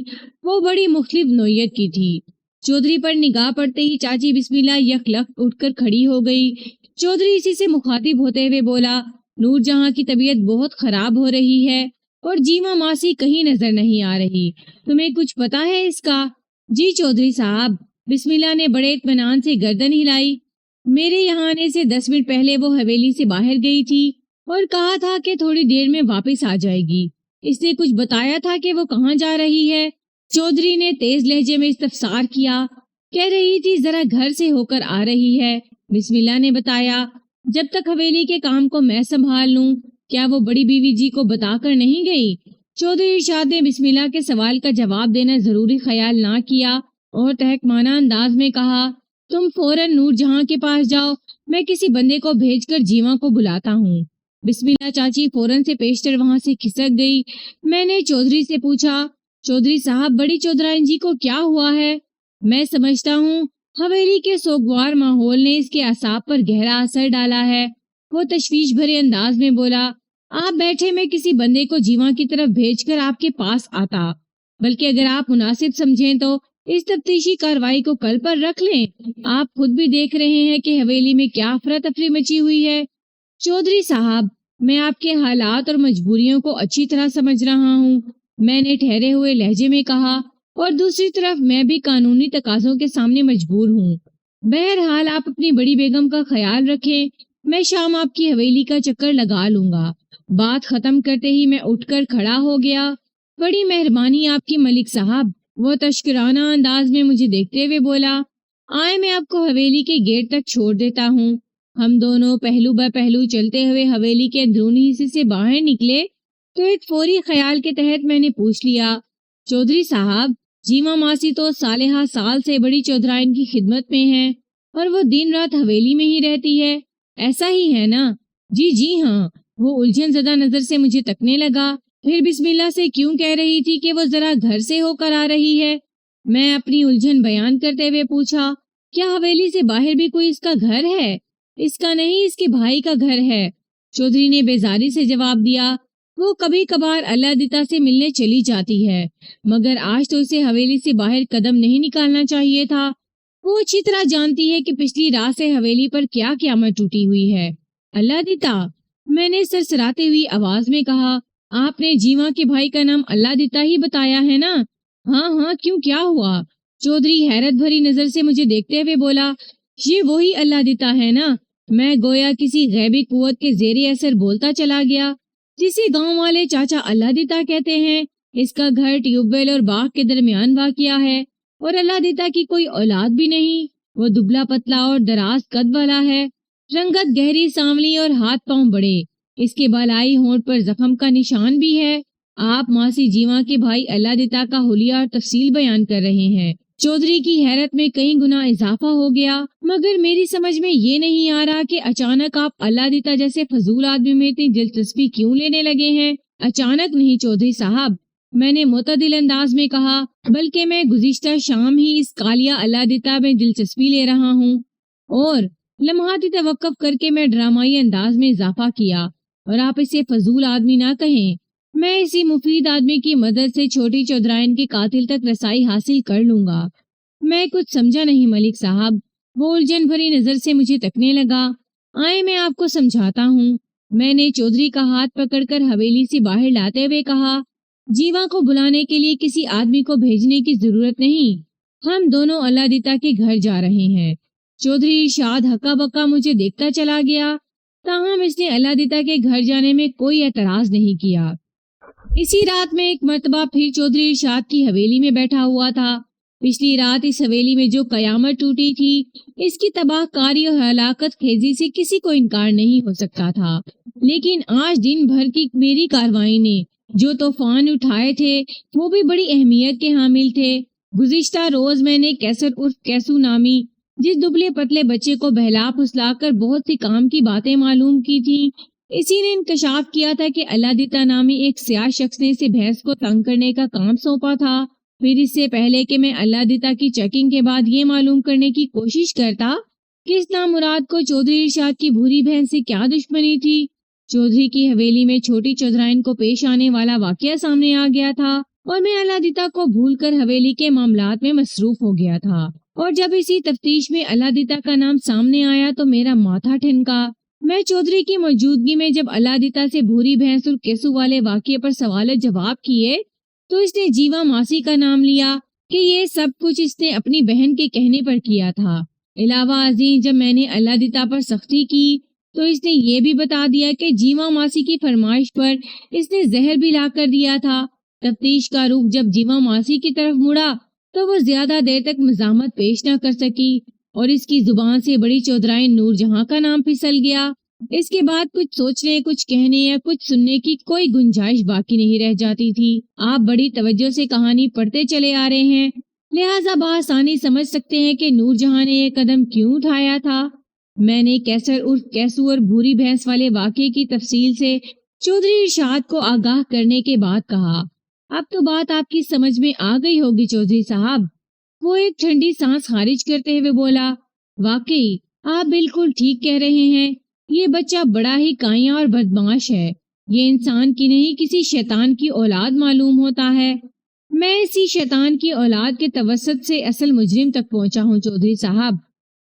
وہ بڑی مختلف نوعیت کی تھی۔ چودھری پر نگاہ پڑتے ہی چاچی بسم اللہ یکلخت اٹھ کر کھڑی ہو گئی۔ چودھری اسی سے مخاطب ہوتے ہوئے بولا، نور جہاں کی طبیعت بہت خراب ہو رہی ہے اور جیواں ماسی کہیں نظر نہیں آ رہی، تمہیں کچھ پتا ہے اس کا؟ جی چودھری صاحب، بسم اللہ نے بڑے اطمینان سے گردن ہلائی۔ میرے یہاں آنے سے 10 منٹ پہلے وہ حویلی سے باہر گئی تھی اور کہا تھا کہ تھوڑی دیر میں واپس آ جائے گی۔ اس نے کچھ بتایا تھا کہ وہ کہاں جا رہی ہے؟ چودھری نے تیز لہجے میں استفسار کیا۔ کہہ رہی تھی ذرا گھر سے ہو کر آ رہی ہے، بسم اللہ نے بتایا۔ جب تک حویلی کے کام کو میں سنبھال لوں، کیا وہ بڑی بیوی جی کو بتا کر نہیں گئی؟ چودھری ارشاد نے بسم اللہ کے سوال کا جواب دینا ضروری خیال نہ کیا اور تحقمانہ انداز میں کہا، تم فوراً نور جہاں کے پاس جاؤ، میں کسی بندے کو بھیج کر جیواں کو بلاتا ہوں۔ بسم اللہ چاچی فوراً سے پیشتر وہاں سے کھسک گئی۔ میں نے چودھری سے پوچھا، چودھری صاحب، بڑی چودھرائن جی کو کیا ہوا ہے؟ میں سمجھتا ہوں حویلی کے سوگوار ماحول نے اس کے اعصاب پر گہرا اثر ڈالا ہے، وہ تشویش بھرے انداز میں بولا۔ آپ بیٹھے، میں کسی بندے کو جیواں کی طرف بھیج کر آپ کے پاس آتا، بلکہ اگر آپ مناسب سمجھیں تو اس تفتیشی کاروائی کو کل پر رکھ لیں۔ آپ خود بھی دیکھ رہے ہیں کہ حویلی میں کیا افراتفری مچی ہوئی ہے۔ چودھری صاحب، میں آپ کے حالات اور مجبوریوں کو اچھی طرح سمجھ رہا ہوں، میں نے ٹھہرے ہوئے لہجے میں کہا، اور دوسری طرف میں بھی قانونی تقاضوں کے سامنے مجبور ہوں۔ بہرحال آپ اپنی بڑی بیگم کا خیال رکھیں، میں شام آپ کی حویلی کا چکر لگا لوں گا۔ بات ختم کرتے ہی میں اٹھ کر کھڑا ہو گیا۔ بڑی مہربانی آپ کی ملک صاحب، وہ تشکرانہ انداز میں مجھے دیکھتے ہوئے بولا۔ آئے، میں آپ کو حویلی کے گیٹ تک چھوڑ دیتا ہوں۔ ہم دونوں پہلو بہ پہلو چلتے ہوئے حویلی کے اندرونی حصے سے باہر نکلے تو ایک فوری خیال کے تحت میں نے پوچھ لیا، چودھری صاحب، جیواں ماسی تو صالحہ سال سے بڑی چودھرائن کی خدمت میں ہیں اور وہ دن رات حویلی میں ہی رہتی ہے، ایسا ہی ہے نا؟ جی ہاں۔ وہ الجھن زدہ نظر سے مجھے تکنے لگا، پھر بسم اللہ سے کیوں کہہ رہی تھی کہ وہ ذرا گھر سے ہو کر آ رہی ہے؟ میں اپنی الجھن بیان کرتے ہوئے پوچھا، کیا حویلی سے باہر بھی کوئی اس کا گھر ہے؟ اس کا نہیں، اس کے بھائی کا گھر ہے، چودھری نے بیزاری سے جواب دیا۔ وہ کبھی کبھار اللہ دیتا سے ملنے چلی جاتی ہے، مگر آج تو اسے حویلی سے باہر قدم نہیں نکالنا چاہیے تھا۔ وہ اچھی طرح جانتی ہے کہ پچھلی رات سے حویلی پر کیا قیامت ٹوٹی ہوئی ہے۔ اللہ دیتا، میں نے سرسراتی ہوئی آواز میں کہا، آپ نے جیواں کے بھائی کا نام اللہ دیتا ہی بتایا ہے نا؟ ہاں، کیوں، کیا ہوا؟ چودھری حیرت بھری نظر سے مجھے دیکھتے ہوئے بولا، یہ وہی اللہ دیتا ہے نا؟ میں گویا کسی غیبی قوت کے زیر اثر بولتا چلا گیا، جسے گاؤں والے چاچا اللہ دیتا کہتے ہیں۔ اس کا گھر ٹیوب ویل اور باغ کے درمیان واقع ہے اور اللہ دیتا کی کوئی اولاد بھی نہیں۔ وہ دبلا پتلا اور دراز قد والا ہے، رنگت گہری سانولی اور ہاتھ پاؤں بڑے، اس کے بالائی ہونٹ پر زخم کا نشان بھی ہے۔ آپ ماسی جیوا کے بھائی اللہ دتا کا حلیہ اور تفصیل بیان کر رہے ہیں۔ چودھری کی حیرت میں کئی گنا اضافہ ہو گیا، مگر میری سمجھ میں یہ نہیں آ رہا کہ اچانک آپ اللہ دتا جیسے فضول آدمی میں اتنی دلچسپی کیوں لینے لگے ہیں۔ اچانک نہیں چودھری صاحب، میں نے معتدل انداز میں کہا، بلکہ میں گزشتہ شام ہی اس کالیہ اللہ دتا میں دلچسپی لے رہا ہوں۔ اور لمحاتی توقف کر کے میں ڈرامائی انداز میں اضافہ کیا، اور آپ اسے فضول آدمی نہ کہیں، میں اسی مفید آدمی کی مدد سے چھوٹی چودھرائن کے قاتل تک رسائی حاصل کر لوں گا۔ میں کچھ سمجھا نہیں ملک صاحب، وہ الجھن بھری نظر سے مجھے تکنے لگا۔ آئے میں آپ کو سمجھاتا ہوں، میں نے چودھری کا ہاتھ پکڑ کر حویلی سے باہر لاتے ہوئے کہا، جیوا کو بلانے کے لیے کسی آدمی کو بھیجنے کی ضرورت نہیں، ہم دونوں اللہ دتا کے گھر جا رہے ہیں۔ چودھری ارشاد ہکا بکا مجھے دیکھتا چلا گیا، تاہم اس نے اللہ دتا کے گھر جانے میں کوئی اعتراض نہیں کیا۔ اسی رات میں ایک مرتبہ پھر چودھری ارشاد کی حویلی میں بیٹھا ہوا تھا۔ پچھلی رات اس حویلی میں جو قیامت ٹوٹی تھی، اس کی تباہ کاری اور ہلاکت خیزی سے کسی کو انکار نہیں ہو سکتا تھا، لیکن آج دن بھر کی میری کارروائی نے جو طوفان اٹھائے تھے وہ بھی بڑی اہمیت کے حامل تھے۔ گزشتہ روز میں نے کیسر عرف کیسو نامی جس دبلے پتلے بچے کو بہلا پھسلا کر بہت سی کام کی باتیں معلوم کی تھی، اسی نے انکشاف کیا تھا کہ اللہ دتا نامی ایک سیاہ شخص نے اسے بھینس کو تنگ کرنے کا کام سونپا تھا۔ پھر اس سے پہلے کہ میں اللہ دتا کی چیکنگ کے بعد یہ معلوم کرنے کی کوشش کرتا کہ اس نامراد کو چودھری ارشاد کی بھوری بہن سے کیا دشمنی تھی، چودھری کی حویلی میں چھوٹی چودھرائن کو پیش آنے والا واقعہ سامنے آ گیا تھا، اور میں اللہ دتا کو بھول کر حویلی کے معاملات میں مصروف ہو گیا تھا۔ اور جب اسی تفتیش میں اللہ دتا کا نام سامنے آیا تو میرا ماتھا ٹھنکا۔ میں چودھری کی موجودگی میں جب اللہ دتا سے بھوری بھینس اور کیسو والے واقعے پر سوال جواب کیے تو اس نے جیوا ماسی کا نام لیا کہ یہ سب کچھ اس نے اپنی بہن کے کہنے پر کیا تھا۔ علاوہ ازیں جب میں نے اللہ دتا پر سختی کی تو اس نے یہ بھی بتا دیا کہ جیوا ماسی کی فرمائش پر اس نے زہر بھی لا کر دیا تھا۔ تفتیش کا رخ جب جیوا ماسی کی طرف مڑا تو وہ زیادہ دیر تک مزاحمت پیش نہ کر سکی، اور اس کی زبان سے بڑی چودھرائن نور جہاں کا نام پھسل گیا۔ اس کے بعد کچھ سوچنے، کچھ کہنے یا کچھ سننے کی کوئی گنجائش باقی نہیں رہ جاتی تھی۔ آپ بڑی توجہ سے کہانی پڑھتے چلے آ رہے ہیں، لہٰذا بآسانی سمجھ سکتے ہیں کہ نور جہاں نے یہ قدم کیوں اٹھایا تھا۔ میں نے کیسر عرف کیسو اور بھوری بھینس والے واقعے کی تفصیل سے چودھری ارشاد کو آگاہ کرنے کے بعد کہا، اب تو بات آپ کی سمجھ میں آ گئی ہوگی چودھری صاحب۔ وہ ایک ٹھنڈی سانس خارج کرتے ہوئے بولا، واقعی آپ بالکل ٹھیک کہہ رہے ہیں، یہ بچہ بڑا ہی کائیاں اور بدمعاش ہے، یہ انسان کی نہیں کسی شیطان کی اولاد معلوم ہوتا ہے۔ میں اسی شیطان کی اولاد کے توسط سے اصل مجرم تک پہنچا ہوں چودھری صاحب،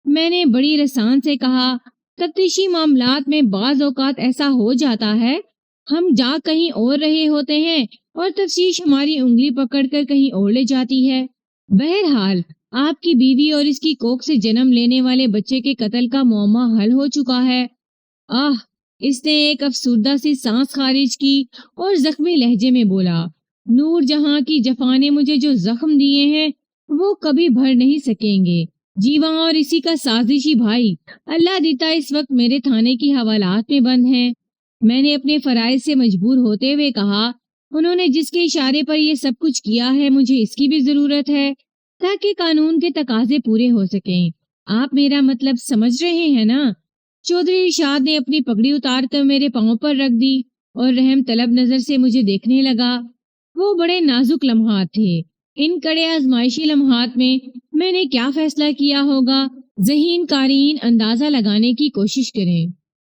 میں نے بڑی رسان سے کہا۔ تفتیشی معاملات میں بعض اوقات ایسا ہو جاتا ہے، ہم جا کہیں اور رہے ہوتے ہیں اور تفتیش ہماری انگلی پکڑ کر کہیں اور لے جاتی ہے۔ بہرحال آپ کی بیوی اور اس کی کوکھ سے جنم لینے والے بچے کے قتل کا معمہ حل ہو چکا ہے۔ اس نے ایک افسردہ سی سانس خارج کی اور زخمی لہجے میں بولا، نور جہاں کی جفا نے مجھے جو زخم دیے ہیں وہ کبھی بھر نہیں سکیں گے۔ جیوا اور اسی کا سازشی بھائی اللہ دتا اس وقت میرے تھانے کی حوالات میں بند ہیں۔ میں نے اپنے فرائض سے مجبور ہوتے ہوئے کہا، انہوں نے جس کے اشارے پر یہ سب کچھ کیا ہے مجھے اس کی بھی ضرورت ہے تاکہ قانون کے تقاضے پورے ہو سکیں۔ آپ میرا مطلب سمجھ رہے ہیں نا؟ چودھری ارشاد نے اپنی پگڑی اتار کر میرے پاؤں پر رکھ دی اور رحم طلب نظر سے مجھے دیکھنے لگا۔ وہ بڑے نازک لمحات تھے، ان کڑے آزمائشی لمحات میں نے کیا فیصلہ کیا ہوگا، ذہین قارئین اندازہ لگانے کی کوشش کریں۔